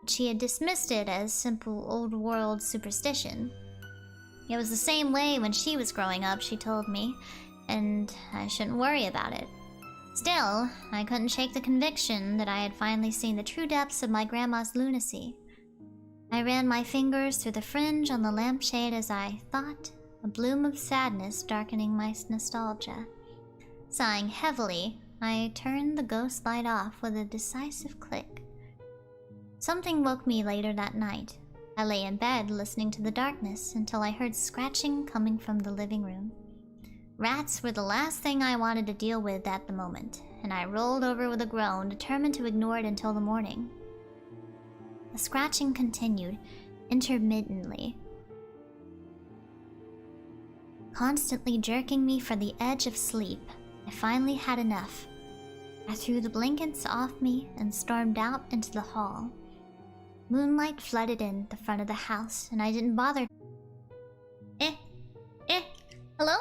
but she had dismissed it as simple old-world superstition. It was the same way when she was growing up, she told me, and I shouldn't worry about it. Still, I couldn't shake the conviction that I had finally seen the true depths of my grandma's lunacy. I ran my fingers through the fringe on the lampshade as I thought, a bloom of sadness darkening my nostalgia. Sighing heavily, I turned the ghost light off with a decisive click. Something woke me later that night. I lay in bed listening to the darkness until I heard scratching coming from the living room. Rats were the last thing I wanted to deal with at the moment, and I rolled over with a groan, determined to ignore it until the morning. The scratching continued, intermittently, constantly jerking me from the edge of sleep. I finally had enough. I threw the blankets off me and stormed out into the hall. Moonlight flooded in the front of the house, and I didn't bother. Hello?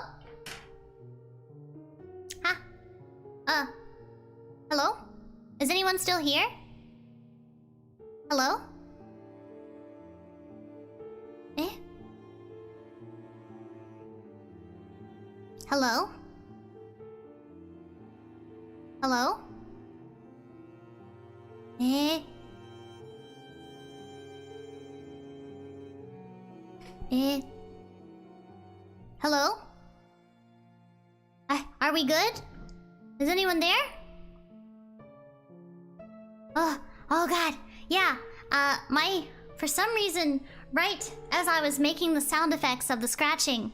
Hello? Is anyone still here? Hello? Hello? Hello? Hello? Are we good? Is anyone there? Oh god, yeah, for some reason, right as I was making the sound effects of the scratching,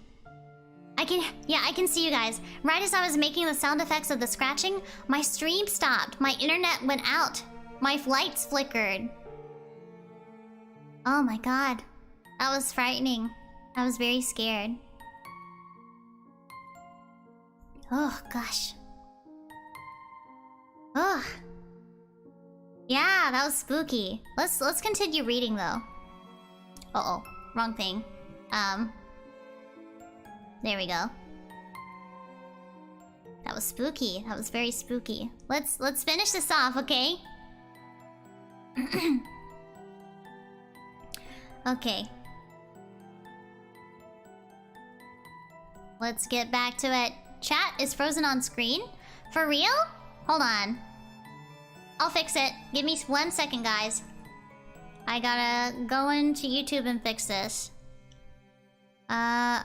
I can see you guys. Right as I was making the sound effects of the scratching, my stream stopped, my internet went out, my lights flickered. Oh my god, that was frightening. I was very scared. Oh gosh. Oh. Yeah, that was spooky. Let's continue reading though. Uh-oh, wrong thing. There we go. That was spooky. That was very spooky. Let's finish this off, okay? Okay. Let's get back to it. Chat is frozen on screen? For real? Hold on. I'll fix it. Give me 1 second, guys. I gotta go into YouTube and fix this. Yeah,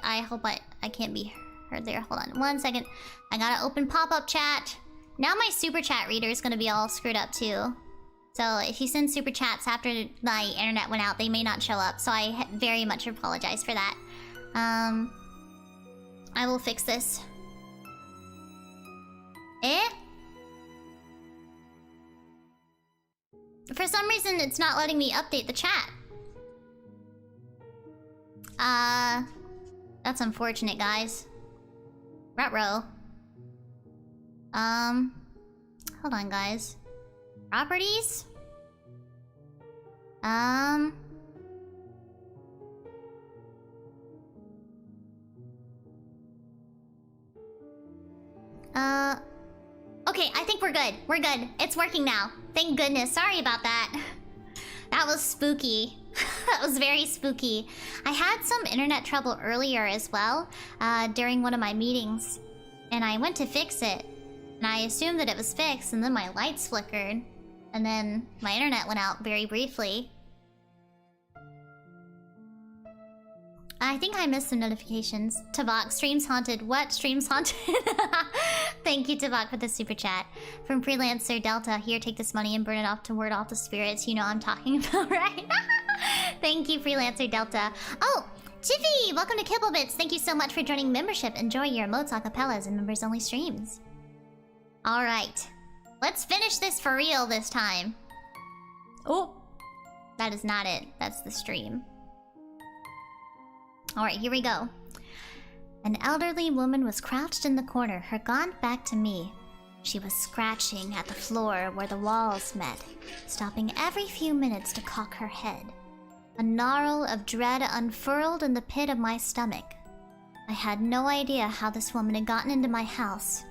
I hope I can't be heard there. Hold on 1 second. I gotta open pop-up chat. Now my super chat reader is gonna be all screwed up too. So if you send super chats after my internet went out, they may not show up. So I very much apologize for that. I will fix this. For some reason, it's not letting me update the chat. That's unfortunate, guys. Ruh-roh. Hold on, guys. Properties? Okay, I think we're good. We're good. It's working now. Thank goodness. Sorry about that. That was spooky. That was very spooky. I had some internet trouble earlier as well, during one of my meetings. And I went to fix it. And I assumed that it was fixed, and then my lights flickered. And then my internet went out very briefly. I think I missed some notifications. Tavok, streams haunted. What? Streams haunted? Thank you, Tavok, for the super chat. From Freelancer Delta, here, take this money and burn it off to ward off the spirits. You know what I'm talking about, right? Thank you, Freelancer Delta. Oh, Jiffy! Welcome to Kibblebits. Thank you so much for joining membership. Enjoy your emotes, acapellas, and members-only streams. Alright. Let's finish this for real this time. Oh! That is not it. That's the stream. Alright, here we go. An elderly woman was crouched in the corner, her gaunt back to me. She was scratching at the floor where the walls met, stopping every few minutes to cock her head. A gnarl of dread unfurled in the pit of my stomach. I had no idea how this woman had gotten into my house,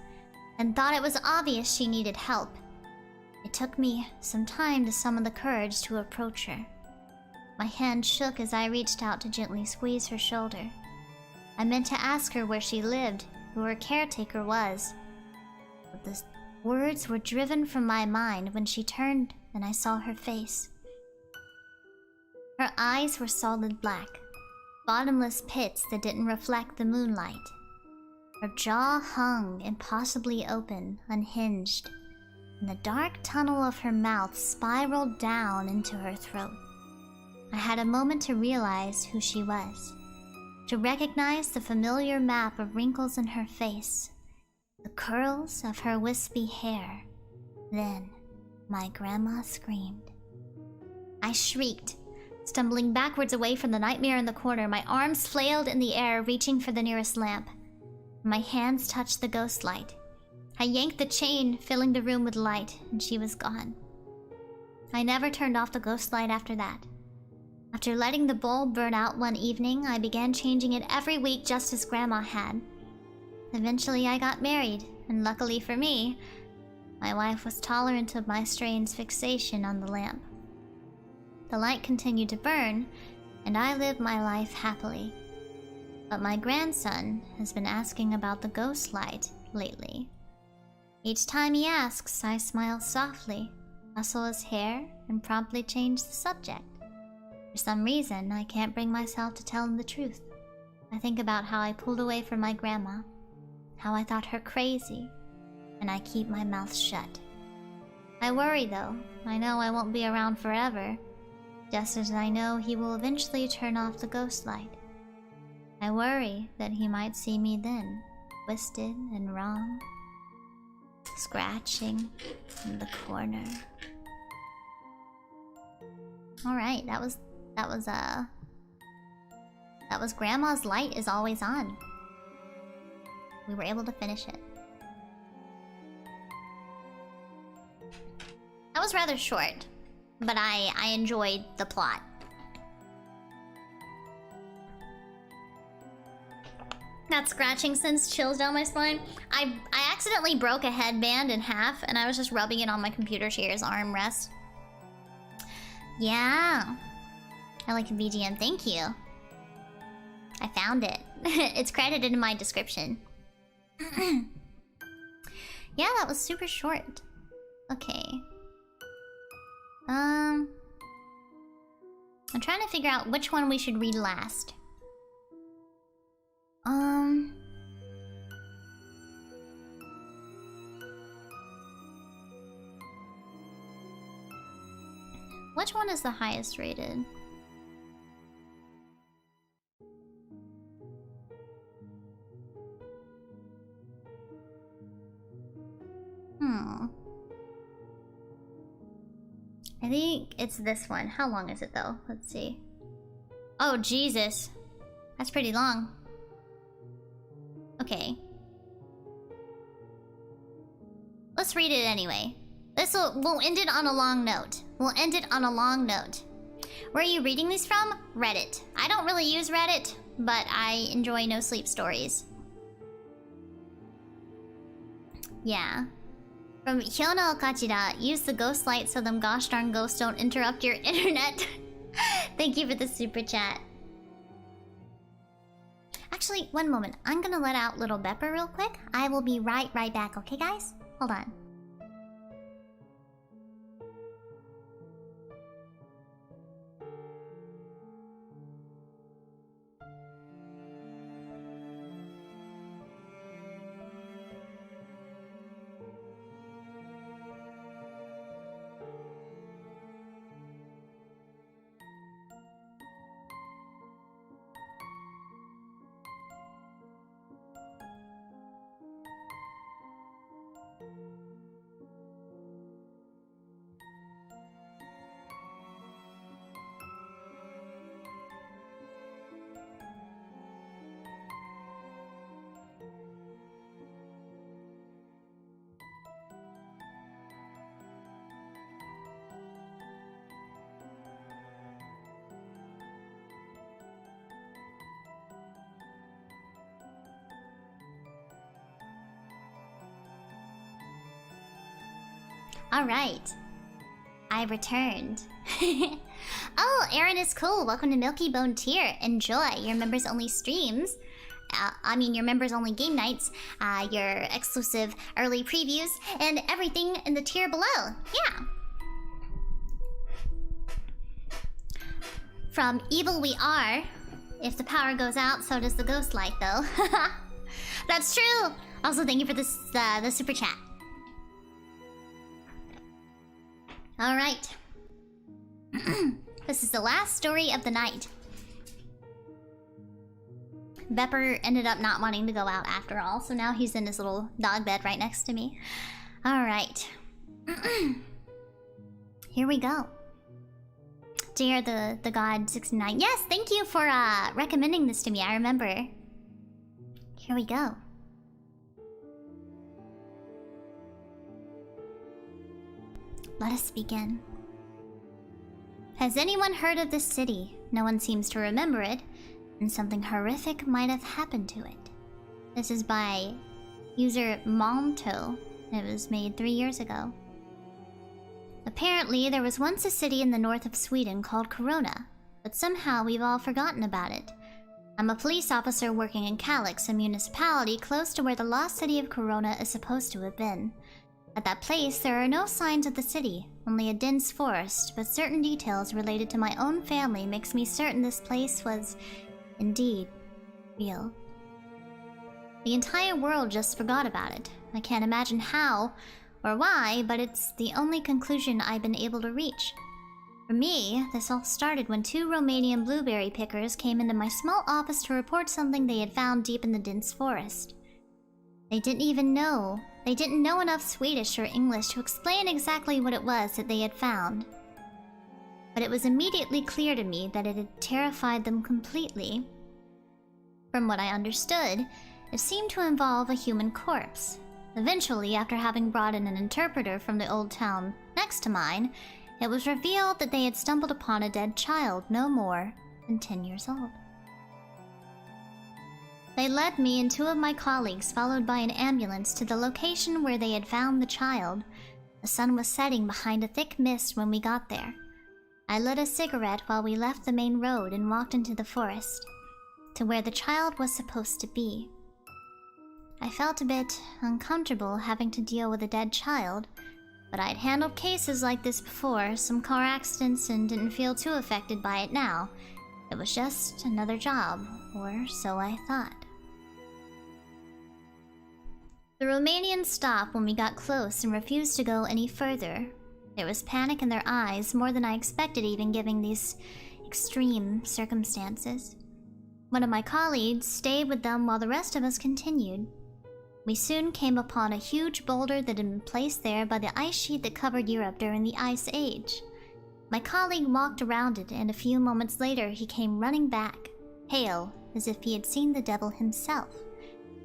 and thought it was obvious she needed help. It took me some time to summon the courage to approach her. My hand shook as I reached out to gently squeeze her shoulder. I meant to ask her where she lived, who her caretaker was. But the words were driven from my mind when she turned and I saw her face. Her eyes were solid black, bottomless pits that didn't reflect the moonlight. Her jaw hung impossibly open, unhinged, and the dark tunnel of her mouth spiraled down into her throat. I had a moment to realize who she was, to recognize the familiar map of wrinkles in her face, the curls of her wispy hair. Then, my grandma screamed. I shrieked, stumbling backwards away from the nightmare in the corner. My arms flailed in the air, reaching for the nearest lamp. My hands touched the ghost light. I yanked the chain, filling the room with light, and she was gone. I never turned off the ghost light after that. After letting the bulb burn out one evening, I began changing it every week just as Grandma had. Eventually I got married, and luckily for me, my wife was tolerant of my strange fixation on the lamp. The light continued to burn, and I lived my life happily. But my grandson has been asking about the ghost light lately. Each time he asks, I smile softly, rustle his hair, and promptly change the subject. For some reason, I can't bring myself to tell him the truth. I think about how I pulled away from my grandma, how I thought her crazy, and I keep my mouth shut. I worry though. I know I won't be around forever, just as I know he will eventually turn off the ghost light. I worry that he might see me then, twisted and wrong, scratching in the corner. Alright, that was Grandma's Light Is Always On. We were able to finish it. That was rather short, but I enjoyed the plot. That scratching sends chills down my spine. I accidentally broke a headband in half, and I was just rubbing it on my computer chair's armrest. Yeah. I like VGM, thank you. I found it. It's credited in my description. Yeah, that was super short. Okay. I'm trying to figure out which one we should read last. Which one is the highest rated? I think it's this one. How long is it though? Let's see. Oh, Jesus. That's pretty long. Okay. Let's read it anyway. We'll end it on a long note. We'll end it on a long note. Where are you reading these from? Reddit. I don't really use Reddit, but I enjoy no sleep stories. Yeah. From Hyono Kachira, use the ghost light so them gosh darn ghosts don't interrupt your internet. Thank you for the super chat. Actually, one moment. I'm gonna let out little Bepper real quick. I will be right back, okay guys? Hold on. Alright. I returned. Oh, Aaron is cool. Welcome to Milky Bone Tier. Enjoy your members only streams. Your members only game nights, your exclusive early previews, and everything in the tier below. Yeah. From Evil We Are. If the power goes out, so does the ghost light, though. That's true. Also, thank you for this, the super chat. Alright. This is the last story of the night. Bepper ended up not wanting to go out after all, so now he's in his little dog bed right next to me. Alright. Here we go. Dear the God 69. Yes, thank you for recommending this to me. I remember. Here we go. Let us begin. Has anyone heard of this city? No one seems to remember it, and something horrific might have happened to it. This is by user Monto. It was made 3 years ago. Apparently, there was once a city in the north of Sweden called Corona, but somehow we've all forgotten about it. I'm a police officer working in Kalix, a municipality close to where the lost city of Corona is supposed to have been. At that place, there are no signs of the city, only a dense forest, but certain details related to my own family makes me certain this place was, indeed, real. The entire world just forgot about it. I can't imagine how or why, but it's the only conclusion I've been able to reach. For me, this all started when 2 Romanian blueberry pickers came into my small office to report something they had found deep in the dense forest. They didn't know enough Swedish or English to explain exactly what it was that they had found. But it was immediately clear to me that it had terrified them completely. From what I understood, it seemed to involve a human corpse. Eventually, after having brought in an interpreter from the old town next to mine, it was revealed that they had stumbled upon a dead child no more than 10 years old. They led me and 2 of my colleagues, followed by an ambulance, to the location where they had found the child. The sun was setting behind a thick mist when we got there. I lit a cigarette while we left the main road and walked into the forest, to where the child was supposed to be. I felt a bit uncomfortable having to deal with a dead child, but I'd handled cases like this before, some car accidents, and didn't feel too affected by it now. It was just another job, or so I thought. The Romanians stopped when we got close and refused to go any further. There was panic in their eyes, more than I expected even given these extreme circumstances. One of my colleagues stayed with them while the rest of us continued. We soon came upon a huge boulder that had been placed there by the ice sheet that covered Europe during the Ice Age. My colleague walked around it, and a few moments later he came running back, pale, as if he had seen the devil himself.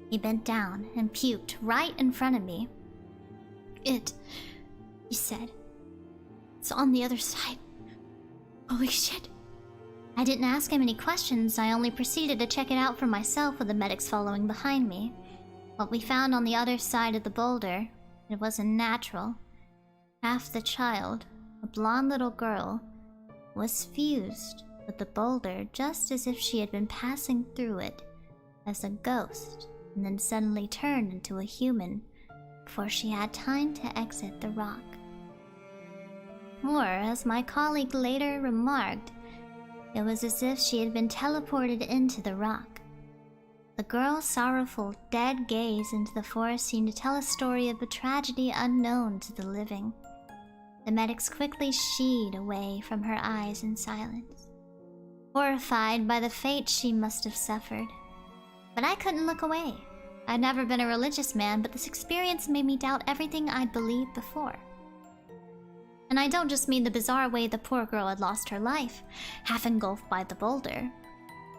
He bent down and puked right in front of me. It he said. "It's on the other side. Holy shit." I didn't ask him any questions, I only proceeded to check it out for myself with the medics following behind me. What we found on the other side of the boulder, it wasn't natural. Half the child, a blonde little girl, was fused with the boulder just as if she had been passing through it as a ghost and then suddenly turned into a human before she had time to exit the rock. Or, as my colleague later remarked, it was as if she had been teleported into the rock. The girl's sorrowful, dead gaze into the forest seemed to tell a story of a tragedy unknown to the living. The medics quickly sheed away from her eyes in silence, horrified by the fate she must have suffered. But I couldn't look away. I'd never been a religious man, but this experience made me doubt everything I'd believed before. And I don't just mean the bizarre way the poor girl had lost her life, half engulfed by the boulder.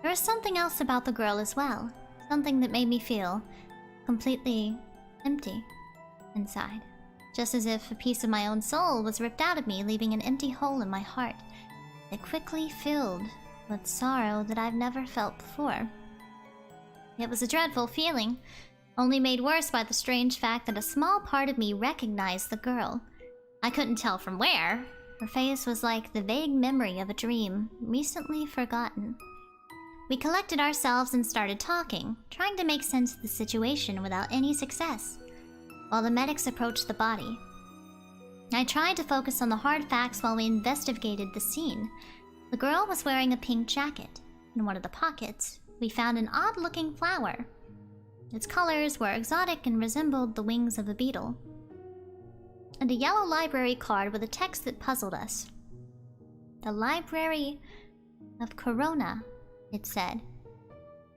There was something else about the girl as well, something that made me feel completely empty inside. Just as if a piece of my own soul was ripped out of me, leaving an empty hole in my heart that quickly filled with sorrow that I've never felt before. It was a dreadful feeling, only made worse by the strange fact that a small part of me recognized the girl. I couldn't tell from where. Her face was like the vague memory of a dream, recently forgotten. We collected ourselves and started talking, trying to make sense of the situation without any success, while the medics approached the body. I tried to focus on the hard facts while we investigated the scene. The girl was wearing a pink jacket. In one of the pockets, we found an odd-looking flower. Its colors were exotic and resembled the wings of a beetle. And a yellow library card with a text that puzzled us. "The Library of Corona," it said.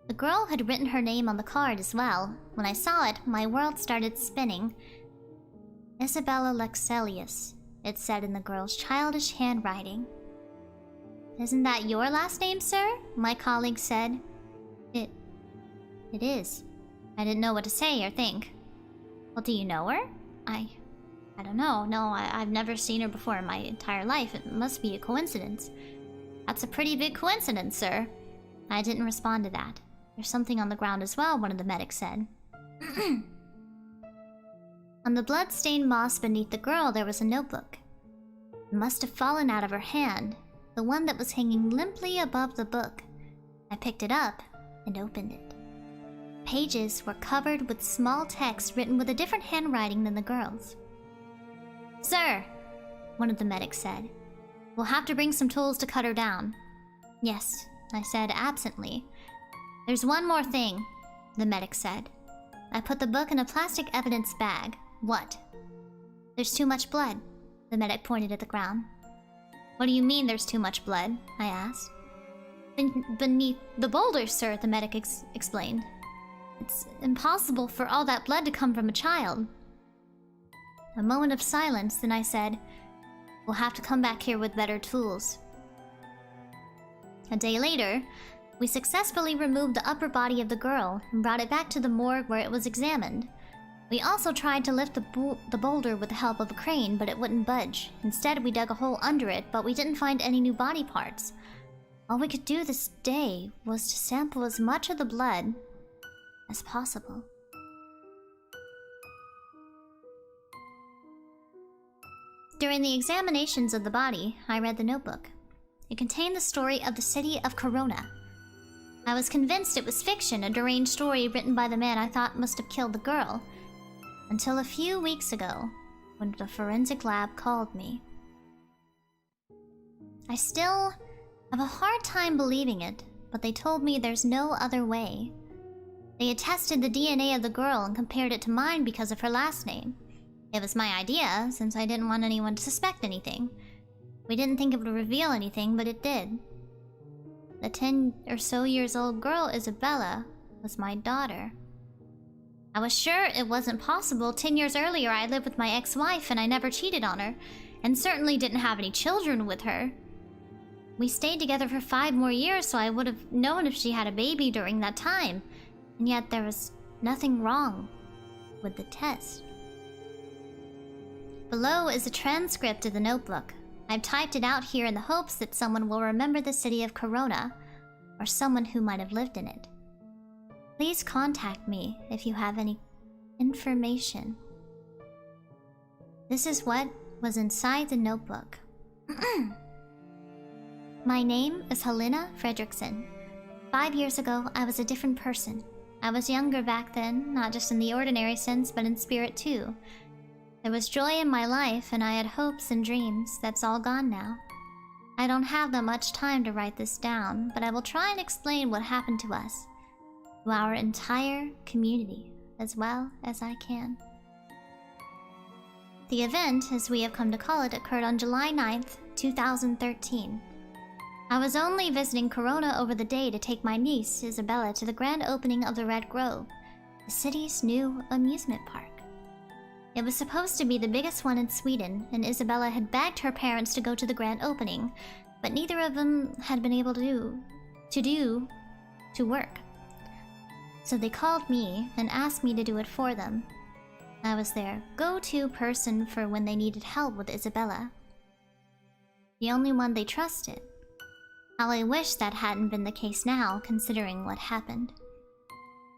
The girl had written her name on the card as well. When I saw it, my world started spinning. "Isabella Lexelius," it said in the girl's childish handwriting. "Isn't that your last name, sir?" my colleague said. It is. I didn't know what to say or think. "Well, do you know her?" I don't know. No, I've never seen her before in my entire life. It must be a coincidence." "That's a pretty big coincidence, sir." I didn't respond to that. "There's something on the ground as well," one of the medics said. On the blood-stained moss beneath the girl, there was a notebook. It must have fallen out of her hand, the one that was hanging limply above the book. I picked it up and opened it. Pages were covered with small text written with a different handwriting than the girl's. "Sir," one of the medics said, "we'll have to bring some tools to cut her down." "Yes," I said absently. "There's one more thing," the medic said. I put the book in a plastic evidence bag. "What?" "There's too much blood," the medic pointed at the ground. "What do you mean there's too much blood?" I asked. Beneath the boulder, sir," the medic explained. "It's impossible for all that blood to come from a child." A moment of silence, then I said, "We'll have to come back here with better tools." A day later, we successfully removed the upper body of the girl and brought it back to the morgue where it was examined. We also tried to lift the boulder with the help of a crane, but it wouldn't budge. Instead, we dug a hole under it, but we didn't find any new body parts. All we could do this day was to sample as much of the blood as possible. During the examinations of the body, I read the notebook. It contained the story of the city of Corona. I was convinced it was fiction, a deranged story written by the man I thought must have killed the girl, until a few weeks ago, when the forensic lab called me. I still have a hard time believing it, but they told me there's no other way. They had tested the DNA of the girl and compared it to mine because of her last name. It was my idea, since I didn't want anyone to suspect anything. We didn't think it would reveal anything, but it did. The 10 or so years old girl, Isabella, was my daughter. I was sure it wasn't possible. 10 years earlier, I lived with my ex-wife and I never cheated on her, and certainly didn't have any children with her. We stayed together for 5 more years, so I would have known if she had a baby during that time, and yet there was nothing wrong with the test. Below is a transcript of the notebook. I've typed it out here in the hopes that someone will remember the city of Corona, or someone who might have lived in it. Please contact me if you have any information. This is what was inside the notebook. My name is Helena Fredrickson. 5 years ago, I was a different person. I was younger back then, not just in the ordinary sense, but in spirit too. There was joy in my life, and I had hopes and dreams. That's all gone now. I don't have that much time to write this down, but I will try and explain what happened to us, to our entire community, as well as I can. The event, as we have come to call it, occurred on July 9th, 2013. I was only visiting Corona over the day to take my niece, Isabella, to the grand opening of the Red Grove, the city's new amusement park. It was supposed to be the biggest one in Sweden, and Isabella had begged her parents to go to the grand opening, but neither of them had been able to work. So they called me and asked me to do it for them. I was their go-to person for when they needed help with Isabella. The only one they trusted. How I wish that hadn't been the case now, considering what happened.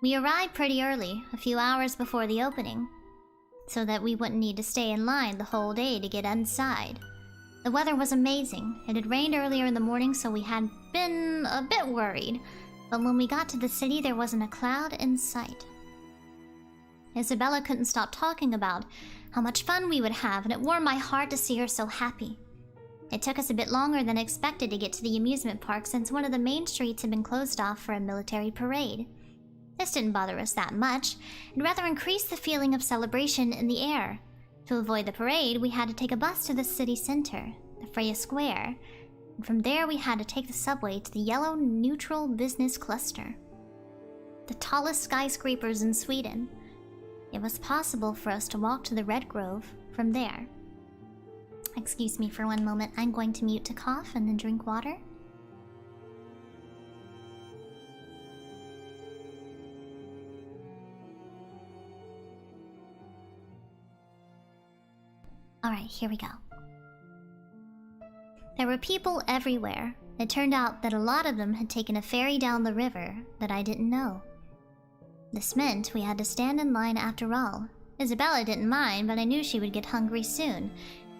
We arrived pretty early, a few hours before the opening, so that we wouldn't need to stay in line the whole day to get inside. The weather was amazing. It had rained earlier in the morning, so we had been a bit worried, but when we got to the city, there wasn't a cloud in sight. Isabella couldn't stop talking about how much fun we would have, and it warmed my heart to see her so happy. It took us a bit longer than expected to get to the amusement park since one of the main streets had been closed off for a military parade. This didn't bother us that much, and rather increased the feeling of celebration in the air. To avoid the parade, we had to take a bus to the city center, the Freya Square, and from there we had to take the subway to the yellow neutral business cluster. The tallest skyscrapers in Sweden. It was possible for us to walk to the Red Grove from there. Excuse me for one moment, I'm going to mute to cough and then drink water. Alright, here we go. There were people everywhere. It turned out that a lot of them had taken a ferry down the river that I didn't know. This meant we had to stand in line after all. Isabella didn't mind, but I knew she would get hungry soon,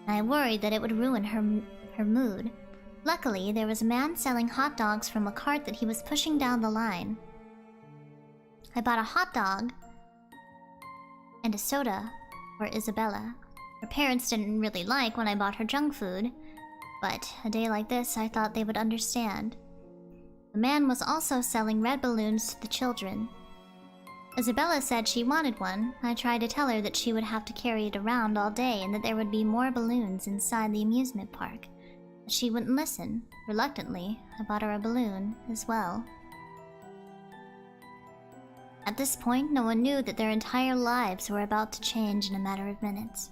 and I worried that it would ruin her mood. Luckily, there was a man selling hot dogs from a cart that he was pushing down the line. I bought a hot dog and a soda for Isabella. Her parents didn't really like when I bought her junk food, but a day like this I thought they would understand. The man was also selling red balloons to the children. Isabella said she wanted one. I tried to tell her that she would have to carry it around all day and that there would be more balloons inside the amusement park. But she wouldn't listen. Reluctantly, I bought her a balloon as well. At this point, no one knew that their entire lives were about to change in a matter of minutes.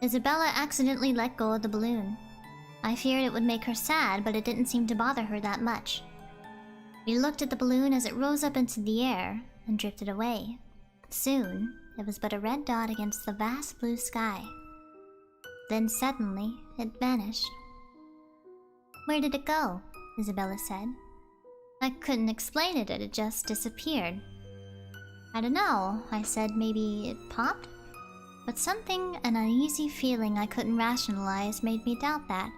Isabella accidentally let go of the balloon. I feared it would make her sad, but it didn't seem to bother her that much. We looked at the balloon as it rose up into the air and drifted away. Soon, it was but a red dot against the vast blue sky. Then suddenly, it vanished. "Where did it go?" Isabella said. I couldn't explain it, it just disappeared. "I don't know," I said. "Maybe it popped?" But something, an uneasy feeling I couldn't rationalize, made me doubt that.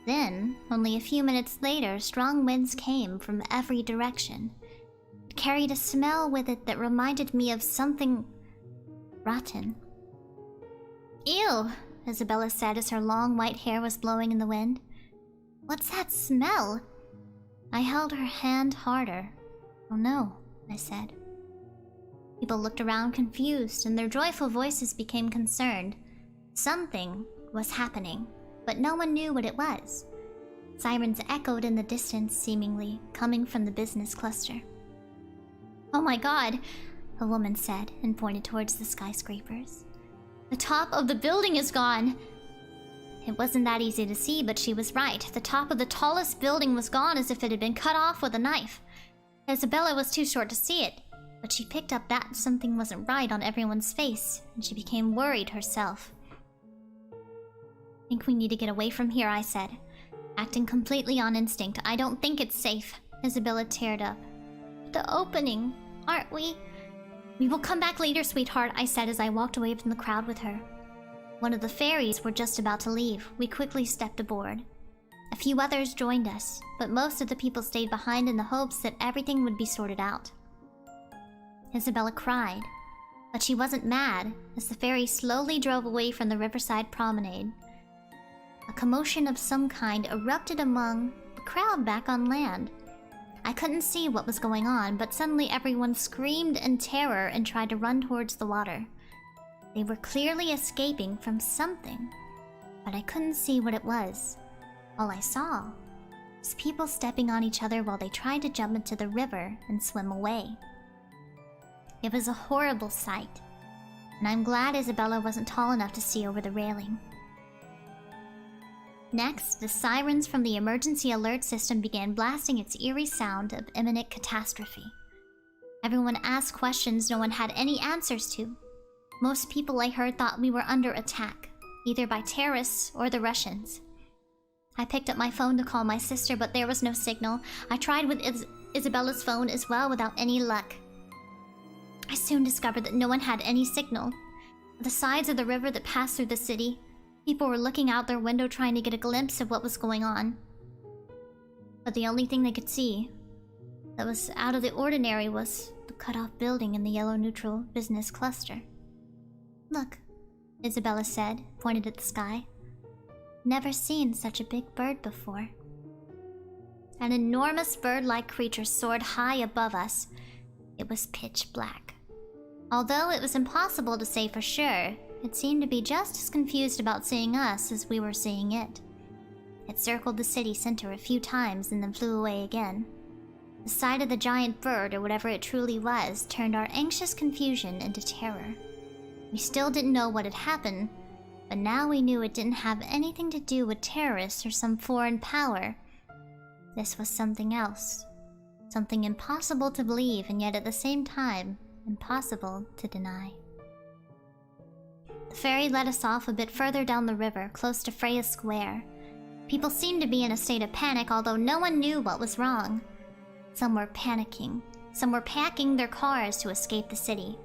Then, only a few minutes later, strong winds came from every direction. It carried a smell with it that reminded me of something rotten. "Ew," Isabella said as her long white hair was blowing in the wind. "What's that smell?" I held her hand harder. "Oh no," I said. People looked around confused, and their joyful voices became concerned. Something was happening, but no one knew what it was. Sirens echoed in the distance, seemingly coming from the business cluster. "Oh my god," a woman said, and pointed towards the skyscrapers. "The top of the building is gone!" It wasn't that easy to see, but she was right. The top of the tallest building was gone as if it had been cut off with a knife. Isabella was too short to see it. But she picked up that something wasn't right on everyone's face, and she became worried herself. "I think we need to get away from here," I said, acting completely on instinct. "I don't think it's safe." Isabella teared up. "The opening, aren't we?" "We will come back later, sweetheart," I said as I walked away from the crowd with her. One of the ferries were just about to leave. We quickly stepped aboard. A few others joined us, but most of the people stayed behind in the hopes that everything would be sorted out. Isabella cried, but she wasn't mad as the ferry slowly drove away from the riverside promenade. A commotion of some kind erupted among the crowd back on land. I couldn't see what was going on, but suddenly everyone screamed in terror and tried to run towards the water. They were clearly escaping from something, but I couldn't see what it was. All I saw was people stepping on each other while they tried to jump into the river and swim away. It was a horrible sight, and I'm glad Isabella wasn't tall enough to see over the railing. Next, the sirens from the emergency alert system began blasting its eerie sound of imminent catastrophe. Everyone asked questions no one had any answers to. Most people I heard thought we were under attack, either by terrorists or the Russians. I picked up my phone to call my sister, but there was no signal. I tried with Isabella's phone as well without any luck. I soon discovered that no one had any signal. At the sides of the river that passed through the city, people were looking out their window trying to get a glimpse of what was going on. But the only thing they could see that was out of the ordinary was the cut-off building in the yellow-neutral business cluster. "Look," Isabella said, pointed at the sky. "Never seen such a big bird before." An enormous bird-like creature soared high above us. It was pitch black. Although it was impossible to say for sure, it seemed to be just as confused about seeing us as we were seeing it. It circled the city center a few times and then flew away again. The sight of the giant bird, or whatever it truly was, turned our anxious confusion into terror. We still didn't know what had happened, but now we knew it didn't have anything to do with terrorists or some foreign power. This was something else. Something impossible to believe, and yet at the same time, impossible to deny. The ferry led us off a bit further down the river, close to Freya Square. People seemed to be in a state of panic, although no one knew what was wrong. Some were panicking. Some were packing their cars to escape the city.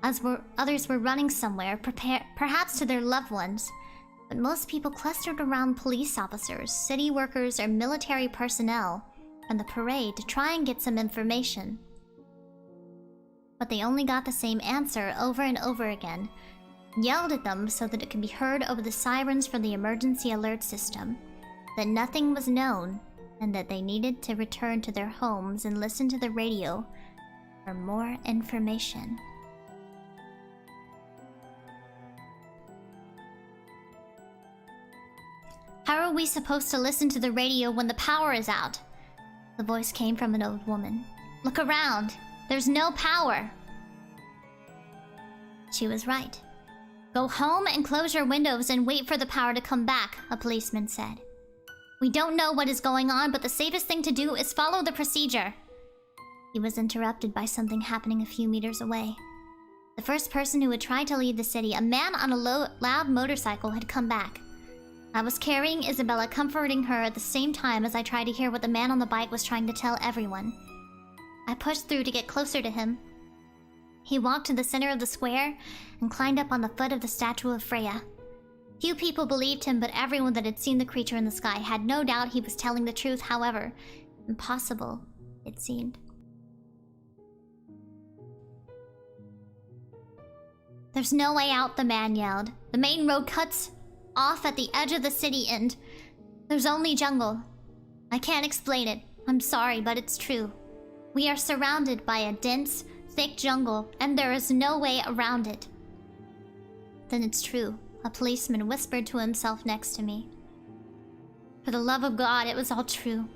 Others were running somewhere, perhaps to their loved ones. But most people clustered around police officers, city workers, or military personnel and the parade to try and get some information. But they only got the same answer over and over again, yelled at them so that it could be heard over the sirens from the emergency alert system, that nothing was known and that they needed to return to their homes and listen to the radio for more information. "How are we supposed to listen to the radio when the power is out?" The voice came from an old woman. "Look around. There's no power." She was right. "Go home and close your windows and wait for the power to come back," a policeman said. "We don't know what is going on, but the safest thing to do is follow the procedure." He was interrupted by something happening a few meters away. The first person who had tried to leave the city, a man on a loud motorcycle, had come back. I was carrying Isabella, comforting her at the same time as I tried to hear what the man on the bike was trying to tell everyone. I pushed through to get closer to him. He walked to the center of the square and climbed up on the foot of the statue of Freya. Few people believed him, but everyone that had seen the creature in the sky had no doubt he was telling the truth. However, impossible it seemed. "There's no way out," the man yelled. "The main road cuts off at the edge of the city and there's only jungle. I can't explain it. I'm sorry, but it's true. We are surrounded by a dense, thick jungle, and there is no way around it." "Then it's true," a policeman whispered to himself next to me. For the love of God, it was all true.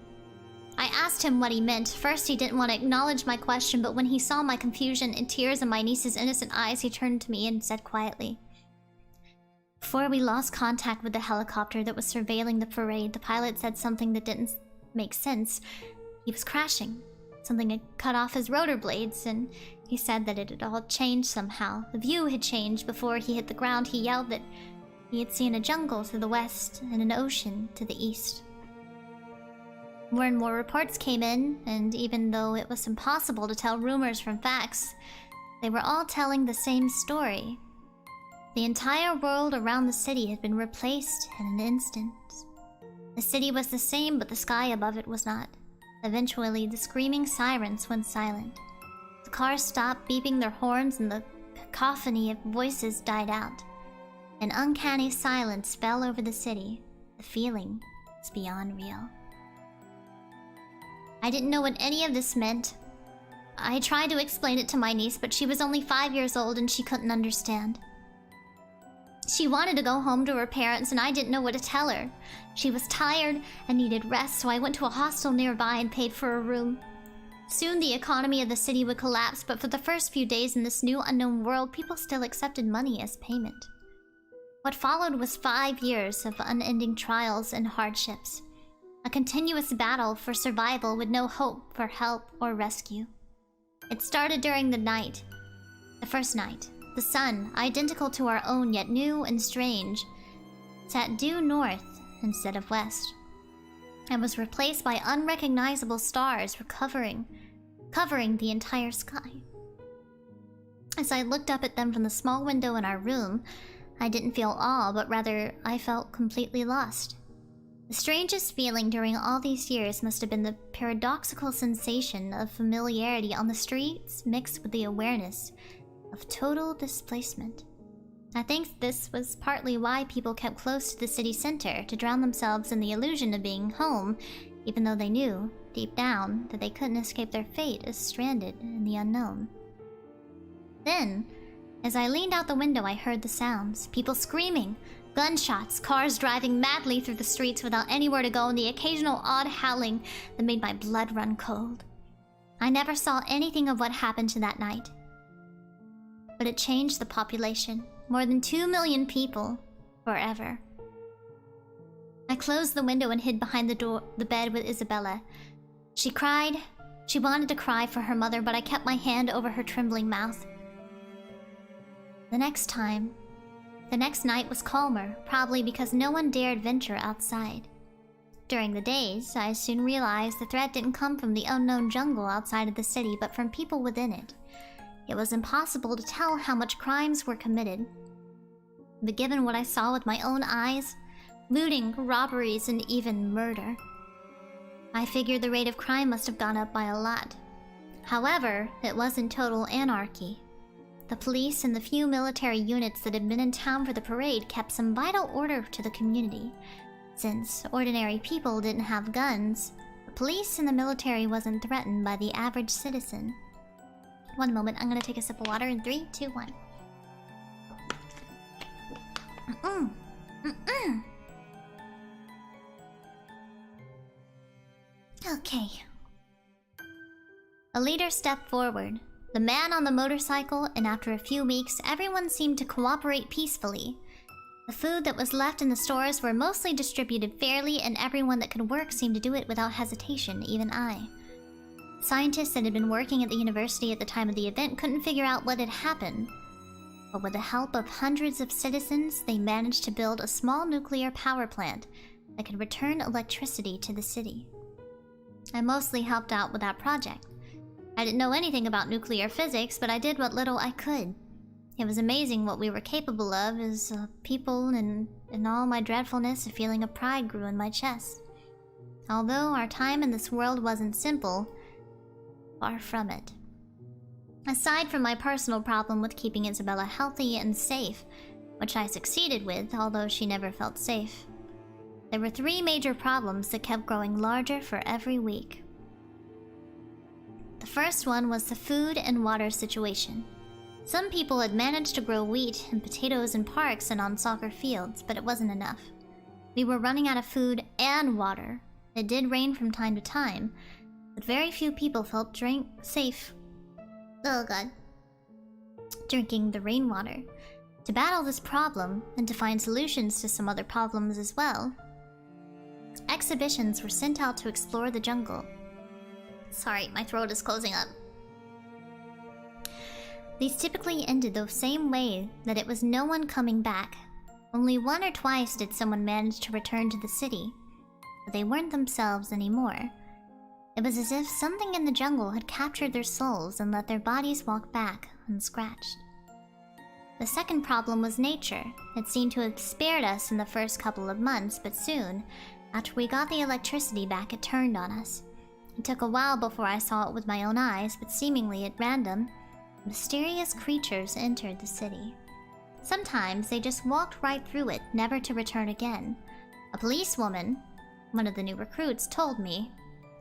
I asked him what he meant. First, he didn't want to acknowledge my question, but when he saw my confusion and tears in my niece's innocent eyes, he turned to me and said quietly, "Before we lost contact with the helicopter that was surveilling the parade, the pilot said something that didn't make sense. He was crashing. Something had cut off his rotor blades, and he said that it had all changed somehow. The view had changed. Before he hit the ground, he yelled that he had seen a jungle to the west and an ocean to the east. More and more reports came in, and even though it was impossible to tell rumors from facts, they were all telling the same story. The entire world around the city had been replaced in an instant. The city was the same, but the sky above it was not. Eventually, the screaming sirens went silent. The cars stopped beeping their horns, and the cacophony of voices died out. An uncanny silence fell over the city. The feeling is beyond real. I didn't know what any of this meant. I tried to explain it to my niece, but she was only 5 years old and she couldn't understand. She wanted to go home to her parents, and I didn't know what to tell her. She was tired and needed rest, so I went to a hostel nearby and paid for a room. Soon the economy of the city would collapse, but for the first few days in this new unknown world, people still accepted money as payment. What followed was 5 years of unending trials and hardships. A continuous battle for survival with no hope for help or rescue. It started during the night. The first night. The sun, identical to our own yet new and strange, sat due north instead of west, and was replaced by unrecognizable stars covering the entire sky. As I looked up at them from the small window in our room, I didn't feel awe, but rather I felt completely lost. The strangest feeling during all these years must have been the paradoxical sensation of familiarity on the streets mixed with the awareness of total displacement. I think this was partly why people kept close to the city center, to drown themselves in the illusion of being home, even though they knew, deep down, that they couldn't escape their fate as stranded in the unknown. Then, as I leaned out the window, I heard the sounds. People screaming, gunshots, cars driving madly through the streets without anywhere to go, and the occasional odd howling that made my blood run cold. I never saw anything of what happened to that night. But it changed the population. More than 2 million people. Forever. I closed the window and hid behind the bed with Isabella. She cried. She wanted to cry for her mother, but I kept my hand over her trembling mouth. The next night was calmer, probably because no one dared venture outside. During the days, I soon realized the threat didn't come from the unknown jungle outside of the city, but from people within it. It was impossible to tell how much crimes were committed. But given what I saw with my own eyes, looting, robberies, and even murder, I figured the rate of crime must have gone up by a lot. However, it wasn't total anarchy. The police and the few military units that had been in town for the parade kept some vital order to the community. Since ordinary people didn't have guns, the police and the military wasn't threatened by the average citizen. One moment, I'm gonna take a sip of water in 3, 2, 1. Okay. A leader stepped forward. The man on the motorcycle, and after a few weeks, everyone seemed to cooperate peacefully. The food that was left in the stores were mostly distributed fairly, and everyone that could work seemed to do it without hesitation, even I. Scientists that had been working at the university at the time of the event couldn't figure out what had happened. But with the help of hundreds of citizens, they managed to build a small nuclear power plant that could return electricity to the city. I mostly helped out with that project. I didn't know anything about nuclear physics, but I did what little I could. It was amazing what we were capable of as people, and in all my dreadfulness, a feeling of pride grew in my chest. Although our time in this world wasn't simple, far from it. Aside from my personal problem with keeping Isabella healthy and safe, which I succeeded with, although she never felt safe, there were 3 major problems that kept growing larger for every week. The first one was the food and water situation. Some people had managed to grow wheat and potatoes in parks and on soccer fields, but it wasn't enough. We were running out of food and water. It did rain from time to time, but very few people felt safe. Oh god. Drinking the rainwater. To battle this problem, and to find solutions to some other problems as well, exhibitions were sent out to explore the jungle. Sorry, my throat is closing up. These typically ended the same way, that it was no one coming back. Only 1 or twice did someone manage to return to the city, but they weren't themselves anymore. It was as if something in the jungle had captured their souls and let their bodies walk back unscratched. The second problem was nature. It seemed to have spared us in the first couple of months, but soon, after we got the electricity back, it turned on us. It took a while before I saw it with my own eyes, but seemingly at random, mysterious creatures entered the city. Sometimes they just walked right through it, never to return again. A policewoman, one of the new recruits, told me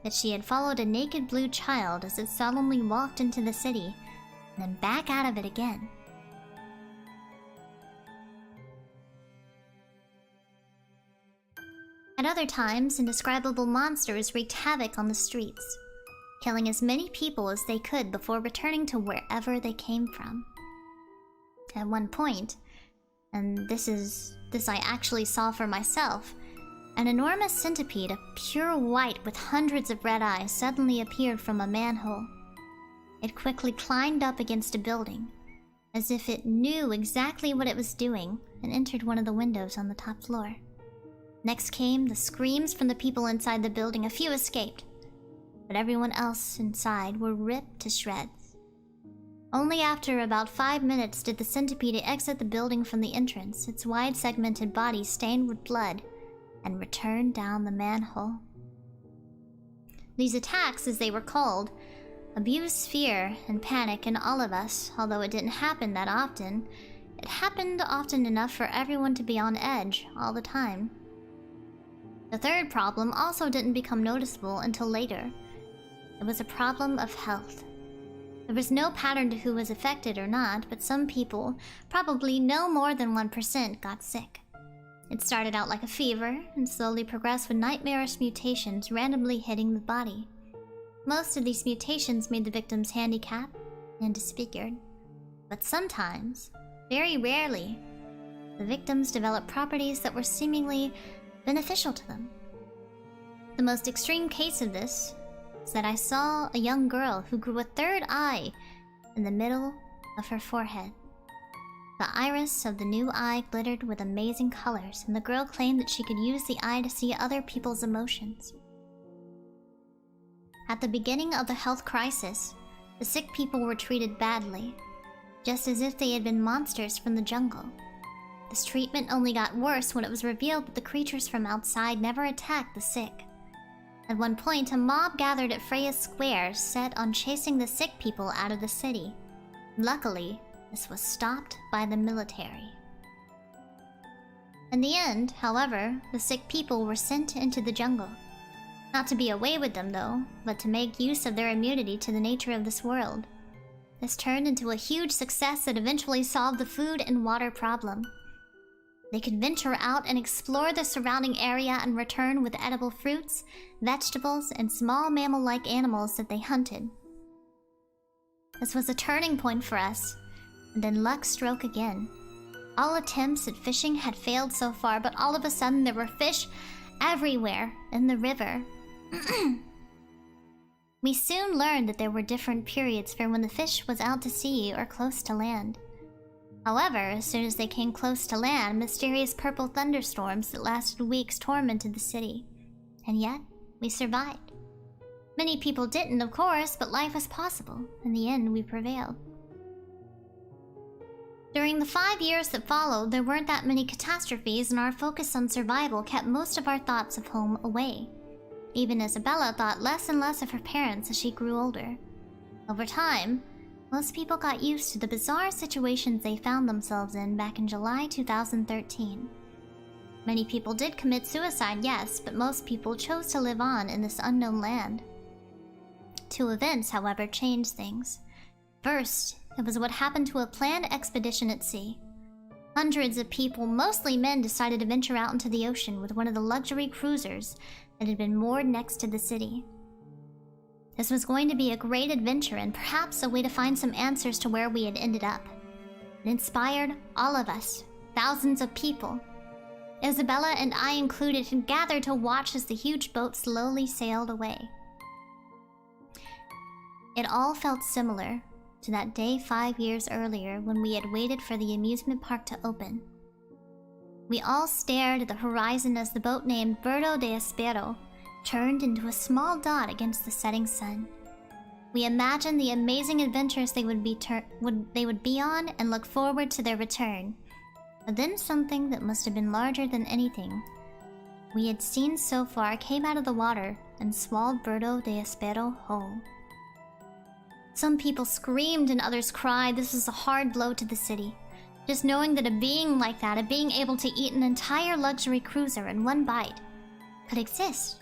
that she had followed a naked blue child as it solemnly walked into the city, and then back out of it again. At other times, indescribable monsters wreaked havoc on the streets, killing as many people as they could before returning to wherever they came from. At one point, and this I actually saw for myself, an enormous centipede of pure white with hundreds of red eyes suddenly appeared from a manhole. It quickly climbed up against a building, as if it knew exactly what it was doing, and entered one of the windows on the top floor. Next came the screams from the people inside the building. A few escaped, but everyone else inside were ripped to shreds. Only after about 5 minutes did the centipede exit the building from the entrance, its wide segmented body stained with blood, and return down the manhole. These attacks, as they were called, abused fear and panic in all of us. Although it didn't happen that often, it happened often enough for everyone to be on edge all the time. The third problem also didn't become noticeable until later. It was a problem of health. There was no pattern to who was affected or not, but some people, probably no more than 1%, got sick. It started out like a fever, and slowly progressed with nightmarish mutations randomly hitting the body. Most of these mutations made the victims handicapped and disfigured. But sometimes, very rarely, the victims developed properties that were seemingly beneficial to them. The most extreme case of this is that I saw a young girl who grew a third eye in the middle of her forehead. The iris of the new eye glittered with amazing colors, and the girl claimed that she could use the eye to see other people's emotions. At the beginning of the health crisis, the sick people were treated badly, just as if they had been monsters from the jungle. This treatment only got worse when it was revealed that the creatures from outside never attacked the sick. At one point, a mob gathered at Freya's Square, set on chasing the sick people out of the city. Luckily, this was stopped by the military. In the end, however, the sick people were sent into the jungle. Not to be away with them, though, but to make use of their immunity to the nature of this world. This turned into a huge success that eventually solved the food and water problem. They could venture out and explore the surrounding area and return with edible fruits, vegetables, and small mammal-like animals that they hunted. This was a turning point for us, and then luck struck again. All attempts at fishing had failed so far, but all of a sudden there were fish everywhere in the river. We soon learned that there were different periods for when the fish was out to sea or close to land. However, as soon as they came close to land, mysterious purple thunderstorms that lasted weeks tormented the city. And yet, we survived. Many people didn't, of course, but life was possible. In the end, we prevailed. During the 5 years that followed, there weren't that many catastrophes, and our focus on survival kept most of our thoughts of home away. Even Isabella thought less and less of her parents as she grew older. Over time, most people got used to the bizarre situations they found themselves in back in July 2013. Many people did commit suicide, yes, but most people chose to live on in this unknown land. 2 events, however, changed things. First, it was what happened to a planned expedition at sea. Hundreds of people, mostly men, decided to venture out into the ocean with one of the luxury cruisers that had been moored next to the city. This was going to be a great adventure and perhaps a way to find some answers to where we had ended up. It inspired all of us, thousands of people. Isabella and I included, had gathered to watch as the huge boat slowly sailed away. It all felt similar to that day 5 years earlier when we had waited for the amusement park to open. We all stared at the horizon as the boat named Birdo de Espero turned into a small dot against the setting sun. We imagined the amazing adventures they would be on and look forward to their return. But then something that must have been larger than anything we had seen so far came out of the water and swallowed Birdo de Espero whole. Some people screamed and others cried. This was a hard blow to the city. Just knowing that a being like that, a being able to eat an entire luxury cruiser in one bite, could exist,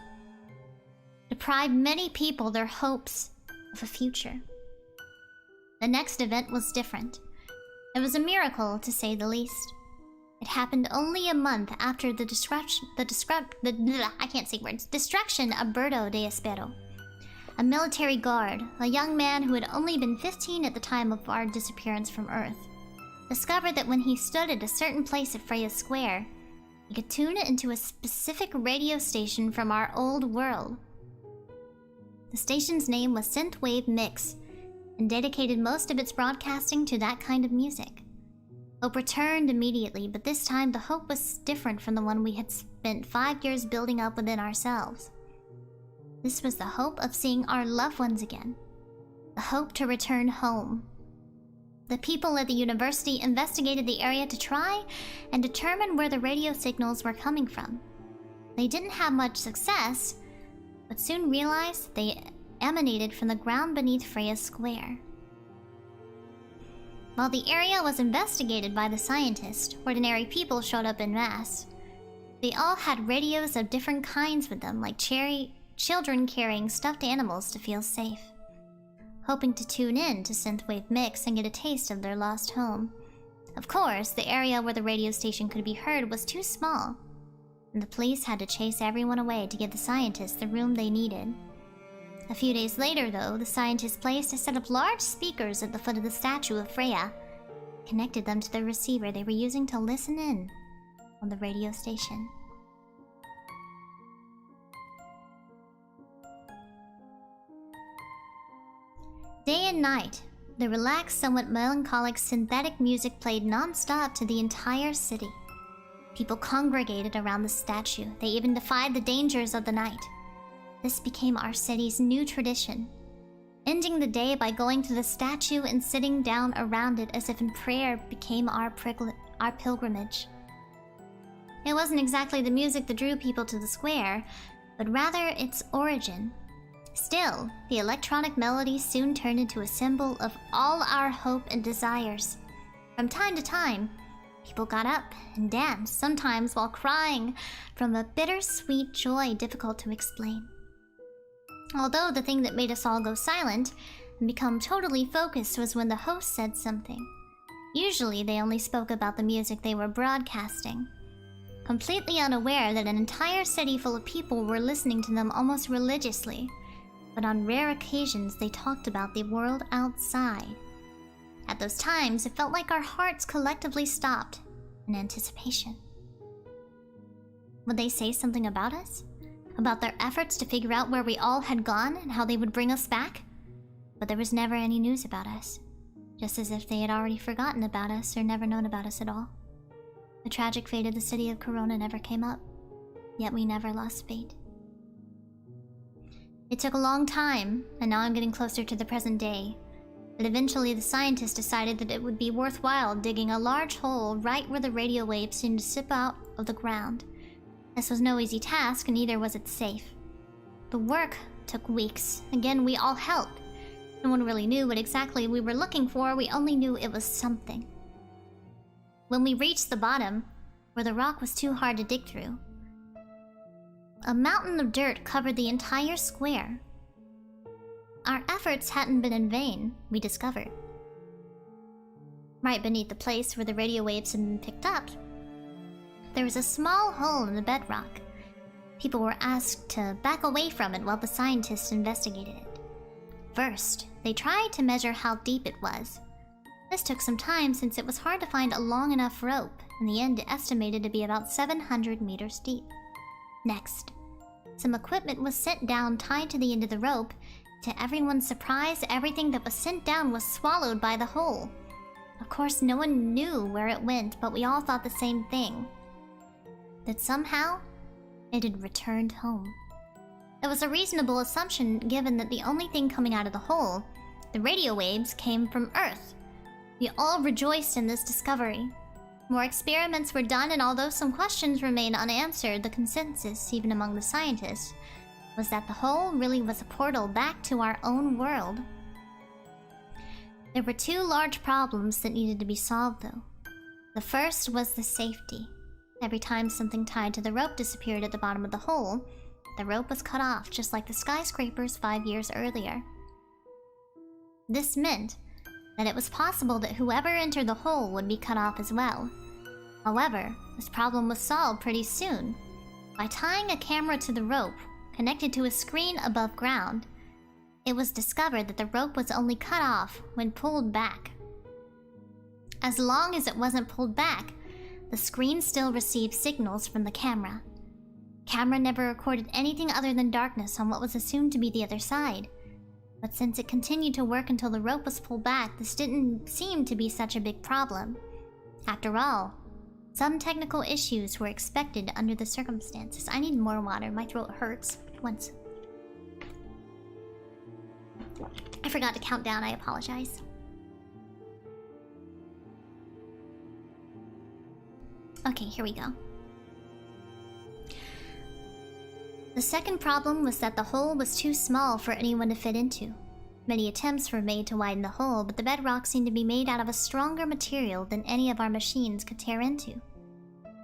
deprived many people their hopes of a future. The next event was different. It was a miracle, to say the least. It happened only a month after the destruction of Birdo de Espero. A military guard, a young man who had only been 15 at the time of our disappearance from Earth, discovered that when he stood at a certain place at Freya Square, he could tune it into a specific radio station from our old world. The station's name was Synthwave Mix, and dedicated most of its broadcasting to that kind of music. Hope returned immediately, but this time the hope was different from the one we had spent 5 years building up within ourselves. This was the hope of seeing our loved ones again. The hope to return home. The people at the university investigated the area to try and determine where the radio signals were coming from. They didn't have much success, but soon realized they emanated from the ground beneath Freya Square. While the area was investigated by the scientists, ordinary people showed up en masse. They all had radios of different kinds with them, like children carrying stuffed animals to feel safe, hoping to tune in to Synthwave Mix and get a taste of their lost home. Of course, the area where the radio station could be heard was too small, and the police had to chase everyone away to give the scientists the room they needed. A few days later, though, the scientists placed a set of large speakers at the foot of the statue of Freya, connected them to the receiver they were using to listen in on the radio station. Day and night, the relaxed, somewhat melancholic synthetic music played non-stop to the entire city. People congregated around the statue. They even defied the dangers of the night. This became our city's new tradition, ending the day by going to the statue and sitting down around it as if in prayer became our pilgrimage. It wasn't exactly the music that drew people to the square, but rather its origin. Still, the electronic melody soon turned into a symbol of all our hope and desires. From time to time, people got up and danced, sometimes while crying from a bittersweet joy difficult to explain. Although the thing that made us all go silent and become totally focused was when the host said something. Usually they only spoke about the music they were broadcasting, completely unaware that an entire city full of people were listening to them almost religiously. But on rare occasions they talked about the world outside. At those times, it felt like our hearts collectively stopped in anticipation. Would they say something about us? About their efforts to figure out where we all had gone and how they would bring us back? But there was never any news about us, just as if they had already forgotten about us or never known about us at all. The tragic fate of the city of Corona never came up, yet we never lost faith. It took a long time, and now I'm getting closer to the present day, but eventually the scientists decided that it would be worthwhile digging a large hole right where the radio waves seemed to sip out of the ground. This was no easy task, and neither was it safe. The work took weeks. Again, we all helped. No one really knew what exactly we were looking for, we only knew it was something. When we reached the bottom, where the rock was too hard to dig through, a mountain of dirt covered the entire square. Our efforts hadn't been in vain, we discovered. Right beneath the place where the radio waves had been picked up, there was a small hole in the bedrock. People were asked to back away from it while the scientists investigated it. First, they tried to measure how deep it was. This took some time since it was hard to find a long enough rope. In the end, it estimated to be about 700 meters deep. Next, some equipment was sent down tied to the end of the rope To everyone's surprise, everything that was sent down was swallowed by the hole. Of course, no one knew where it went, but we all thought the same thing. That somehow, it had returned home. It was a reasonable assumption given that the only thing coming out of the hole, the radio waves, came from Earth. We all rejoiced in this discovery. More experiments were done, and although some questions remain unanswered, the consensus, even among the scientists, was that the hole really was a portal back to our own world. There were two large problems that needed to be solved, though. The first was the safety. Every time something tied to the rope disappeared at the bottom of the hole, the rope was cut off, just like the skyscrapers 5 years earlier. This meant that it was possible that whoever entered the hole would be cut off as well. However, this problem was solved pretty soon. By tying a camera to the rope, connected to a screen above ground, it was discovered that the rope was only cut off when pulled back. As long as it wasn't pulled back, the screen still received signals from the camera. Camera never recorded anything other than darkness on what was assumed to be the other side. But since it continued to work until the rope was pulled back, this didn't seem to be such a big problem. After all, some technical issues were expected under the circumstances. I need more water, my throat hurts. Once. I forgot to count down, I apologize. Okay, here we go. The second problem was that the hole was too small for anyone to fit into. Many attempts were made to widen the hole, but the bedrock seemed to be made out of a stronger material than any of our machines could tear into.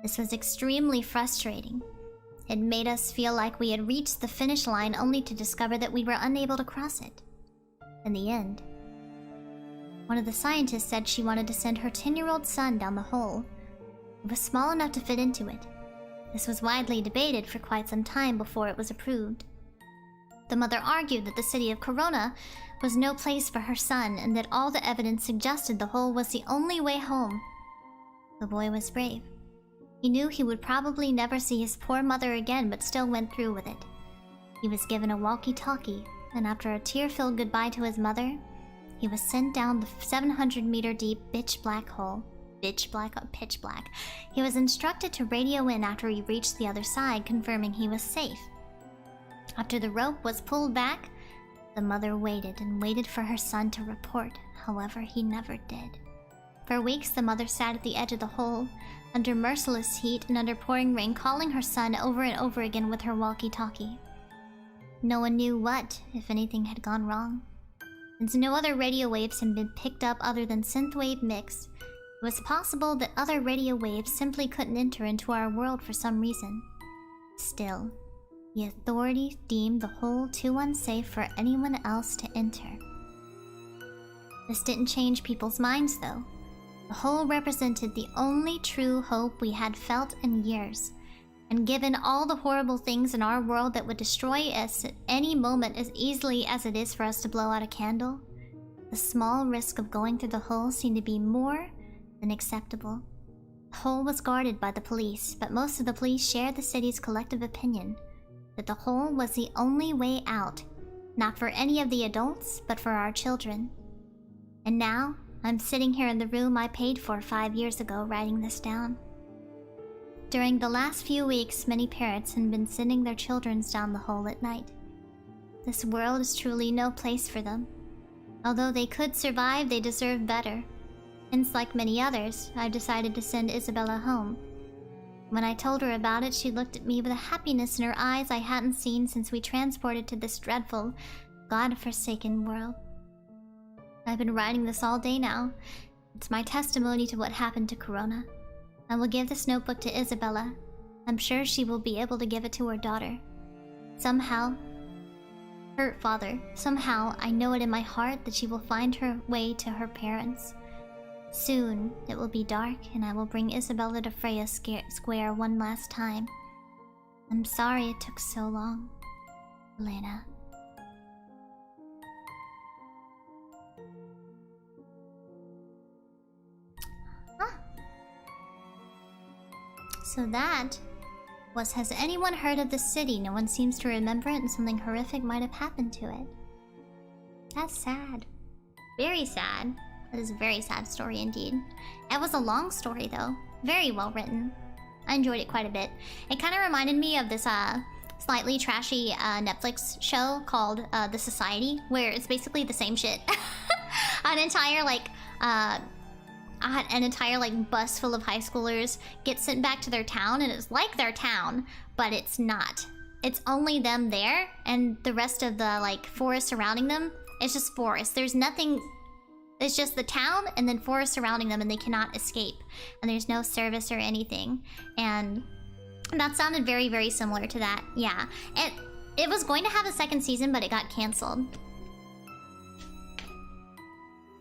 This was extremely frustrating. It made us feel like we had reached the finish line only to discover that we were unable to cross it. In the end, one of the scientists said she wanted to send her 10-year-old son down the hole. It was small enough to fit into it. This was widely debated for quite some time before it was approved. The mother argued that the city of Corona was no place for her son and that all the evidence suggested the hole was the only way home. The boy was brave. He knew he would probably never see his poor mother again, but still went through with it. He was given a walkie-talkie, and after a tear-filled goodbye to his mother, he was sent down the 700-meter-deep pitch black hole. Pitch black. He was instructed to radio in after he reached the other side, confirming he was safe. After the rope was pulled back, the mother waited and waited for her son to report. However, he never did. For weeks, the mother sat at the edge of the hole, under merciless heat and under pouring rain, calling her son over and over again with her walkie-talkie. No one knew what, if anything, had gone wrong. Since no other radio waves had been picked up other than synthwave mix, it was possible that other radio waves simply couldn't enter into our world for some reason. Still, the authorities deemed the hole too unsafe for anyone else to enter. This didn't change people's minds, though. The hole represented the only true hope we had felt in years, and given all the horrible things in our world that would destroy us at any moment as easily as it is for us to blow out a candle, the small risk of going through the hole seemed to be more than acceptable. The hole was guarded by the police, but most of the police shared the city's collective opinion that the hole was the only way out, not for any of the adults, but for our children. And now, I'm sitting here in the room I paid for 5 years ago writing this down. During the last few weeks, many parents had been sending their children down the hole at night. This world is truly no place for them. Although they could survive, they deserve better. Hence, like many others, I've decided to send Isabella home. When I told her about it, she looked at me with a happiness in her eyes I hadn't seen since we transported to this dreadful, God-forsaken world. I've been writing this all day now. It's my testimony to what happened to Corona. I will give this notebook to Isabella. I'm sure she will be able to give it to her daughter. Somehow, her father, somehow I know it in my heart that she will find her way to her parents. Soon, it will be dark and I will bring Isabella to Freya Square one last time. I'm sorry it took so long, Elena. So that was, has anyone heard of this city? No one seems to remember it and something horrific might have happened to it. That's sad. Very sad. That is a very sad story indeed. It was a long story though. Very well written. I enjoyed it quite a bit. It kind of reminded me of this slightly trashy Netflix show called The Society, where it's basically the same shit. An entire bus full of high schoolers get sent back to their town, and it's like their town, but it's not. It's only them there, and the rest of the like forest surrounding them, it's just forest. There's nothing. It's just the town and then forest surrounding them, and they cannot escape. And there's no service or anything. And that sounded very, very similar to that. Yeah. It was going to have a second season, but it got canceled.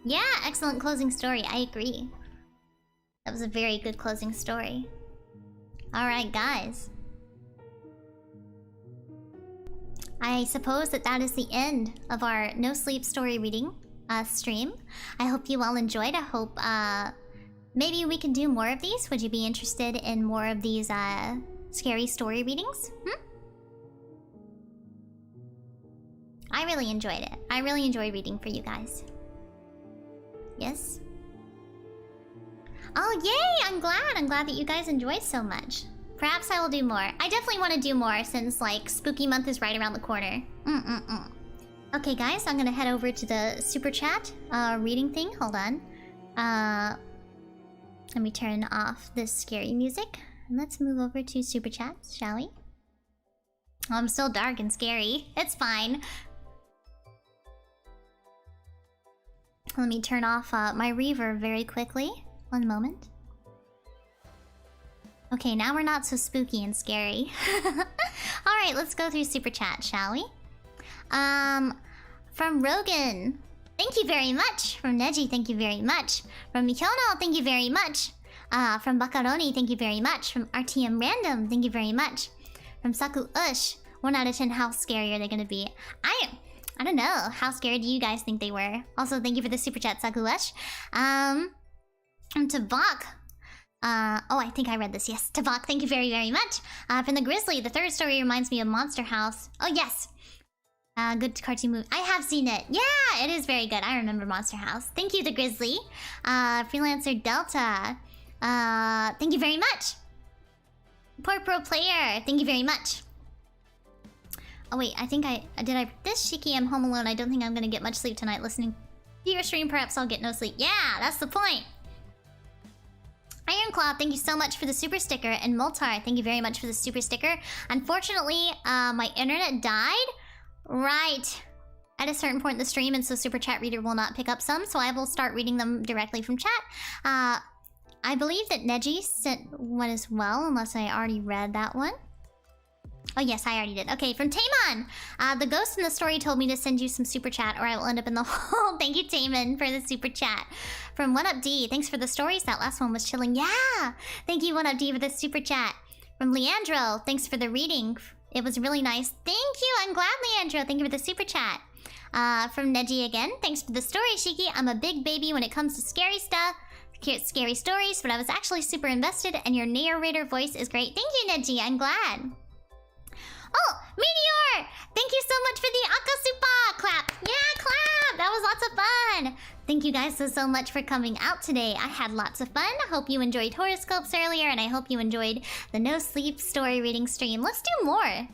Yeah, excellent closing story. I agree. That was a very good closing story. Alright, guys. I suppose that is the end of our no sleep story reading stream. I hope you all enjoyed. I hope maybe we can do more of these. Would you be interested in more of these scary story readings? I really enjoyed it. I really enjoyed reading for you guys. Yes? Oh, yay! I'm glad that you guys enjoyed so much. Perhaps I will do more. I definitely want to do more since, like, spooky month is right around the corner. Okay, guys, I'm gonna head over to the super chat reading thing. Hold on. Let me turn off this scary music. And let's move over to super chats, shall we? Oh, I'm still dark and scary. It's fine. Let me turn off my reverb very quickly. One moment. Okay, now we're not so spooky and scary. Alright, let's go through super chat, shall we? From Rogan, thank you very much. From Neji, thank you very much. From Mikono, thank you very much. From Bakaroni, thank you very much. From RTM Random, thank you very much. From Saku Ush, 1 out of 10, how scary are they gonna be? I don't know. How scared do you guys think they were? Also, thank you for the super chat, Saku Ush. From Tavok. Oh, I think I read this. Yes, Tavok, thank you very, very much. From the Grizzly, the third story reminds me of Monster House. Oh, yes. Good cartoon movie. I have seen it. Yeah, it is very good. I remember Monster House. Thank you, the Grizzly. Freelancer Delta. Thank you very much. Poor Pro Player. Thank you very much. Oh wait, I think this Shiki, I'm home alone. I don't think I'm gonna get much sleep tonight listening to your stream. Perhaps I'll get no sleep. Yeah, that's the point. Ironclaw, thank you so much for the super sticker. And Moltar, thank you very much for the super sticker. Unfortunately, my internet died right at a certain point in the stream, and so Super Chat Reader will not pick up some, so I will start reading them directly from chat. I believe that Neji sent one as well, unless I already read that one. Oh yes, I already did. Okay, from Taman! The ghost in the story told me to send you some super chat or I will end up in the hole. Thank you, Taman, for the super chat. From 1UpD, thanks for the stories. That last one was chilling. Yeah! Thank you, 1UpD, for the super chat. From Leandro, thanks for the reading. It was really nice. Thank you! I'm glad, Leandro. Thank you for the super chat. From Neji again, thanks for the story, Shiki. I'm a big baby when it comes to scary stuff. Scary stories, but I was actually super invested and your narrator voice is great. Thank you, Neji. I'm glad. Oh, Meteor! Thank you so much for the Akasupa clap. Yeah, clap! That was lots of fun. Thank you guys so much for coming out today. I had lots of fun. I hope you enjoyed horoscopes earlier, and I hope you enjoyed the no sleep story reading stream. Let's do more.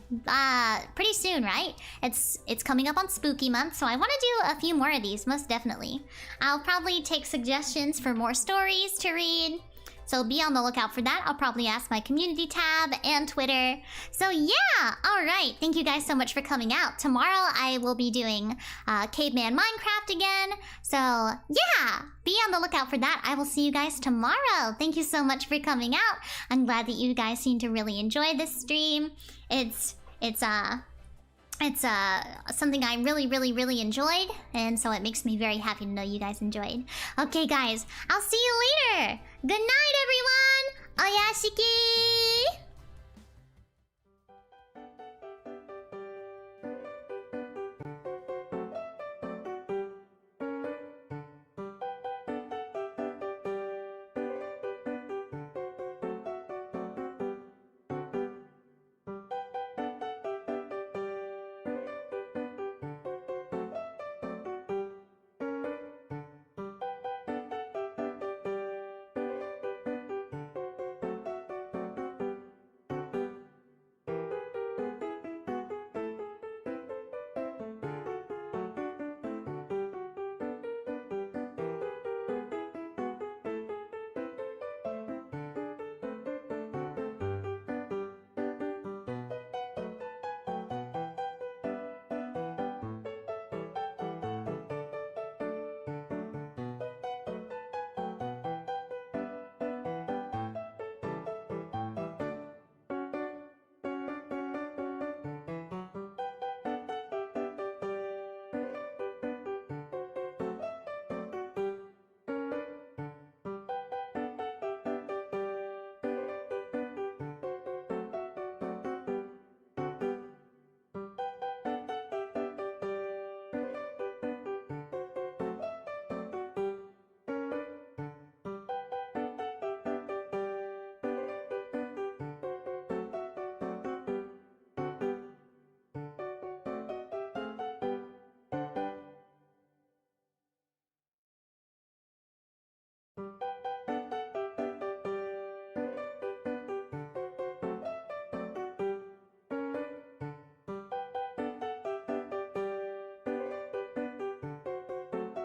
Pretty soon, right? It's coming up on spooky month, so I want to do a few more of these, most definitely. I'll probably take suggestions for more stories to read. So be on the lookout for that. I'll probably ask my community tab and Twitter. So yeah, all right. Thank you guys so much for coming out. Tomorrow I will be doing Caveman Minecraft again. So yeah, be on the lookout for that. I will see you guys tomorrow. Thank you so much for coming out. I'm glad that you guys seem to really enjoy this stream. It's something I really enjoyed, and so it makes me very happy to know you guys enjoyed. Okay, guys, I'll see you later. Good night, everyone. Oyashiki.